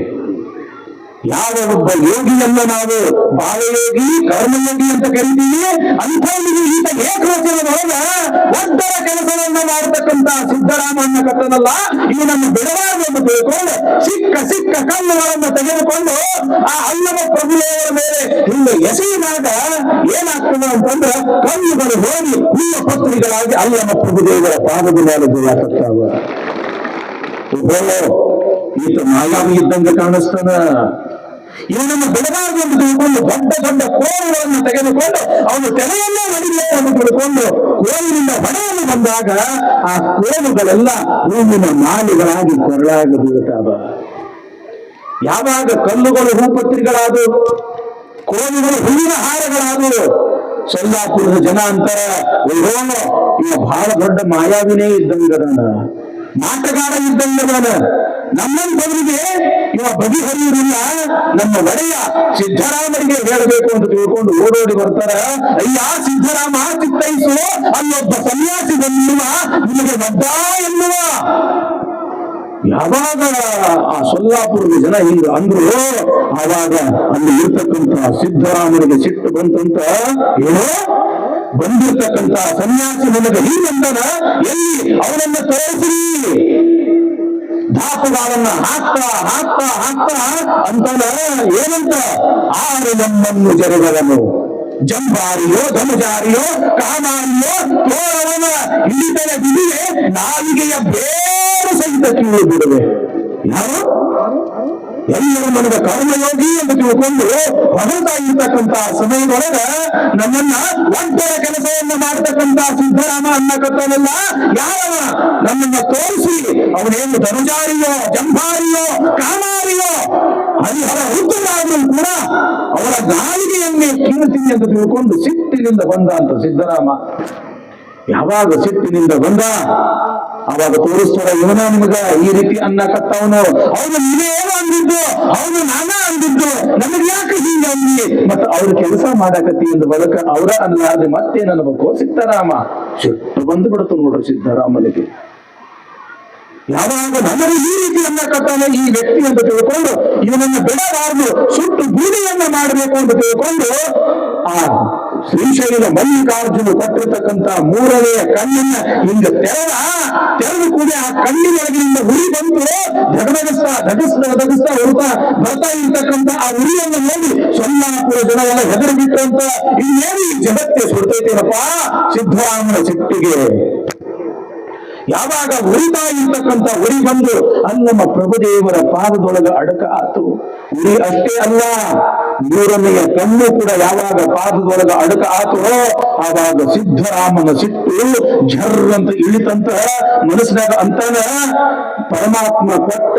ಯಾವ ಒಬ್ಬ ಯೋಗಿಯನ್ನ ನಾವು ಬಾಲಯೋಗಿ ಕರ್ಮಯೋಗಿ ಅಂತ ಕರಿತೀವಿ, ಅಂಥವನಿಗೆ ಈತ ಏಕವಚನದೊಳಗ ಒಬ್ಬರ ಕೆಲಸವನ್ನ ಮಾಡತಕ್ಕಂತ ಸಿದ್ಧರಾಮ ಅನ್ನಕತ್ತನಲ್ಲ, ಇವು ನಮ್ಮ ಬಿಡಬಾರದು ಎಂದು ತಿಳ್ಕೊಂಡು ಸಿಕ್ಕ ಕಲ್ಲುಗಳನ್ನು ತೆಗೆದುಕೊಂಡು ಆ ಅಲ್ಲಮ ಪ್ರಭುದೇವರ ಮೇಲೆ ಹಿಂದೆ ಎಸೆಯಿದಾಗ ಏನಾಗ್ತದೆ ಅಂತಂದ್ರೆ ಕಲ್ಲುಗಳು ಹೋಗಿ ಹುಲ್ಲ ಪತ್ರಿಗಳಾಗಿ ಅಲ್ಲಮ ಪ್ರಭುದೇವರ ಪಾದದ ಮೇಲೆ ಬೀಳಾಕತ್ತಾವ. ಈತ ಮಾಯಾವಿ ಇದ್ದಂಗೆ ಕಾಣಿಸ್ತಾನ. ಇವನನ್ನು ಬಿಡಬಾರದು ಎಂದು ತಿಳ್ಕೊಂಡು ದೊಡ್ಡ ಕೋಲುಗಳನ್ನು ತೆಗೆದುಕೊಂಡು ಅವನು ತೆರೆಯನ್ನೇ ಹೊಡಿಬೇಕು ಎಂದು ತಿಳ್ಕೊಂಡು ಕೋಲಿನಿಂದ ಹೊಡೆಯಲು ಬಂದಾಗ ಆ ಕೋಲುಗಳೆಲ್ಲ ಹೂವಿನ ಮಾಲೆಗಳಾಗಿ ಕೊರಳಾಗಿ ಬೀಳುತ್ತಾವ. ಯಾವಾಗ ಕಲ್ಲುಗಳು ಹೂಪತ್ರಿಗಳಾದವು, ಕೋಲುಗಳು ಹೂವಿನ ಹಾರಗಳಾದವು, ಸೊಲ್ಲಾಪುರದ ಜನ ಅಂತಾರ ಇವ ಬಹಳ ದೊಡ್ಡ ಮಾಯಾವಿನೇ ಇದ್ದಂಗದಾನ, ಮಾಟಗಾರ ಇದ್ದಂಗದಾನ, ನಮ್ಮಂತವರಿಗೆ ಇವ ಬಗೆಹರಿಯುವುದಿಲ್ಲ, ನಮ್ಮ ಒಡೆಯ ಸಿದ್ಧರಾಮರಿಗೆ ಹೇಳಬೇಕು ಅಂತ ತಿಳ್ಕೊಂಡು ಓಡೋಡಿ ಬರ್ತಾರ. ಅಯ್ಯ ಸಿದ್ಧರಾಮ ಚಿತ್ತೈಸು, ಅಲ್ಲೊಬ್ಬ ಸನ್ಯಾಸಿ ಬಂದಿರುವ ನಿಮಗೆ ಮಡ್ಡ ಎನ್ನುವ. ಯಾವಾಗ ಆ ಸೊಲ್ಲಾಪುರದ ಜನ ಹಿಂಗ ಅಂದ್ರು ಆವಾಗ ಅಲ್ಲಿ ಇರ್ತಕ್ಕಂಥ ಸಿದ್ಧರಾಮನಿಗೆ ಸಿಟ್ಟು ಬಂತಂತ, ಏನೋ ಬಂದಿರ್ತಕ್ಕಂಥ ಸನ್ಯಾಸಿ ನನಗೆ ಹೀಗಂತಾನ, ಎಲ್ಲಿ ಅವನನ್ನ ತೋರಿಸಿ ಧಾಪುಗಾಲನ್ನ ಹಾಕ್ತಾ ಅಂತಾನ. ಏನಂತ ಆರು ನಮ್ಮನ್ನು ಜರುಗದನು, ಜಂಬಾರಿಯೋ ಧನುಜಾರಿಯೋ ಕಾಮಾರಿಯೋ ತೋರವನ ಹಿಡಿತನ ಬಿಡುವೆ, ನಾಲಿಗೆಯ ಬೇರು ಸಹಿತ ಕೀಳು ಬಿಡುವೆ. ಯಾರು ಎಲ್ಲರೂ ನನಗೆ ಕರ್ಮಯೋಗಿ ಎಂದು ತಿಳ್ಕೊಂಡು ಹೊರತಾ ಇರ್ತಕ್ಕಂಥ ಸಮಯದೊಳಗ ನಮ್ಮನ್ನ ಒಡ್ಡರ ಕೆಲಸವನ್ನ ಮಾಡತಕ್ಕಂಥ ಸಿದ್ಧರಾಮ ಅನ್ನಕತ್ತಲ್ಲ, ಯಾರವ ನಮ್ಮನ್ನ ತೋರಿಸಿ ಅವನೇನು ಧನುಜಾರಿಯೋ ಜಂಭಾರಿಯೋ ಕಾಮಾರಿಯೋ ಹರಿಹರ ರುದ್ರರಾದರೂ ಕೂಡ ಅವರ ನಾಲಿಗೆಯನ್ನೇ ಕೀಳ್ತೀನಿ ಎಂದು ತಿಳ್ಕೊಂಡು ಸಿಟ್ಟಿನಿಂದ ಬಂದ ಅಂತ ಸಿದ್ಧರಾಮ. ಯಾವಾಗ ಸಿಟ್ಟಿನಿಂದ ಬಂದ ಅವಾಗ ತೋರಿಸ್ತಾರ, ಇವನ ನಿಮಗ ಈ ರೀತಿ ಅನ್ನಕತ್ತವನು, ಅವನು ನೀವೇನು ಅಂದಿದ್ದು, ಅವನು ನಾನ ಅಂದಿದ್ದು, ನಮಗೆ ಯಾಕೆ ಹೀಗೆ ಅಂದಿ, ಮತ್ತ ಅವ್ರ ಕೆಲಸ ಮಾಡಾಕತ್ತಿ ಎಂದು ಬದಕ ಅವರ ಅನ್ಲಾರ್ದೆ ಮತ್ತೇನು ಅನ್ಬೇಕು ಸಿದ್ಧರಾಮ. ಸಿಟ್ಟು ಬಂದು ಬಿಡ್ತು ನೋಡ್ರಿ ಸಿದ್ಧರಾಮನಿಗೆ. ಯಾವಾಗ ನನಗೆ ಈ ರೀತಿ ಅನ್ನಕತ್ತಾನೆ ಈ ವ್ಯಕ್ತಿ ಅಂತ ತಿಳ್ಕೊಂಡು ಇವನನ್ನು ಬಿಡಬಾರದು, ಸುಟ್ಟು ಬೂದಿಯನ್ನ ಮಾಡಬೇಕು ಅಂತ ತಿಳ್ಕೊಂಡು ಆ ಶ್ರೀಶೈಲ ಮಲ್ಲಿಕಾರ್ಜುನ ಕೊಟ್ಟಿರ್ತಕ್ಕಂಥ ಮೂರನೆಯ ಕಣ್ಣನ್ನ ಹಿಂಗ ತೆರೆದು ಕೂಡ ಆ ಕಣ್ಣಿನೊಳಗಿನಿಂದ ಉರಿ ಬಂತು. ದಗಸ್ತಾ ಬರ್ತಾ ಇರ್ತಕ್ಕಂಥ ಆ ಉರಿಯನ್ನು ನೋಡಿ ಸೊಲ್ಲಾಪುರ ಜನ ಎಲ್ಲ ಹೆದರಿ ಬಿಟ್ಟು ಅಂತ ಇನ್ನೇನು ಈ ಜಗತ್ತೆ ಸುಡ್ತೈತೇನಪ್ಪ ಸಿದ್ಧರಾಮನ ಸಿಟ್ಟಿಗೆ. ಯಾವಾಗ ಉರಿತಾ ಇರ್ತಕ್ಕಂಥ ಉರಿ ಬಂದು ಅಲ್ಲಮ್ಮ ಪ್ರಭುದೇವರ ಪಾದದೊಳಗ ಅಡಕ ಆತು. ಉರಿ ಅಷ್ಟೇ ಅಲ್ಲ, ಮೂರನೆಯ ಕಣ್ಣು ಕೂಡ ಯಾವಾಗ ಪಾದದೊಳಗ ಅಡಕ ಆತೋ ಆವಾಗ ಸಿದ್ಧರಾಮನ ಸಿಟ್ಟು ಝರ್ ಅಂತ ಇಳಿತಂತ ಮನಸ್ಸಿನಾಗ ಅಂತಾನ. ಪರಮಾತ್ಮ ಕೊಟ್ಟ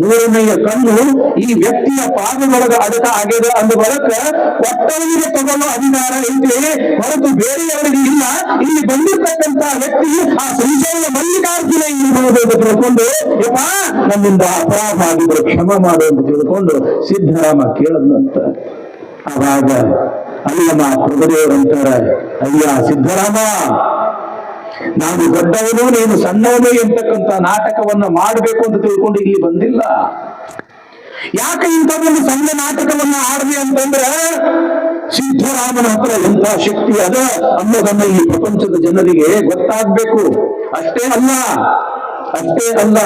ಮೂರನೆಯ ಕಣ್ಣು ಈ ವ್ಯಕ್ತಿಯ ಪಾದದೊಳಗ ಅಡಕ ಆಗ್ಯದ ಅಂದ ಬಳಿಕ ಕೊಟ್ಟವನಿಗೆ ತಗೊಳ್ಳೋ ಅಧಿಕಾರ ಐತೆ ಹೊರತು ಬೇರೆಯವರಿಗೆ ಇಲ್ಲ. ಇಲ್ಲಿ ಬಂದಿರ್ತಕ್ಕಂಥ ವ್ಯಕ್ತಿ ಆ ಶ್ರೀಶೈಲ ಮಲ್ಲಿಕಾರ್ಜುನ ಇರಬಹುದು ಅಂತ ತಿಳ್ಕೊಂಡು ಯಪ್ಪ ನಮ್ಮಿಂದ ಅಪರಾಧ ಆಗಿದ್ರೆ ಕ್ಷಮ ಮಾಡು ಅಂತ ತಿಳ್ಕೊಂಡು ಸಿದ್ಧರಾಮ ಕೇಳದ್ನಂತ. ಆವಾಗ ಅಲ್ಲಮ್ಮ ಪ್ರಭುದೇವರಂತಾರ, ಅಯ್ಯ ಸಿದ್ದರಾಮ, ನಾನು ದೊಡ್ಡವನು ನೀನು ಸಣ್ಣವನು ಎಂತಕ್ಕಂತ ನಾಟಕವನ್ನ ಮಾಡಬೇಕು ಅಂತ ತಿಳ್ಕೊಂಡು ಇಲ್ಲಿ ಬಂದಿಲ್ಲ. ಯಾಕೆ ಇಂಥದ್ದೊಂದು ಸಣ್ಣ ನಾಟಕವನ್ನ ಆಡ್ದೆ ಅಂತಂದ್ರೆ ಸಿದ್ದರಾಮನ ಹತ್ರ ಎಂಥ ಶಕ್ತಿ ಅದ ಅನ್ನೋದನ್ನ ಈ ಪ್ರಪಂಚದ ಜನರಿಗೆ ಗೊತ್ತಾಗ್ಬೇಕು. ಅಷ್ಟೇ ಅಲ್ಲ,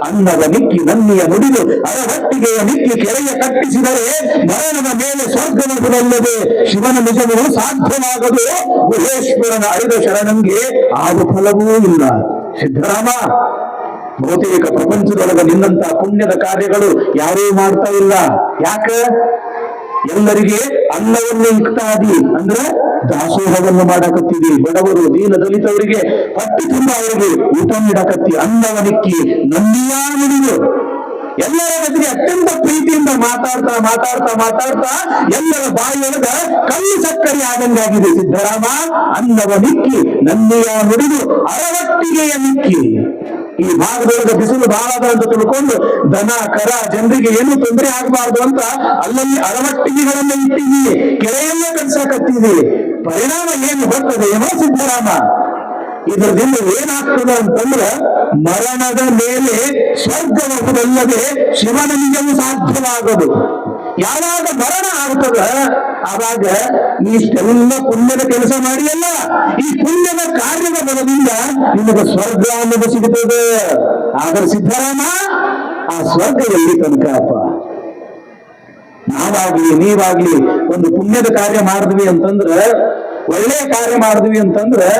ಅನ್ನದ ನಿಕ್ಕಿ ನನ್ನಿಯ ನುಡಿದು ಅರಹಟ್ಟಿಗೆಯ ನಿಕ್ಕಿ ಕೆರೆಯ ಕಟ್ಟಿಸಿದರೆ ಮರಣದ ಮೇಲೆ ಸ್ವರ್ಗವಲ್ಲದೆ ಶಿವನ ನಿಜವು ಸಾಧ್ಯವಾಗದು. ಗುಹೇಶ್ವರನ ಅರಿದ ಶರಣಂಗೆ ಆದ ಫಲವೂ ಇಲ್ಲ. ಸಿದ್ದರಾಮ, ಬಹುತೇಕ ಪ್ರಪಂಚದೊಳಗ ನಿನ್ನಂತ ಪುಣ್ಯದ ಕಾರ್ಯಗಳು ಯಾರೂ ಮಾಡ್ತಾ ಇಲ್ಲ. ಯಾಕೆ? ಎಲ್ಲರಿಗೆ ಅನ್ನವನ್ನು ಇಕ್ತಾದಿ ಅಂದ್ರೆ ದಾಸೋಹವನ್ನು ಮಾಡಕತ್ತೀವಿ. ಬಡವರು ದೀನ ದಲಿತವರಿಗೆ ಪಟ್ಟಿ ತುಂಬ ಅವರಿಗೆ ಊಟ ನೀಡಕತ್ತಿ. ಅನ್ನವನಿಕ್ಕಿ ನನ್ನಿಯಾ ನುಡಿದು ಎಲ್ಲರ ಜೊತೆಗೆ ಅತ್ಯಂತ ಪ್ರೀತಿಯಿಂದ ಮಾತಾಡ್ತಾ ಎಲ್ಲರ ಬಾಯಿಯೊಳಗ ಕಲ್ಲು ಸಕ್ಕರೆ ಆದಂಗಾಗಿದೆ. ಸಿದ್ದರಾಮ, ಅನ್ನವನಿಕ್ಕಿ ನನ್ನಿಯಾ ನುಡಿದು ಅರವಟ್ಟಿಗೆಯ ನಿಕ್ಕಿ. ಈ ಭಾಗದೊಳಗ ಬಿಸಿಲು ಬಹಳ ಅದ ಅಂತ ತಿಳ್ಕೊಂಡು ದನ ಕರ ಜನರಿಗೆ ಏನು ತೊಂದರೆ ಆಗಬಾರ್ದು ಅಂತ ಅಲ್ಲಲ್ಲಿ ಅರವಟ್ಟಿಗೆಗಳನ್ನ ಇಟ್ಟಿವಿ, ಕೆರೆಯಲ್ಲೇ ಕಟ್ಸಕತ್ತೀವಿ. ಪರಿಣಾಮ ಏನು ಬರ್ತದೆ ಏನೋ ಸಿದ್ದರಾಮ? ಇದರಿಂದ ಏನಾಗ್ತದೆ ಅಂತಂದ್ರೆ ಮರಣದ ಮೇಲೆ ಸ್ವರ್ಗವಲ್ಲದೆ ಶಿವನ ನಿಜವು ಸಾಧ್ಯವಾಗದು. ಯಾವಾಗ ಮರಣ ಆಗ್ತದ ಆವಾಗ ನೀ ಇಷ್ಟೆಲ್ಲ ಪುಣ್ಯದ ಕೆಲಸ ಮಾಡಿಯಲ್ಲ, ಈ ಪುಣ್ಯದ ಕಾರ್ಯದ ಬಲದಿಂದ ನಿಮಗೆ ಸ್ವರ್ಗ ಅನ್ನೋದು ಸಿಗುತ್ತದೆ. ಆದ್ರೆ ಸಿದ್ದರಾಮ, ಆ ಸ್ವರ್ಗ ಎಲ್ಲಿ ತನಕಪ್ಪ? ನಾವಾಗ್ಲಿ ನೀವಾಗ್ಲಿ ಒಂದು ಪುಣ್ಯದ ಕಾರ್ಯ ಮಾಡಿದ್ವಿ ಅಂತಂದ್ರೆ, ಒಳ್ಳೆಯ ಕಾರ್ಯ ಮಾಡಿದ್ವಿ ಅಂತಂದ್ರೆ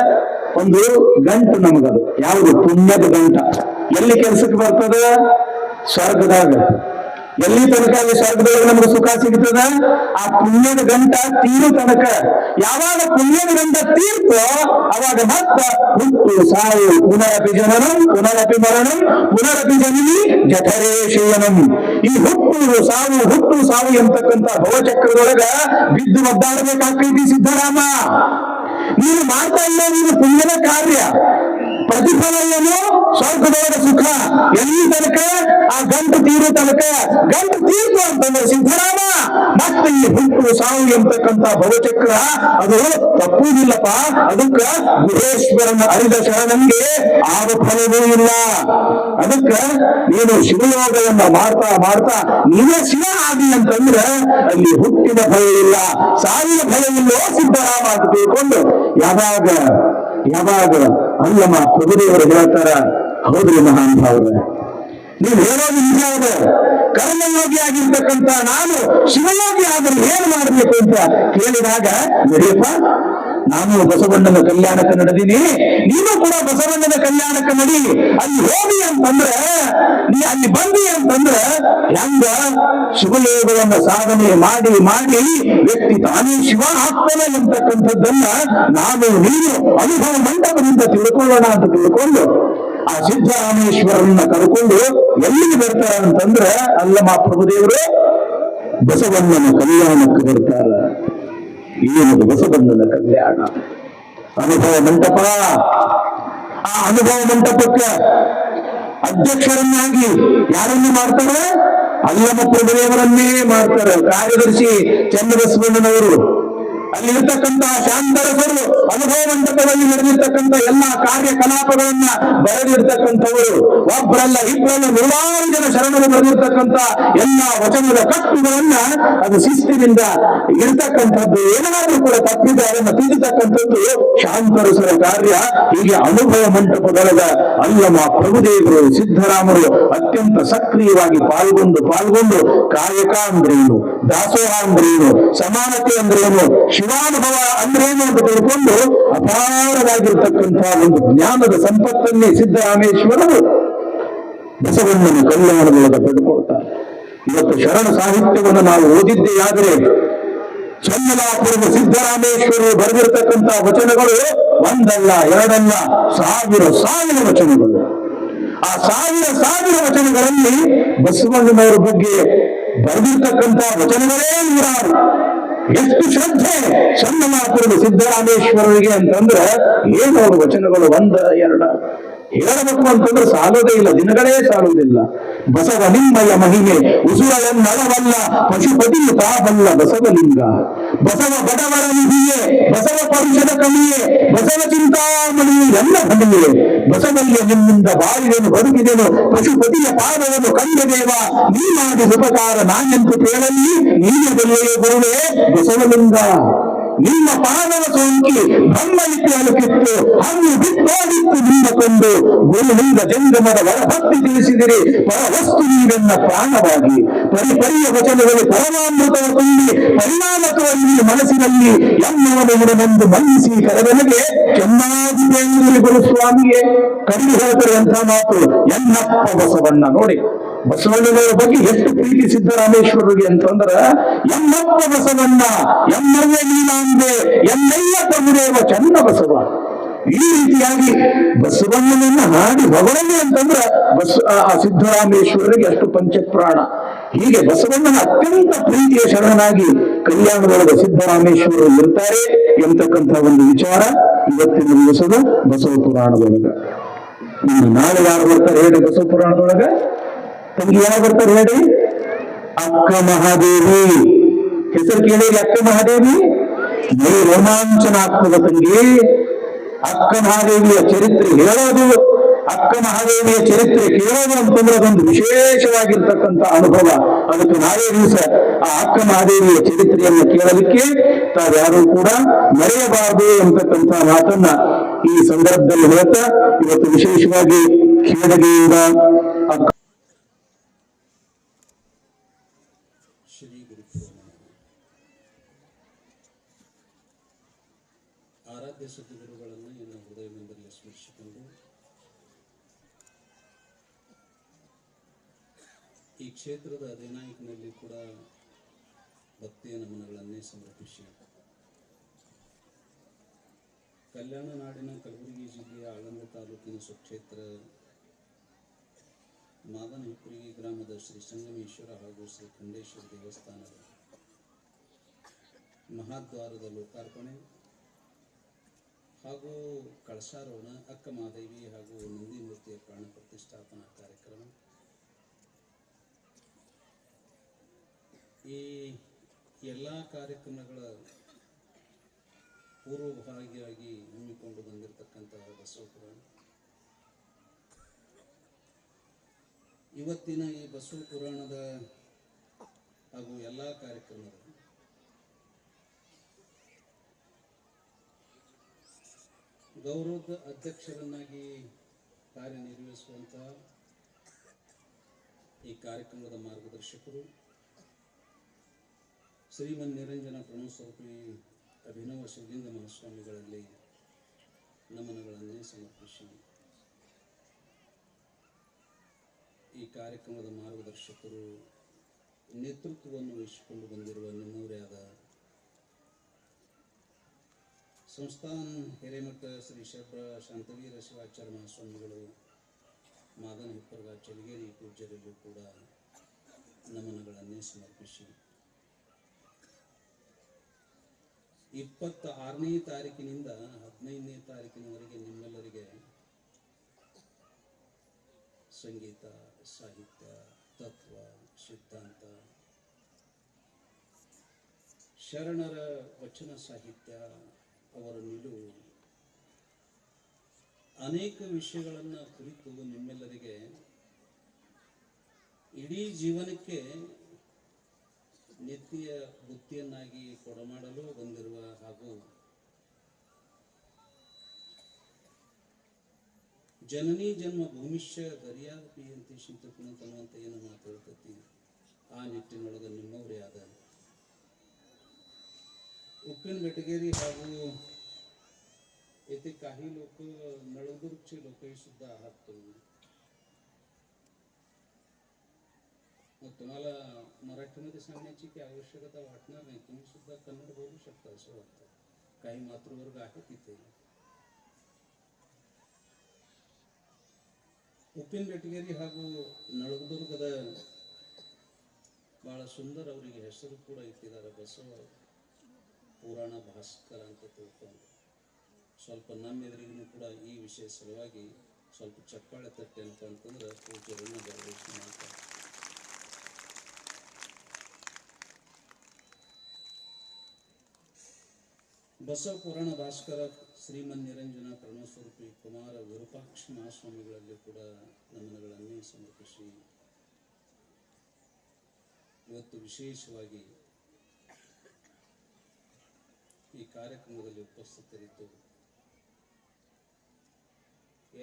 ಒಂದು ಗಂಟು ನಮಗದು. ಯಾವುದು? ಪುಣ್ಯದ ಗಂಟ. ಎಲ್ಲಿ ಕೆಲ್ಸಕ್ಕೆ ಬರ್ತದ? ಸ್ವರ್ಗದಾಗ. ಎಲ್ಲಿ ತನಕ ಅಲ್ಲಿ ಸ್ವರ್ಗದೊಳಗೆ ನಮಗೆ ಸುಖ ಸಿಗ್ತದ? ಆ ಪುಣ್ಯದ ಗಂಟ ತೀರು ತನಕ. ಯಾವಾಗ ಪುಣ್ಯದ ಗಂಟ ತೀರ್ತೋ ಅವಾಗ ಮತ್ತ ಹುಟ್ಟು ಸಾವು, ಪುನರಪಿ ಜನನಂ ಪುನರಪಿ ಮರಣಂ ಪುನರಪಿ ಜನನಿ ಜಠರೇ ಶಯನಂ. ಈ ಹುಟ್ಟು ಸಾವು ಎಂತಕ್ಕಂತ ಭವಚಕ್ರದೊಳಗ ಬಿದ್ದು ಒದ್ದಾಡಬೇಕಾಗ್ತೈತಿ. ಸಿದ್ದರಾಮ, ನೀನು ಮಾಡ್ತಾ ಇಲ್ಲ ನೀನು ಪುಣ್ಯದ ಕಾರ್ಯ, ಪ್ರತಿಫಲ ಏನು? ಸ್ವರ್ಗದೊಳಗ ಸುಖ. ಎಲ್ಲಿ ತನಕ? ಆ ಗಂಟು ತೀರು ತನಕ. ಗಂಟು ತೀರ್ತು ಅಂತಂದ್ರೆ ಸಿದ್ದರಾಮ ಮತ್ತೆ ಈ ಹುಟ್ಟು ಸಾವು ಎಂತಕ್ಕಂತ ಭವಚಕ್ರ ಅದು ತಪ್ಪುವುದಿಲ್ಲಪ್ಪ. ಅದಕ್ಕ ಗುಹೇಶ್ವರನ ಅರಿದ ಶರಣಂಗೆ ಆದ ಫಲವೂ ಇಲ್ಲ. ಅದಕ್ಕ ನೀನು ಶಿವಯೋಗವನ್ನ ಮಾಡ್ತಾ ನೀನೇ ಶಿವ ಆಗಿ ಅಂತಂದ್ರೆ ಅಲ್ಲಿ ಹುಟ್ಟಿನ ಭಯ ಇಲ್ಲ, ಸಾವಿನ ಭಯ ಇಲ್ಲೋ ಸಿದ್ದರಾಮ ಅಂತ ತಿಳ್ಕೊಂಡು ಯಾವಾಗ ಅಲ್ಲಮ್ಮ ಪ್ರಭುದೇವರು ಹೇಳ್ತಾರ, ಹೌದ್ರಿ ಮಹಾನುಭಾವ್ರ, ನೀವು ಹೇಳೋದು ನಿಜ ಅದ. ಕರ್ಮಯೋಗಿ ಆಗಿರ್ತಕ್ಕಂಥ ನಾನು ಶಿವಯೋಗಿ ಆದ್ರೆ ಏನ್ ಮಾಡ್ಬೇಕು ಅಂತ ಕೇಳಿದಾಗ, ನಡೆಯಪ್ಪ, ನಾನು ಬಸವಣ್ಣನ ಕಲ್ಯಾಣಕ್ಕೆ ನಡೆದೀನಿ, ನೀನು ಕೂಡ ಬಸವಣ್ಣನ ಕಲ್ಯಾಣಕ್ಕೆ ನಡಿ. ಅಲ್ಲಿ ಹೋಗಿ ಅಂತಂದ್ರೆ, ನೀ ಅಲ್ಲಿ ಬಂದಿ ಅಂತಂದ್ರೆ ಹೆಂಗ ಶಿವಯೋಗವನ್ನ ಸಾಧನೆ ಮಾಡಿ ವ್ಯಕ್ತಿ ತಾನೇ ಶಿವ ಆಗ್ತಾನೆ ಎಂತಕ್ಕಂಥದ್ದನ್ನ ನಾನು ನೀನು ಅನುಭವ ಮಂಟಪದಿಂದ ತಿಳ್ಕೊಳ್ಳೋಣ ಅಂತ ತಿಳ್ಕೊಂಡು ಆ ಸಿದ್ದರಾಮೇಶ್ವರನ್ನ ಕರ್ಕೊಂಡು ಎಲ್ಲಿಗೆ ಬರ್ತಾರ ಅಂತಂದ್ರೆ ಅಲ್ಲಮ್ಮ ಪ್ರಭುದೇವರು ಬಸವಣ್ಣನ ಕಲ್ಯಾಣಕ್ಕೆ ಬರ್ತಾರ. ಏನದು ಬಸವಣ್ಣನ ಕಲ್ಯಾಣ? ಅನುಭವ ಮಂಟಪ. ಆ ಅನುಭವ ಮಂಟಪಕ್ಕೆ ಅಧ್ಯಕ್ಷರನ್ನಾಗಿ ಯಾರನ್ನು ಮಾಡ್ತಾರೆ? ಅಲ್ಲಮ್ಮ ಪ್ರಭುದೇವರನ್ನೇ ಮಾಡ್ತಾರೆ. ಕಾರ್ಯದರ್ಶಿ ಚನ್ನಬಸವಣ್ಣನವರು. ಅಲ್ಲಿರ್ತಕ್ಕಂತಹ ಶಾಂತರಸರು ಅನುಭವ ಮಂಟಪದಲ್ಲಿ ನಡೆದಿರ್ತಕ್ಕಂಥ ಎಲ್ಲಾ ಕಾರ್ಯಕಲಾಪಗಳನ್ನ ಬರೆದಿರ್ತಕ್ಕಂಥವರು. ಒಬ್ಬರಲ್ಲ ಇಬ್ಬರಲ್ಲ ನೂರಾರು ಜನ ಶರಣರು ಬರೆದಿರ್ತಕ್ಕಂಥ ಎಲ್ಲಾ ವಚನದ ಕಟ್ಟುಗಳನ್ನ ಅದು ಶಿಸ್ತಿನಿಂದ ಇರ್ತಕ್ಕಂಥದ್ದು. ಏನಾದ್ರೂ ಕೂಡ ತಪ್ಪಿದೆ ಅದನ್ನ ತಿದ್ದತಕ್ಕಂಥದ್ದು ಶಾಂತರಸರ ಕಾರ್ಯ. ಹೀಗೆ ಅನುಭವ ಮಂಟಪದೊಳಗ ಅಲ್ಲಮ್ಮ ಪ್ರಭುದೇವರು ಸಿದ್ದರಾಮರು ಅತ್ಯಂತ ಸಕ್ರಿಯವಾಗಿ ಪಾಲ್ಗೊಂಡು ಕಾಯಕ ಅಂದ್ರೇನು, ದಾಸೋಹ ಅಂದ್ರೇನು, ಸಮಾನತೆ ಅಂದ್ರೇನು, ಶಿವಾನುಭವ ಅಂದ್ರೇನು ಅಂತ ತಿಳ್ಕೊಂಡು ಅಪಾರವಾಗಿರ್ತಕ್ಕಂತಹ ಒಂದು ಜ್ಞಾನದ ಸಂಪತ್ತನ್ನೇ ಸಿದ್ದರಾಮೇಶ್ವರರು ಬಸವಣ್ಣನ ಕಲ್ಯಾಣದೊಳಗ ಪಡೆದುಕೊಳ್ತಾರೆ. ಇವತ್ತು ಶರಣ ಸಾಹಿತ್ಯವನ್ನು ನಾವು ಓದಿದ್ದೇ ಆದರೆ ಚನ್ನಲಾಪುರದ ಸಿದ್ದರಾಮೇಶ್ವರರು ಬರೆದಿರ್ತಕ್ಕಂತಹ ವಚನಗಳು ಒಂದಲ್ಲ ಎರಡಲ್ಲ ಸಾವಿರ ವಚನಗಳು. ಆ ಸಾವಿರ ವಚನಗಳಲ್ಲಿ ಬಸವಣ್ಣನವರ ಬಗ್ಗೆ ಬರೆದಿರ್ತಕ್ಕಂತಹ ವಚನಗಳೇ ನೂರಾರು. ಎಷ್ಟು ಶ್ರದ್ಧೆ ಚನ್ನಲಾಪುರದ ಸಿದ್ದರಾಮೇಶ್ವರರಿಗೆ ಅಂತಂದ್ರೆ ಏನು ಅವ್ರ ವಚನಗಳು ಒಂದ ಎರಡ ಹೇಳಬೇಕು ಅಂತಂದ್ರೆ ಸಾಲೋದೇ ಇಲ್ಲ, ದಿನಗಳೇ ಸಾಲುವುದಿಲ್ಲ. ಬಸವಲಿಂಗಯ ಮಹಿಮೆ ಉಸುರಳೆನ್ನಳವಲ್ಲ, ಪಶುಪತಿ ತಾಬಲ್ಲ ಬಸವಲಿಂಗ. ಬಸವ ಬಡವರ ನಿಧಿಯೇ, ಬಸವ ಪರುಷದ ಕಮಿಯೇ, ಬಸವ ಚಿಂತಾಮಣಿಯೇ ಎಲ್ಲ ಕಮಿಯೇ. ಬಸವಯ್ಯ ನಿಮ್ಮಿಂದ ಬಾಳಿದೆನು ಬದುಕಿದೆನು, ಪಶುಪತಿಯ ಪಾದವನ್ನು ಕಂಡ ದೇವ. ನೀ ಮಾಡಿದ ಉಪಕಾರ ನಾನೆಂತು ಕೇಳಲಿ, ನೀನು ಬೆಲೆಯೇ ಗುರುವೇ ಬಸವಲಿಂಗ. ನಿಮ್ಮ ಪಾದವ ಸೋಂಕಿ ಬ್ರಹ್ಮಲಿಪಿ ಅಲುಕಿತ್ತು, ಹಣ್ಣು ಬಿಟ್ಟೋಡಿತ್ತು ನಿಮ್ಮ ಕೊಂಡು. ಗುರುಲಿಂಗ ಜಂಗಮದ ವರಭಕ್ತಿ ತಿಳಿಸಿದಿರಿ, ಪರವಸ್ತು ನೀವೆನ್ನ ಪ್ರಾಣವಾಗಿ. ಪರಿಪರಿಯ ವಚನದಲ್ಲಿ ಪರಮಾಮೃತವ ತುಂಬಿ ಪರಿಣಾಮಕವಾಗಿ ಮನಸ್ಸಿನಲ್ಲಿ ಎನ್ನುವನೆಂದು ಮನ್ನಿಸಿ ಕರೆದನಿಗೆ ಚೆನ್ನಾಗಿದೆ ಎಂದಿರಿ ಗುರುಸ್ವಾಮಿಯೇ. ಕಡಿಮೆ ಹೇಳ್ತಾರೆ ಅಂತ ಮಾತು ಎನ್ನಪ್ಪ ಬಸವಣ್ಣ. ನೋಡಿ ಬಸವಣ್ಣನವರ ಬಗ್ಗೆ ಎಷ್ಟು ಪ್ರೀತಿ ಸಿದ್ದರಾಮೇಶ್ವರರಿಗೆ ಅಂತಂದ್ರ, ಎನ್ನಪ್ಪ ಬಸವಣ್ಣ ಎನ್ನವೇ ನೀನಾಂದೆ, ಎನ್ನಯ್ಯ ಪ್ರಭುದೇವ ಚನ್ನ ಬಸವ. ಈ ರೀತಿಯಾಗಿ ಬಸವಣ್ಣನನ್ನ ಹಾಡಿ ಹೊಗಳಲಿ ಅಂತಂದ್ರ ಸಿದ್ದರಾಮೇಶ್ವರರಿಗೆ ಅಷ್ಟು ಪಂಚಪ್ರಾಣ. ಹೀಗೆ ಬಸವಣ್ಣನ ಅತ್ಯಂತ ಪ್ರೀತಿಯ ಶರಣನಾಗಿ ಕಲ್ಯಾಣದೊಳಗೆ ಸಿದ್ದರಾಮೇಶ್ವರರು ಇರ್ತಾರೆ ಎಂತಕ್ಕಂಥ ಒಂದು ವಿಚಾರ ಇವತ್ತಿನ ದಿವಸದ ಬಸವ ಪುರಾಣದೊಳಗ. ಇನ್ನು ನಾಳೆ ಯಾರು ಬರ್ತಾರೆ ಹೇಳಿ ಬಸವ ಪುರಾಣದೊಳಗ? ತಂಗಿ ಯಾರು ಬರ್ತಾರೆ ಹೇಳಿ? ಅಕ್ಕ ಮಹಾದೇವಿ. ಹೆಸರು ಕೇಳಿ, ಅಕ್ಕ ಮಹಾದೇವಿ. ಮೈ ರೋಮಾಂಚನ ಆಗ್ತದ ತಂಗಿ. ಅಕ್ಕ ಮಹಾದೇವಿಯ ಚರಿತ್ರೆ ಹೇಳೋದು, ಅಕ್ಕ ಮಹಾದೇವಿಯ ಚರಿತ್ರೆ ಕೇಳೋದು ಅಂತಂದ್ರೆ ಅದೊಂದು ವಿಶೇಷವಾಗಿರ್ತಕ್ಕಂಥ ಅನುಭವ. ಅದಕ್ಕೆ ನಾಳೆ ದಿವಸ ಆ ಅಕ್ಕ ಮಹಾದೇವಿಯ ಚರಿತ್ರೆಯನ್ನು ಕೇಳಲಿಕ್ಕೆ ತಾವ್ಯಾರೂ ಕೂಡ ಮರೆಯಬಾರದು ಎಂತಕ್ಕಂಥ ಮಾತನ್ನ ಈ ಸಂದರ್ಭದಲ್ಲಿ ಹೇಳ್ತಾ, ಇವತ್ತು ವಿಶೇಷವಾಗಿ ಖೇಡಗೆಯಿಂದ ಅಕ್ಕ ಶ್ರೀ ಗುರುಪುರ ಆರಾಧ್ಯ ಸದ್ಗುರುಗಳನ್ನು ಇನ್ನು ಹೃದಯದಿಂದಲೇ ಸ್ಮರಿಸಿಕೊಂಡು ಈ ಕ್ಷೇತ್ರದ ಅಧಿನಾಯಕನಲ್ಲಿ ಕೂಡ ಭಕ್ತಿಯ ನಮನಗಳನ್ನೇ ಸಮರ್ಪಿಸಿ ಕಲ್ಯಾಣ ನಾಡಿನ ಕಲಬುರಗಿ ಜಿಲ್ಲೆಯ ಆಳಂದ ತಾಲೂಕಿನ ಸುಕ್ಷೇತ್ರ ಮಾದನಹಿಪ್ಪುರಗಿ ಗ್ರಾಮದ ಶ್ರೀ ಸಂಗಮೇಶ್ವರ ಹಾಗೂ ಶ್ರೀ ಖಂಡೇಶ್ವರ ದೇವಸ್ಥಾನದ ಮಹಾದ್ವಾರದ ಲೋಕಾರ್ಪಣೆ ಹಾಗೂ ಕಳಸಾರೋಹಣ, ಅಕ್ಕ ಮಹಾದೇವಿ ಹಾಗೂ ನಂದಿ ಮೂರ್ತಿಯ ಪ್ರಾಣ ಪ್ರತಿಷ್ಠಾಪನಾ ಕಾರ್ಯಕ್ರಮ ಈ ಎಲ್ಲ ಕಾರ್ಯಕ್ರಮಗಳ ಪೂರ್ವಭಾಗಿಯಾಗಿ ಹಮ್ಮಿಕೊಂಡು ಬಂದಿರತಕ್ಕಂತಹ ಬಸವ ಪುರಾಣ ಇವತ್ತಿನ ಈ ಬಸವ ಪುರಾಣದ ಹಾಗೂ ಎಲ್ಲ ಕಾರ್ಯಕ್ರಮದ ಗೌರವದ ಅಧ್ಯಕ್ಷರನ್ನಾಗಿ ಕಾರ್ಯನಿರ್ವಹಿಸುವಂತಹ ಈ ಕಾರ್ಯಕ್ರಮದ ಮಾರ್ಗದರ್ಶಕರು ಶ್ರೀಮನ್ ನಿರಂಜನ ಪ್ರಣವಸ್ವರೂಪಿ ಅಭಿನವ ಶಿವಲಿಂಗ ಮಹಾಸ್ವಾಮಿಗಳಲ್ಲಿ ನಮನಗಳನ್ನೇ ಸಮರ್ಪಿಸಿ ಈ ಕಾರ್ಯಕ್ರಮದ ಮಾರ್ಗದರ್ಶಕರು ನೇತೃತ್ವವನ್ನು ವಹಿಸಿಕೊಂಡು ಬಂದಿರುವ ನಿಮ್ಮವರೇ ಆದ ಸಂಸ್ಥಾನ ಹಿರೇಮಠ ಶ್ರೀ ಶಬ್ರ ಶಾಂತವೀರ ಶಿವಾಚಾರ್ಯ ಮಹಾಸ್ವಾಮಿಗಳು ಮಾದನ ಹಿಪ್ಪರ್ಗ ಚಲಿಗೇರಿ ಪೂಜ್ಯರಲ್ಲೂ ಕೂಡ ನಮನಗಳನ್ನೇ ಸಮರ್ಪಿಸಿ 26ನೇ ತಾರೀಕಿನಿಂದ 15ನೇ ತಾರೀಕಿನವರೆಗೆ ನಿಮ್ಮೆಲ್ಲರಿಗೆ ಸಂಗೀತ, ಸಾಹಿತ್ಯ, ತತ್ವ, ಸಿದ್ಧಾಂತ, ಶರಣರ ವಚನ ಸಾಹಿತ್ಯ, ಅವರ ನಿಲುವು, ಅನೇಕ ವಿಷಯಗಳನ್ನು ಕುರಿತು ನಿಮ್ಮೆಲ್ಲರಿಗೆ ಇಡೀ ಜೀವನಕ್ಕೆ ನಿತ್ಯ ಬುದ್ಧಿಯನ್ನಾಗಿ ಕೊಡಮಾಡಲು ಬಂದಿರುವ ಹಾಗೂ ಜನನಿ ಜನ್ಮ ಭೂಮಿಷ್ಯ ದರ್ಯಾಪಿ ಅಂತ ಶಿಂತಕ್ಕಂತ ಏನು ಮಾತಾಡ್ತತಿ ಆ ನಿಟ್ಟಿನೊಳಗೆ ನಿಮ್ಮವರೇ ಆದ ಉಪ್ಪಿನ ಬೆಟಗೇರಿ ಹಾಗೂ येथे काही लोक नळदुर्गचे लोकही सुद्धा आहात तुम्ही. मग तुम्हाला मराठीमध्ये सांगण्याची काही आवश्यकता वाटणार नाही, तुम्ही सुद्धा कन्नड बोलू शकता असं वाटतं. काही मातृवर्ग आहे तिथे. ಉಪ್ಪಿನ ಬೆಟಗೇರಿ ಹಾಗೂ ನಳದುರ್ಗದ ಬಹಳ ಸುಂದರ ಅವರಿಗೆ ಹೆಸರು ಕೂಡ ಇಟ್ಟಿದ್ದಾರೆ, ಬಸವ ಪುರಾಣ ಭಾಸ್ಕರ ಅಂತ ತಿಳ್ಕೊಂಡು. ಸ್ವಲ್ಪ ನಮ್ಮ ಎದುರಿಗೂ ಕೂಡ ಈ ವಿಷಯ ಸಲುವಾಗಿ ಸ್ವಲ್ಪ ಚಪ್ಪಾಳೆ ತಟ್ಟೆ ಅಂತ ಅಂತಂದ್ರೆ ಪೂಜಾರನ್ನ ಗೌರವಿಸಿ ಮಾಡ್ತಾರೆ. ಬಸವ ಪುರಾಣ ಭಾಸ್ಕರ ಶ್ರೀಮನ್ ನಿರಂಜನ ಪ್ರಣವಸ್ವರೂಪಿ ಕುಮಾರ ವಿರೂಪಾಕ್ಷ ಮಹಾಸ್ವಾಮಿಗಳಲ್ಲಿ ಕೂಡ ನಮನಗಳನ್ನೇ ಸಮರ್ಪಿಸಿ ಇವತ್ತು ವಿಶೇಷವಾಗಿ ಈ ಕಾರ್ಯಕ್ರಮದಲ್ಲಿ ಉಪಸ್ಥಿತರಿದ್ದು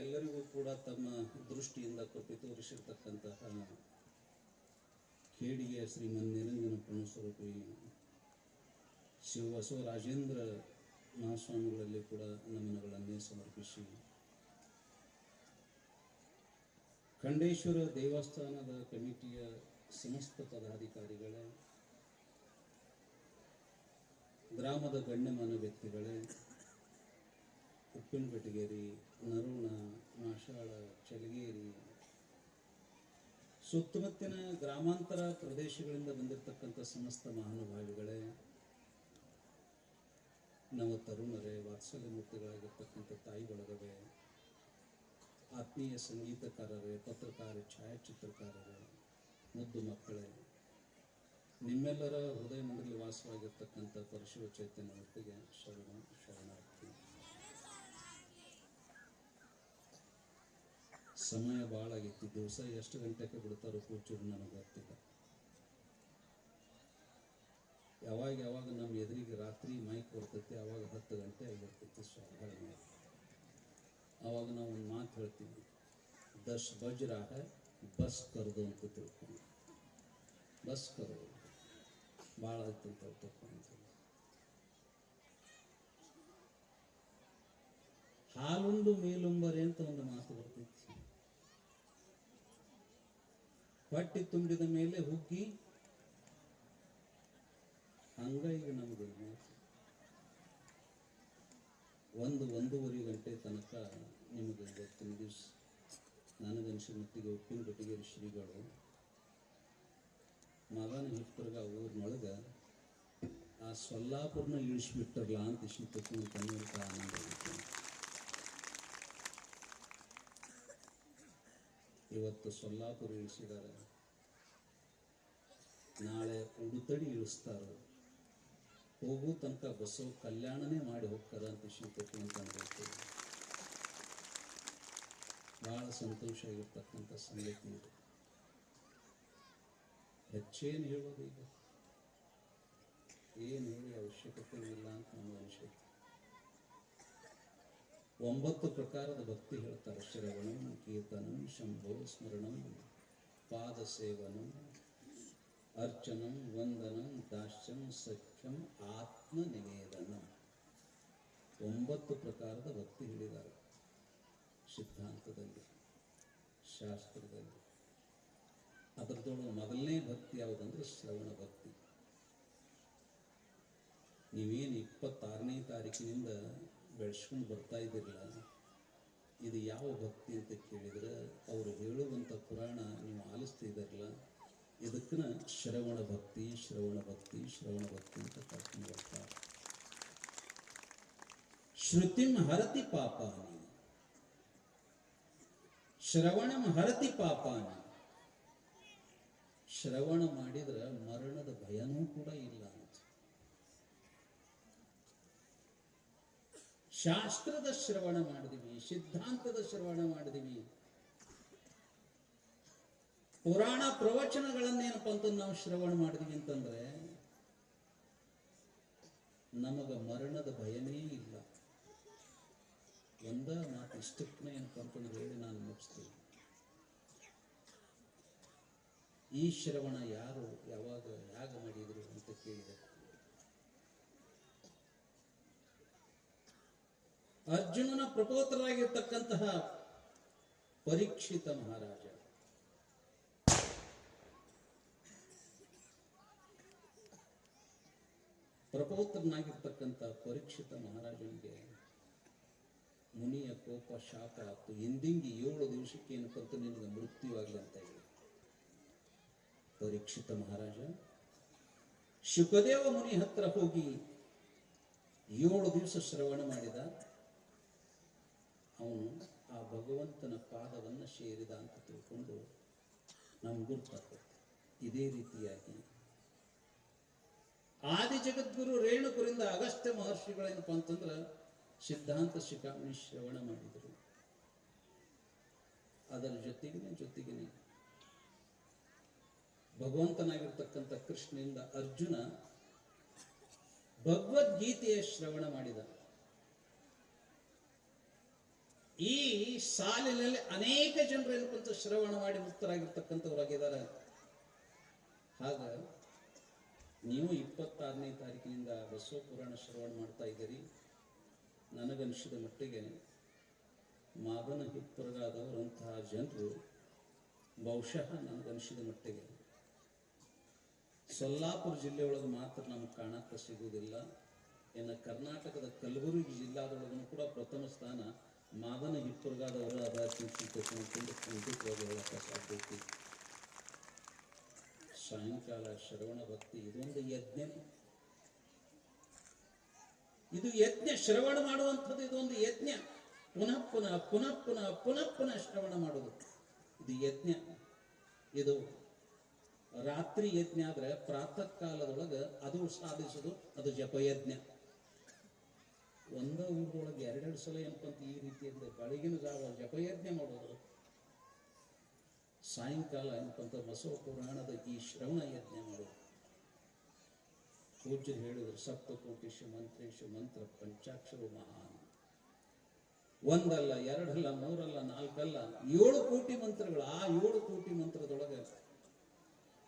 ಎಲ್ಲರಿಗೂ ಕೂಡ ತಮ್ಮ ದೃಷ್ಟಿಯಿಂದ ಕೃಪೆ ತೋರಿಸಿರ್ತಕ್ಕಂತಹ ಖೇಡಿಗೆಯ ಶ್ರೀಮನ್ ನಿರಂಜನ ಪ್ರಣವಸ್ವರೂಪಿ ಶಿವ ಬಸವರಾಜೇಂದ್ರ ಮಹಾಸ್ವಾಮಿಗಳಲ್ಲಿ ಕೂಡ ನಮನಗಳನ್ನೇ ಸಮರ್ಪಿಸಿ ಖಂಡೇಶ್ವರ ದೇವಸ್ಥಾನದ ಕಮಿಟಿಯ ಸಮಸ್ತ ಪದಾಧಿಕಾರಿಗಳೇ, ಗ್ರಾಮದ ಗಣ್ಯಮಾನ್ಯ ವ್ಯಕ್ತಿಗಳೇ, ಉಪ್ಪಿನಪೆಟಗೇರಿ, ನರೋಣ, ಮಾಷಾಳ, ಚಲಗೇರಿ, ಸುತ್ತಮುತ್ತಿನ ಗ್ರಾಮಾಂತರ ಪ್ರದೇಶಗಳಿಂದ ಬಂದಿರತಕ್ಕಂಥ ಸಮಸ್ತ ಮಹಾನುಭಾವಿಗಳೇ, ನವ ತರುಣರೇ, ವಾತ್ಸಲ್ಯ ಮೂರ್ತಿಗಳಾಗಿರ್ತಕ್ಕಂಥ ತಾಯಿ ಬಳಗವೇ, ಆತ್ಮೀಯ ಸಂಗೀತಕಾರರೇ, ಪತ್ರಕಾರ, ಛಾಯಾಚಿತ್ರಕಾರರೇ, ಮುದ್ದು ಮಕ್ಕಳೇ, ನಿಮ್ಮೆಲ್ಲರ ಹೃದಯ ಮಂಡಲಿ ವಾಸವಾಗಿರ್ತಕ್ಕಂಥ ಪರಶಿವ ಚೈತನ್ಯ ಮೂರ್ತಿಗೆ ಶರಣಾರ್ಥಿ. ಸಮಯ ಭಾಳ ಆಗಿತ್ತು. ದಿವಸ ಎಷ್ಟು ಗಂಟೆಗೆ ಬಿಡ್ತಾರೋ ಕೂಚೂರು ನನಗೆ ಗೊತ್ತಿಲ್ಲ. ಯಾವಾಗ ನಮ್ಮ ಎದುರಿಗೆ ರಾತ್ರಿ ಮೈಕ್ ಬರ್ತೈತಿ, ಆವಾಗ 10 ಗಂಟೆ ಆಗಿರ್ತೈತಿ ಸ್ವಾಭಾವಿಕ. ಆವಾಗ ನಾವು ಒಂದು ಮಾತು ಹೇಳ್ತೀವಿ, 10 ಬಜ್ ರहा है ಬಸ್ ಕರ್ದು ಅಂತ ತಿಳ್ಕೊಂಡು, ಬಸ್ ಕರೋ ಭಾಳ ಆಯ್ತು ಅಂತ ತಗೊಂಡು. ಹಾಲುಂಡು ಮೇಲುಂಬರೆ ಅಂತ ಒಂದು ಮಾತು ಬರ್ತೈತಿ. ಹೊಟ್ಟೆ ತುಂಬಿದ ಮೇಲೆ ಹುಗ್ಗಿ, ಹಂಗ ಈಗ ನಮಗೆ 1-1.5 ಗಂಟೆ ತನಕ ನಿಮಗೆ ಇವತ್ತಿನ ದಿವಸ ನನಗನ್ಸಿದ ಮಟ್ಟಿಗೆ ಉಪ್ಪಿನಪೆಟಗೇರಿ ಶ್ರೀಗಳು ಮಗನ ಹಿಪ್ಪರ್ಗ ಊರಿನೊಳಗೆ ಆ ಸೊಲ್ಲಾಪುರನ ಇಳಿಸ್ಬಿಟ್ಟಿರಲ್ಲ ಅಂತ ಇಷ್ಟಕ್ಕೆ ಕನ್ನಡ ಆನಂದ ಆಗಿತ್ತು. ಇವತ್ತು ಸೊಲ್ಲಾಪುರ ಇಳಿಸಿದ್ದಾರೆ, ನಾಳೆ ಉಡುತಡಿ ಇಳಿಸ್ತಾರೆ, ಹೋಗೋ ತನಕ ಬಸವ ಕಲ್ಯಾಣನೇ ಮಾಡಿ ಹೋಗ್ತಾರ ಅಂತ ವಿಷಯಕ್ಕೆ ಅಂತ ಅನ್ಬೇಕು. ಭಾಳ ಸಂತೋಷ ಆಗಿರ್ತಕ್ಕಂಥ ಸಂಗತಿ ಇದು. ಹೆಚ್ಚೇನು ಹೇಳೋದು ಈಗ, ಏನು ಹೇಳಿ ಅವಶ್ಯಕತೆ ಇಲ್ಲ ಅಂತ ನಮಗೆ ಅನಿಸುತ್ತೆ. 9 ಪ್ರಕಾರದ ಭಕ್ತಿ ಹೇಳ್ತಾರೆ. ಶ್ರವಣಂ, ಕೀರ್ತನಂ, ಶಂಭೋ ಸ್ಮರಣಂ, ಪಾದ ಸೇವನಂ, ಅರ್ಚನಂ, ವಂದನಂ, ದಾಸ್ಯಂ, ಸಖ್ಯಂ, ಆತ್ಮ ನಿವೇದನಂ. 9 ಪ್ರಕಾರದ ಭಕ್ತಿ ಹೇಳಿದ್ದಾರೆ ಸಿದ್ಧಾಂತದಲ್ಲಿ, ಶಾಸ್ತ್ರದಲ್ಲಿ. ಅದರದೊಳಗೆ ಮೊದಲನೇ ಭಕ್ತಿ ಯಾವುದಂದ್ರೆ ಶ್ರವಣ ಭಕ್ತಿ. ನೀವೇನು 26ನೇ ತಾರೀಕಿನಿಂದ ಬೆಳೆಸ್ಕೊಂಡು ಬರ್ತಾ ಇದ್ದಿರಲ್ಲ, ಇದು ಯಾವ ಭಕ್ತಿ ಅಂತ ಕೇಳಿದ್ರೆ ಅವರು ಹೇಳುವಂಥ ಪುರಾಣ ನೀವು ಆಲಿಸ್ತಿದ್ದಾರಲ್ಲ, ಇದಕ್ಕನ ಶ್ರವಣ ಭಕ್ತಿ, ಶ್ರವಣ ಭಕ್ತಿ, ಶ್ರವಣ ಭಕ್ತಿ ಅಂತ ಕರ್ಕೊಂಡು ಬರ್ತಾರೆ. ಶ್ರುತಿಂ ಹರತಿ ಪಾಪಾನಿ, ಶ್ರವಣಂ ಹರತಿ ಪಾಪಾನಿ. ಶ್ರವಣ ಮಾಡಿದ್ರೆ ಮರಣದ ಭಯನೂ ಕೂಡ ಇಲ್ಲ ಅಂತ. ಶಾಸ್ತ್ರದ ಶ್ರವಣ ಮಾಡಿದೀವಿ, ಸಿದ್ಧಾಂತದ ಶ್ರವಣ ಮಾಡಿದೀವಿ, ಪುರಾಣ ಪ್ರವಚನಗಳನ್ನೇನಪ್ಪ ಅಂತ ನಾವು ಶ್ರವಣ ಮಾಡಿದೀವಿ ಅಂತಂದ್ರೆ ನಮಗ ಮರಣದ ಭಯನೇ ಇಲ್ಲ. ಒಂದ ಮಾತು ಇಷ್ಟಕ್ಕನೇ ಏನಪ್ಪ ಅಂತಂದ್ರೆ ಹೇಳಿ ನಾನು ಮುಗಿಸ್ತೀನಿ. ಈ ಶ್ರವಣ ಯಾರು ಯಾವಾಗ ಯಾಗ ಮಾಡಿದ್ರು ಅಂತ ಕೇಳಿದೆ. ಅರ್ಜುನನ ಪ್ರಪೋತರಾಗಿರ್ತಕ್ಕಂತಹ ಪರೀಕ್ಷಿತ ಮಹಾರಾಜ ಪ್ರಪೋತ್ರನಾಗಿರ್ತಕ್ಕಂಥ ಪರೀಕ್ಷಿತ ಮಹಾರಾಜನಿಗೆ ಮುನಿಯ ಕೋಪ ಶಾಪ ಆಯ್ತು. ಎಂದಿಂಗಿ 7 ದಿವಸಕ್ಕೆ ಏನಕ್ಕಂತ ನಿನಗೆ ಮೃತ್ಯುವಾಗಲಿ ಅಂತ ಹೇಳಿ ಪರೀಕ್ಷಿತ ಮಹಾರಾಜ ಶುಕದೇವ ಮುನಿ ಹತ್ರ ಹೋಗಿ 7 ದಿವಸ ಶ್ರವಣ ಮಾಡಿದ. ಅವನು ಆ ಭಗವಂತನ ಪಾದವನ್ನು ಸೇರಿದ ಅಂತ ತಿಳ್ಕೊಂಡು ನಮ್ಗೆ ಗುರುತಾಗುತ್ತೆ. ಇದೇ ರೀತಿಯಾಗಿ ಆದಿ ಜಗದ್ಗುರು ರೇಣುಕರಿಂದ ಅಗಸ್ತ್ಯ ಮಹರ್ಷಿಗಳೇನಪ್ಪ ಅಂತಂದ್ರೆ ಸಿದ್ಧಾಂತ ಶಿಖಾಮಣಿ ಶ್ರವಣ ಮಾಡಿದರು. ಅದರ ಜೊತೆಗೇನೆ ಭಗವಂತನಾಗಿರ್ತಕ್ಕಂಥ ಕೃಷ್ಣನಿಂದ ಅರ್ಜುನ ಭಗವದ್ಗೀತೆಯ ಶ್ರವಣ ಮಾಡಿದ. ಈ ಸಾಲಿನಲ್ಲಿ ಅನೇಕ ಜನರು ಏನಪ್ಪಂತ ಶ್ರವಣ ಮಾಡಿ ಮುಕ್ತರಾಗಿರ್ತಕ್ಕಂಥವರಾಗಿದ್ದಾರೆ. ಹಾಗ ನೀವು 26ನೇ ತಾರೀಕಿನಿಂದ ಬಸವ ಪುರಾಣ ಶ್ರವಣ ಮಾಡ್ತಾ ಇದ್ದೀರಿ. ನನಗನ್ನಿಸಿದ ಮಟ್ಟಿಗೆ ಮಾದನ ಹಿಪ್ಪರಗಾದವರಂತಹ ಜನರು ಬಹುಶಃ ನನಗನ್ನಿಸಿದ ಮಟ್ಟಿಗೆ ಸೊಲ್ಲಾಪುರ ಜಿಲ್ಲೆಯೊಳಗೆ ಮಾತ್ರ ನಮ್ಗೆ ಕಾಣಕ್ಕೆ ಸಿಗುವುದಿಲ್ಲ. ಇನ್ನು ಕರ್ನಾಟಕದ ಕಲಬುರಗಿ ಜಿಲ್ಲಾದೊಳಗೂ ಕೂಡ ಪ್ರಥಮ ಸ್ಥಾನ ಮಾದನ ಹಿಪ್ಪರಗಾದವರು ಅದಕ್ಕೆ ಹೇಳಕ್ಕೆ ಸಾಧ್ಯತೆ. ಸಾಯಂಕಾಲ ಶ್ರವಣ ಭಕ್ತಿ ಇದೊಂದು ಯಜ್ಞ. ಇದು ಯಜ್ಞ, ಶ್ರವಣ ಮಾಡುವಂಥದ್ದು ಇದೊಂದು ಯಜ್ಞ. ಪುನಃ ಪುನಃ ಪುನಃ ಪುನಃ ಪುನಃ ಪುನಃ ಶ್ರವಣ ಮಾಡುವುದು ಇದು ಯಜ್ಞ. ಇದು ರಾತ್ರಿ ಯಜ್ಞ ಆದ್ರೆ ಪ್ರಾತಃ ಕಾಲದೊಳಗೆ ಅದು ಸಾಧಿಸೋದು ಅದು ಜಪಯಜ್ಞ. ಒಂದ ಊರೊಳಗೆ ಎರಡೆರಡು ಸಲ ಏನಪ್ಪಂತ ಈ ರೀತಿಯಿಂದ ಬೆಳಗಿನ ಜಾವ ಜಪಯಜ್ಞ ಮಾಡೋದು, ಸಾಯಂಕಾಲ ಏನಪ್ಪಂತ ಬಸವ ಪುರಾಣದ ಈ ಶ್ರವಣ ಯಜ್ಞ ಮಾಡೋದು. ಪೂಜ್ಯರು ಹೇಳಿದ್ರು ಸಪ್ತಕೋಟಿಷು ಮಂತ್ರೇಶು ಮಂತ್ರ ಪಂಚಾಕ್ಷರ ಮಹಾನ್. ಒಂದಲ್ಲ, ಎರಡಲ್ಲ, ಮೂರಲ್ಲ, ನಾಲ್ಕಲ್ಲ, 7 ಕೋಟಿ ಮಂತ್ರಗಳು. ಆ 7 ಕೋಟಿ ಮಂತ್ರದೊಳಗೆ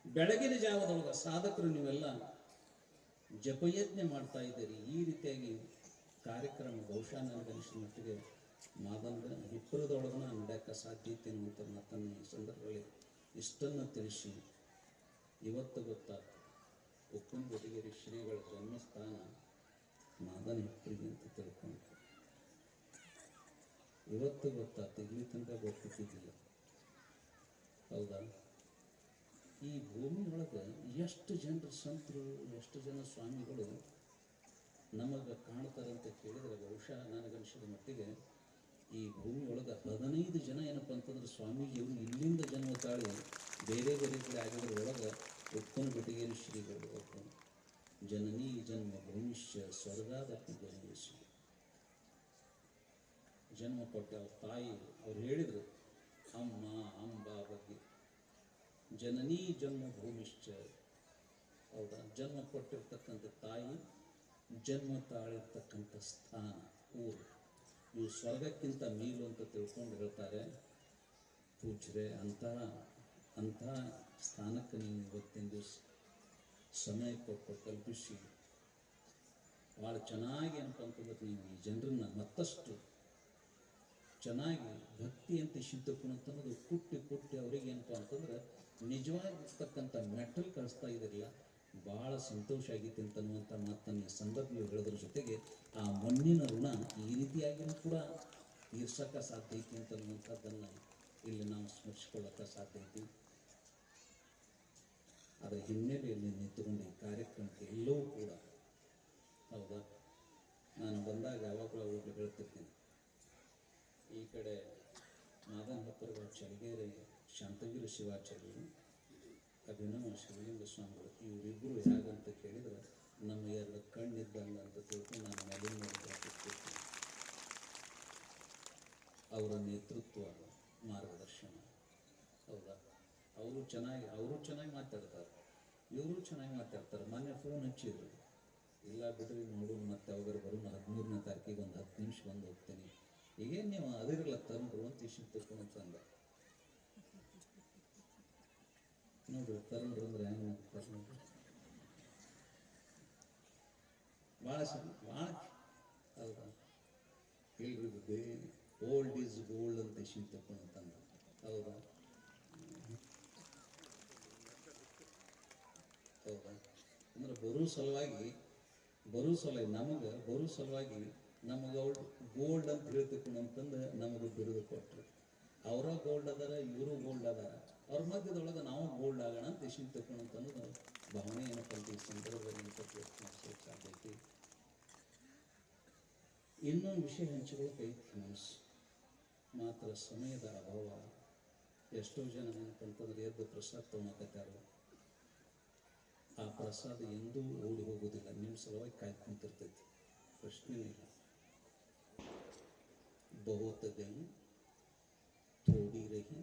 ಬೆಳಗಿನ ಜಾವದೊಳಗೆ ಸಾಧಕರು ನೀವೆಲ್ಲ ಜಪಯಜ್ಞ ಮಾಡ್ತಾ ಇದ್ದೀರಿ. ಈ ರೀತಿಯಾಗಿ ಕಾರ್ಯಕ್ರಮ ಬಹುಶಃ ನನಗನ್ನಿಸಿದ ಮಟ್ಟಿಗೆ ಮಾದನ ಹಿಪ್ಪರದೊಳಗನ ನಡೆಯಕ್ಕೆ ಸಾಧ್ಯತೆ ಅನ್ನುವಂಥ ಮಾತನ್ನು ಈ ಸಂದರ್ಭದಲ್ಲಿ ಇಷ್ಟನ್ನು ತಿಳಿಸಿ, ಇವತ್ತು ಗೊತ್ತಾಗ್ತದೆ ಉಕ್ಕುಂಬೆಟಗೇರಿ ಶ್ರೀಗಳ ಜನ್ಮಸ್ಥಾನ ಮಾದನ ಹಿಪ್ಪರಿಗೆ ಅಂತ ತಿಳ್ಕೊಂಡು ಇವತ್ತು ಗೊತ್ತಾಗ್ತದೆ. ಇಲ್ಲಿ ತನಕ ಗೊತ್ತಿದ್ದಿಲ್ಲ. ಹೌದಾ? ಈ ಭೂಮಿಯೊಳಗೆ ಎಷ್ಟು ಜನರು ಸಂತರು, ಎಷ್ಟು ಜನ ಸ್ವಾಮಿಗಳು ನಮಗೆ ಕಾಣ್ತಾರೆ ಅಂತ ಕೇಳಿದರೆ ಬಹುಶಃ ನನಗನ್ನಿಸಿದ ಮಟ್ಟಿಗೆ ಈ ಭೂಮಿಯೊಳಗೆ 15 ಜನ ಏನಪ್ಪ ಅಂತಂದ್ರೆ ಸ್ವಾಮೀಜಿಯವರು ಇಲ್ಲಿಂದ ಜನ್ಮ ತಾಳಿ ಬೇರೆ ಬೇರೆ ಕಡೆ ಆಗಿರೋದ್ರೊಳಗೆ ಉಕ್ಕುಂಬೆಟಗೇರಿ ಶ್ರೀಗಳು ಒಬ್ಬ ಜನನೀ ಜನ್ಮ ಭೂಮಿಷ್ಯ ಸ್ವರ್ಗಾದಪಿ ಜನೀಶ್ವ ಜನ್ಮ ಕೊಟ್ಟ ಅವ್ರ ತಾಯಿ ಅವ್ರು ಹೇಳಿದರು ಅಮ್ಮ ಅಂಬಾ ಬಗ್ಗೆ. ಜನನೀ ಜನ್ಮ ಭೂಮಿಶ್ಚ, ಹೌದಾ? ಜನ್ಮ ಕೊಟ್ಟಿರ್ತಕ್ಕಂಥ ತಾಯಿ, ಜನ್ಮ ತಾಳಿರ್ತಕ್ಕಂಥ ಸ್ಥಾನ, ಊರು, ಇವು ಸ್ವರ್ಗಕ್ಕಿಂತ ಮೀಲು ಅಂತ ತಿಳ್ಕೊಂಡು ಹೇಳ್ತಾರೆ ಪೂಜ್ಯರೇ. ಅಂಥ ಸ್ಥಾನಕ್ಕೆ ನೀವು ಇವತ್ತಿನ ದಿವಸ ಸಮಯ ಕೊಟ್ಟು ಕಲ್ಪಿಸಿ ಭಾಳ ಚೆನ್ನಾಗಿ ಏನಪ್ಪ ಅಂತಂದ್ರೆ ನೀವು ಈ ಜನರನ್ನ ಮತ್ತಷ್ಟು ಚೆನ್ನಾಗಿ ಭಕ್ತಿ ಅಂತ ಶಿದ್ದಪ್ಪನ ಅಂತನ್ನೋದು ಕುಟ್ಟಿ ಅವರಿಗೆ ಏನಪ್ಪ ಅಂತಂದ್ರೆ ನಿಜವಾಗಿರ್ತಕ್ಕಂಥ ಮೆಟಲ್ ಕಳಿಸ್ತಾ ಇದ್ದಿರಲಿಲ್ಲ. ಭಾಳ ಸಂತೋಷ ಆಗಿತ್ತು ಅಂತನ್ನುವಂಥ ಮಾತನ್ನು ಈ ಸಂದರ್ಭದಲ್ಲಿ ಹೇಳೋದ್ರ ಜೊತೆಗೆ ಆ ಮಣ್ಣಿನ ಋಣ ಈ ರೀತಿಯಾಗಿಯೂ ಕೂಡ ತೀರ್ಸೋಕ್ಕೆ ಸಾಧ್ಯ ಐತಿ ಅಂತನ್ನುವಂಥದ್ದನ್ನು ಇಲ್ಲಿ ನಾವು ಸ್ಮರಿಸ್ಕೊಳ್ಳೋಕ್ಕೆ ಸಾಧ್ಯ ಐತಿ. ಅದರ ಹಿನ್ನೆಲೆಯಲ್ಲಿ ನಿಂತುಕೊಂಡು ಈ ಕಾರ್ಯಕ್ರಮಕ್ಕೆ ಎಲ್ಲವೂ ಕೂಡ, ಹೌದಾ, ನಾನು ಬಂದಾಗ ಯಾವಾಗಲೂ ಅವ್ರಿಗೆ ಹೇಳ್ತಿರ್ತೀನಿ, ಈ ಕಡೆ ಮಾದನ ಹಿಪ್ಪರಗಾರ ಚಳಗೇರಿ ಶಾಂತವೀರ ಶಿವಾಚಾರ್ಯರು, ಅಭಿನವ ಶಿವಲಿಂಗ ಸ್ವಾಮಿಗಳು, ಇವರಿಬ್ಬರು ಹೇಗಂತ ಕೇಳಿದ್ರೆ ನಮ್ಮ 2 ಕಣ್ಣಿದ್ದಂಗೆ ಅಂತ ತಿಳ್ಕೊಂಡು ನಾನು ಮೇಲಿನ ಅವರ ನೇತೃತ್ವ ಮಾರ್ಗದರ್ಶನ, ಹೌದಾ? ಅವರು ಚೆನ್ನಾಗಿ ಮಾತಾಡ್ತಾರೆ, ಇವರು ಚೆನ್ನಾಗಿ ಮಾತಾಡ್ತಾರೆ. ಮೊನ್ನೆ ಫೋನ್ ಹಚ್ಚಿದ್ರು, ಇಲ್ಲ ಬಿಡ್ರಿ ನೋಡು ಮತ್ತೆ ಅವಾಗ ಬರೋಣ 13ನೇ ತಾರೀಕಿಗೆ ಒಂದು 10 ನಿಮಿಷ ಬಂದು ಹೋಗ್ತೀನಿ. ಈಗೇನು ನೀವು ಅದಿರಲ್ಲ ತರುಣರು ಅಂತ ಇಷ್ಟು ತಿಳ್ಕೊಂಡಂತಂದ ನೋಡ್ರಿ. ತರುಣರು ಅಂದ್ರೆ ಹೆಂಗೆ ಮಾಡ್ತಾರೆ ನೋಡ್ರಿ, ಭಾಳ ಹೌದಾ? ಹೇಳಿರುತ್ತದೆ ಓಲ್ಡ್ ಈಸ್ ಗೋಲ್ಡ್ ಅಂತ ಇಷ್ಟು ತಿಳ್ಕೊಂಡಂತಂದ, ಹೌದಾ? ಹೌದಾ? ಅಂದ್ರೆ ಬರೋ ಸಲುವಾಗಿ ನಮಗೆ ಗೋಲ್ಡ್ ಅಂತ ಹೇಳ್ತಿಕೊಂಡು ಅಂತಂದು ನಮಗೆ ಬಿರುದು ಕೊಟ್ಟರು. ಅವರ ಗೋಲ್ಡ್ ಅದಾರ, ಇವರು ಗೋಲ್ಡ್ ಅದಾರ, ಅವ್ರ ಮಧ್ಯದೊಳಗೆ ನಾವು ಗೋಲ್ಡ್ ಆಗೋಣ ಅಂತ ದೇಶಿನ ತಕೊಂಡು ಅಂತಂದು ಭಾವನೆ ಏನಪ್ಪ ಅಂತ ಈ ಸಂದರ್ಭದಲ್ಲಿ ಸಾಧ್ಯತೆ. ಇನ್ನೊಂದು ವಿಷಯ ಹಂಚಿಕೊಳ್ಳೋಕೆ ಐತಿ ಮನಸ್ಸು. ಮಾತ್ರ ಸಮಯದ ಅಭಾವ. ಎಷ್ಟೋ ಜನ ಏನಪ್ಪಂತಂದ್ರೆ ಎದ್ದು ಪ್ರಸಾದ ತೊಗೊಳಕತ್ತಾರ. ಆ ಪ್ರಸಾದ ಎಂದೂ ಓಡಿ ಹೋಗೋದಿಲ್ಲ, ನಿಮ್ಮ ಸಲುವಾಗಿ ಕಾಯ್ದು ಕುಂತಿರ್ತೈತಿ, ಪ್ರಶ್ನೆನೇ ಇಲ್ಲ. बहुत गई थोड़ी रही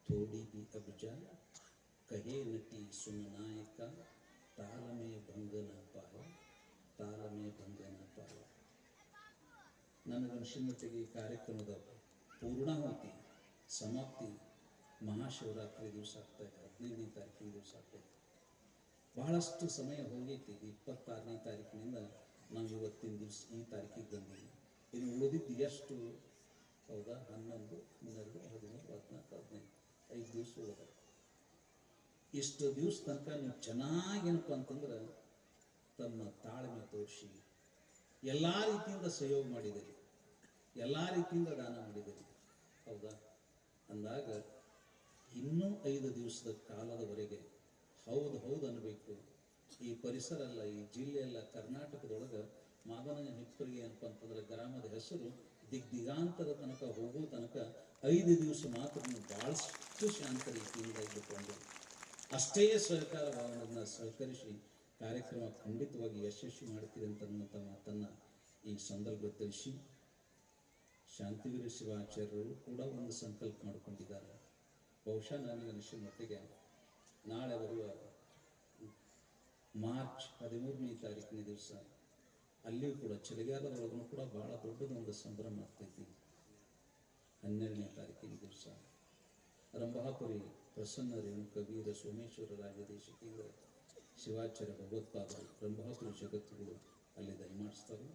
थोड़ी भी अब जा कहे नटी सुन नायका ताल में भंग न पाए ताल में भंग न पाए. ನನಗನ್ಸಿದ ಮಟ್ಟಿಗೆ ಈ ಕಾರ್ಯಕ್ರಮದ ಪೂರ್ಣಾಹುತಿ ಸಮಾಪ್ತಿ ಮಹಾಶಿವರಾತ್ರಿ ದಿವಸ ಆಗ್ತಾಯಿದೆ, 15ನೇ ತಾರೀಕಿನ ದಿವಸ ಆಗ್ತಾಯಿದೆ. ಬಹಳಷ್ಟು ಸಮಯ ಹೋಗೈತಿ. 26ನೇ ತಾರೀಕಿನಿಂದ ನಾವು ಇವತ್ತಿನ ದಿವಸ ಈ ತಾರೀಕಿಗೆ ಬಂದೀವಿ. ಇನ್ನು ಉಳಿದಿದ್ದು ಎಷ್ಟು? ಹೌದಾ, 11, 12, 13, 14, 15, 5 ದಿವಸ ಉಳಿದ. ಇಷ್ಟು ದಿವಸ ತನಕ ನೀವು ಚೆನ್ನಾಗೇನಪ್ಪ ಅಂತಂದ್ರೆ ತಮ್ಮ ತಾಳ್ಮೆ ತೋರಿಸಿ ಎಲ್ಲ ರೀತಿಯಿಂದ ಸಹಯೋಗ ಮಾಡಿದ್ದೀರಿ, ಎಲ್ಲ ರೀತಿಯಿಂದ ದಾನ ಮಾಡಿದ್ದೀರಿ. ಹೌದಾ, ಅಂದಾಗ ಇನ್ನೂ 5 ದಿವಸದ ಕಾಲದವರೆಗೆ ಹೌದು ಹೌದು ಅನ್ನಬೇಕು. ಈ ಪರಿಸರ ಅಲ್ಲ, ಈ ಜಿಲ್ಲೆ ಅಲ್ಲ, ಕರ್ನಾಟಕದೊಳಗೆ ಮಾದನ ಹಿಪ್ಪರಿಗೆ ಏನಪ್ಪ ಅಂತಂದ್ರೆ ಗ್ರಾಮದ ಹೆಸರು ದಿಗ್ದಿಗಾಂತರ ತನಕ ಹೋಗೋ ತನಕ 5 ದಿವಸ ಮಾತ್ರ ನೀವು ಭಾಳಷ್ಟು ಶಾಂತ ರೀತಿಯಿಂದ ಇದ್ದುಕೊಂಡು ಅಷ್ಟೇ ಸಹಕಾರ ಭಾವನೆಯನ್ನು ಸಹಕರಿಸಿ ಕಾರ್ಯಕ್ರಮ ಖಂಡಿತವಾಗಿ ಯಶಸ್ವಿ ಮಾಡ್ತೀರಿ ಅಂತನ್ನುವಂಥ ಮಾತನ್ನು ಈ ಸಂದರ್ಭದಲ್ಲಿ ತಿಳಿಸಿ, ಶಾಂತಿವೀರ ಶಿವಾಚಾರ್ಯರು ಕೂಡ ಒಂದು ಸಂಕಲ್ಪ ಮಾಡಿಕೊಂಡಿದ್ದಾರೆ. ಬಹುಶಃ ನನಗೆ ಅನಿಸಿದ ಮಟ್ಟಿಗೆ ನಾಳೆ ಬರುವ ಮಾರ್ಚ್ 13ನೇ ತಾರೀಕಿನ ದಿವಸ ಅಲ್ಲಿಯೂ ಕೂಡ ಚಳಿಗಾಲದೊಳಗೂ ಕೂಡ ಬಹಳ ದೊಡ್ಡದೊಂದು ಸಂಭ್ರಮ ಆಗ್ತೈತಿ. 12ನೇ ತಾರೀಕಿನ ದಿವಸ ರಂಭಾಪುರಿ ಪ್ರಸನ್ನ ರೇಣುಕ ವೀರ ಸೋಮೇಶ್ವರ ರಾಜದೇಶಿಕೇಂದ್ರ ಶಿವಾಚಾರ್ಯ ಭಗವತ್ಪಾದರು ರಂಭಾಪುರಿ ಜಗತ್ತುಗಳು ಅಲ್ಲಿ ದಯಮಾಡಿಸ್ತಾರೆ.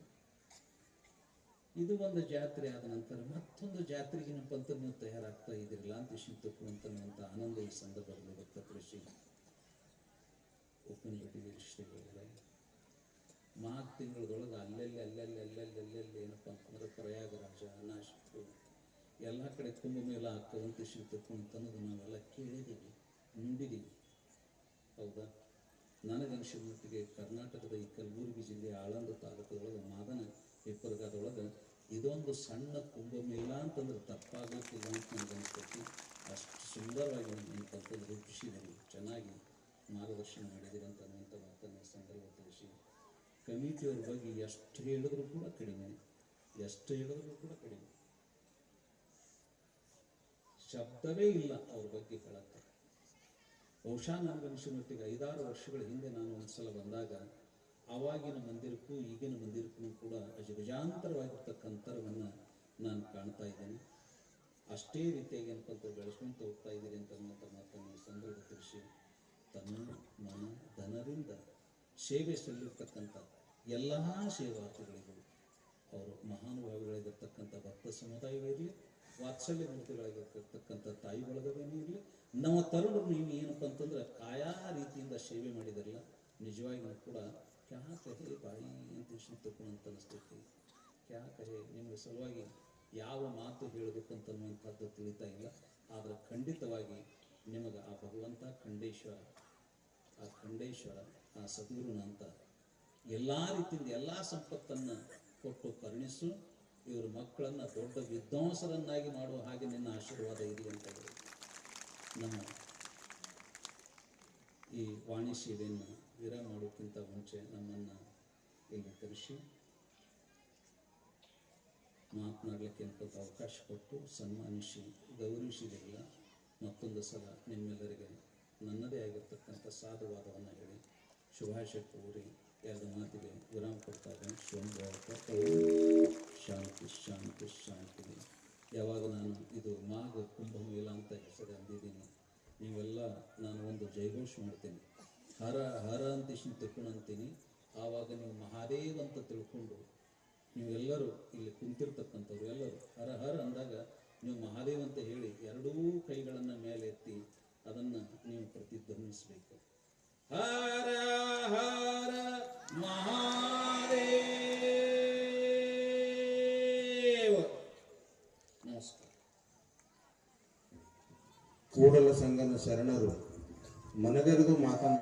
ಇದು ಒಂದು ಜಾತ್ರೆ ಆದ ನಂತರ ಮತ್ತೊಂದು ಜಾತ್ರೆಗೇನಪ್ಪ ಅಂತ ನೀವು ತಯಾರಾಗ್ತಾ ಇದ್ದೀರಲ್ಲ ಅಂತ ಶಿಂತಕ್ಕಂತ ಆನಂದ ಈ ಸಂದರ್ಭದಲ್ಲಿ ವ್ಯಕ್ತಪಡಿಸಿ ಉಪನಿಷತ್ತಿಗೆ ಶ್ರೀಗಳ ಮಾಘ ತಿಂಗಳದೊಳಗೆ ಅಲ್ಲೆಲ್ಲಿ ಏನಪ್ಪ ಅಂತಂದ್ರೆ ಪ್ರಯಾಗರಾಜ, ನಾಶಿಕ್ ಎಲ್ಲ ಕಡೆ ಕುಂಭಮೇಳ ಆಗ್ತದಂತ ಶಿಂತಕ್ಕಂತ ಅನ್ನೋದು ನಾವೆಲ್ಲ ಕೇಳಿದ್ದೀವಿ, ನುಡಿದೀವಿ. ಹೌದಾ, ನನಗನ್ಸಿದ ಮಟ್ಟಿಗೆ ಕರ್ನಾಟಕದ ಈ ಕಲಬುರಗಿ ಜಿಲ್ಲೆಯ ಆಳಂದ ತಾಲೂಕದೊಳಗೆ ಮಾದನ ಹಿಪ್ಪರಗಾದೊಳಗೆ ಇದೊಂದು ಸಣ್ಣ ಕುಂಭಮೇಳ ಅಂತಂದ್ರೆ ತಪ್ಪಾಗೋಕ್ಕಿಲ್ಲ ಅಂತ ನನಗನ್ಸ್ತೈತಿ. ಅಷ್ಟು ಸುಂದರವಾಗಿ ಏನಂತಂದ್ರೆ ರೂಪಿಸಿದ್ದೀರಿ, ಚೆನ್ನಾಗಿ ಮಾರ್ಗದರ್ಶನ ಮಾಡಿದ್ದೀರಿ ಅಂತ ಅನ್ನುವಂಥ ಮಾತನ್ನು ಸಂದರ್ಭ ತಿಳಿಸಿ, ಕಮಿಟಿಯವ್ರ ಬಗ್ಗೆ ಎಷ್ಟು ಹೇಳಿದ್ರು ಕೂಡ ಕಡಿಮೆ, ಎಷ್ಟು ಹೇಳಿದ್ರು ಕೂಡ ಕಡಿಮೆ, ಶಬ್ದವೇ ಇಲ್ಲ ಅವ್ರ ಬಗ್ಗೆ ಹೇಳಕ್ಕೆ. ಬಹುಶಃ ನನಗನ್ಸಿದ ಮಟ್ಟಿಗೆ 5-6 ವರ್ಷಗಳ ಹಿಂದೆ ನಾನು ಒಂದ್ಸಲ ಬಂದಾಗ ಆವಾಗಿನ ಮಂದಿರಕ್ಕೂ ಈಗಿನ ಮಂದಿರಕ್ಕೂ ಕೂಡ ಅಜಗಜಾಂತರವಾಗಿರ್ತಕ್ಕಂಥರವನ್ನು ನಾನು ಕಾಣ್ತಾ ಇದ್ದೇನೆ. ಅಷ್ಟೇ ರೀತಿಯಾಗಿ ಏನಪ್ಪಂತ ಬೆಳೆಸ್ಕೊಂತ ಹೋಗ್ತಾ ಇದ್ದೀರಿ ಅಂತ ಅನ್ನುವಂಥ ಮಾತನ್ನು ಸಂದರ್ಭ ತಿಳಿಸಿ, ತನ್ನ ಮನ ಧನದಿಂದ ಸೇವೆ ಸಲ್ಲಿರ್ತಕ್ಕಂಥ ಎಲ್ಲ ಸೇವಾರ್ಥಿಗಳಿಗೂ ಅವರು ಮಹಾನುಭಾವಿಗಳಿಗಿರ್ತಕ್ಕಂಥ ಭಕ್ತ ಸಮುದಾಯವಿರಲಿ, ವಾತ್ಸಲ್ಯ ಮೂರ್ತಿಗಳಾಗಿರ್ತಕ್ಕಂಥ ತಾಯಿ ಬಳಗವೇನೂ ಇರಲಿ, ನಮ್ಮ ತರುಣರು ನೀವು ಏನಪ್ಪ ಅಂತಂದ್ರೆ ಕಾಯಾ ರೀತಿಯಿಂದ ಸೇವೆ ಮಾಡಿದಿರಲ್ಲ, ನಿಜವಾಗಿಯೂ ಕೂಡ ಕ್ಯಾ ಕಹೆ ಬಾಯಿ ಅಂತ ಶಿಂತಕ್ಕಂತ ಅನಿಸ್ತೈತಿ. ಕ್ಯಾ ಕಹೆ, ನಿಮಗೆ ಸಲುವಾಗಿ ಯಾವ ಮಾತು ಹೇಳಬೇಕಂತನ್ನುವಂಥದ್ದು ತಿಳಿತಾ ಇಲ್ಲ. ಆದರೆ ಖಂಡಿತವಾಗಿ ನಿಮಗೆ ಆ ಭಗವಂತ ಖಂಡೇಶ್ವರ, ಆ ಸದ್ಗುರುನಂತ ಎಲ್ಲ ರೀತಿಯಿಂದ ಎಲ್ಲ ಸಂಪತ್ತನ್ನು ಕೊಟ್ಟು ಕರುಣಿಸು, ಇವ್ರ ಮಕ್ಕಳನ್ನು ದೊಡ್ಡ ವಿದ್ವಾಂಸರನ್ನಾಗಿ ಮಾಡುವ ಹಾಗೆ ನಿನ್ನ ಆಶೀರ್ವಾದ ಇರಲಿ ಅಂತ ಹೇಳಿ ನಮ್ಮ ಈ ವಾಣಿ ಸೇವೆಯನ್ನು ವಿರಾಮ ಮಾಡೋಕ್ಕಿಂತ ಮುಂಚೆ ನಮ್ಮನ್ನು ಇಲ್ಲಿ ಕರೆಸಿ ಮಾತನಾಡಲಿಕ್ಕೆ ಅಂತ ಅವಕಾಶ ಕೊಟ್ಟು ಸನ್ಮಾನಿಸಿ ಗೌರವಿಸಿದಿಲ್ಲ. ಮತ್ತೊಂದು ಸಲ ನಿಮ್ಮೆಲ್ಲರಿಗೆ ನನ್ನದೇ ಆಗಿರ್ತಕ್ಕಂಥ ಸಾಧುವಾದವನ್ನು ಹೇಳಿ ಶುಭಾಶಯ ಕೋರಿ 2 ಮಾತಿಗೆ ವಿರಾಮ ಕೊಡ್ತಾ ಇದ್ದೇನೆ. ಶಾಂತಿ ಶಾಂತಿ ಶಾಂತಿ. ಯಾವಾಗ ನಾನು ಇದು ಮಾಘ ಕುಂಭಮೇಳ ಅಂತ ಹೆಸರು ಅಂದಿದ್ದೀನಿ, ನೀವೆಲ್ಲ ನಾನು ಒಂದು ಜಯಘೋಷ ಮಾಡ್ತೀನಿ, ಹರ ಹರ ಅಂತ ತಿಳ್ಕೊಂಡಂತೀನಿ. ಆವಾಗ ನೀವು ಮಹಾದೇವ್ ಅಂತ ತಿಳ್ಕೊಂಡು ನೀವೆಲ್ಲರೂ ಇಲ್ಲಿ ಕುಂತಿರ್ತಕ್ಕಂಥವ್ರು ಎಲ್ಲರೂ ಹರ ಹರ ಅಂದಾಗ ನೀವು ಮಹಾದೇವ್ ಅಂತ ಹೇಳಿ 2 ಕೈಗಳನ್ನು ಮೇಲೆ ಎತ್ತಿ ಅದನ್ನು ನೀವು ಪ್ರತಿಧ್ವನಿಸಬೇಕು. ಹರ ಹರ ಮಹಾದೇವ. ನಮಸ್ಕಾರ. ಕೂಡಲ ಸಂಗನ ಶರಣರು ಮನಗರೆದು ಮಾತನಾಡ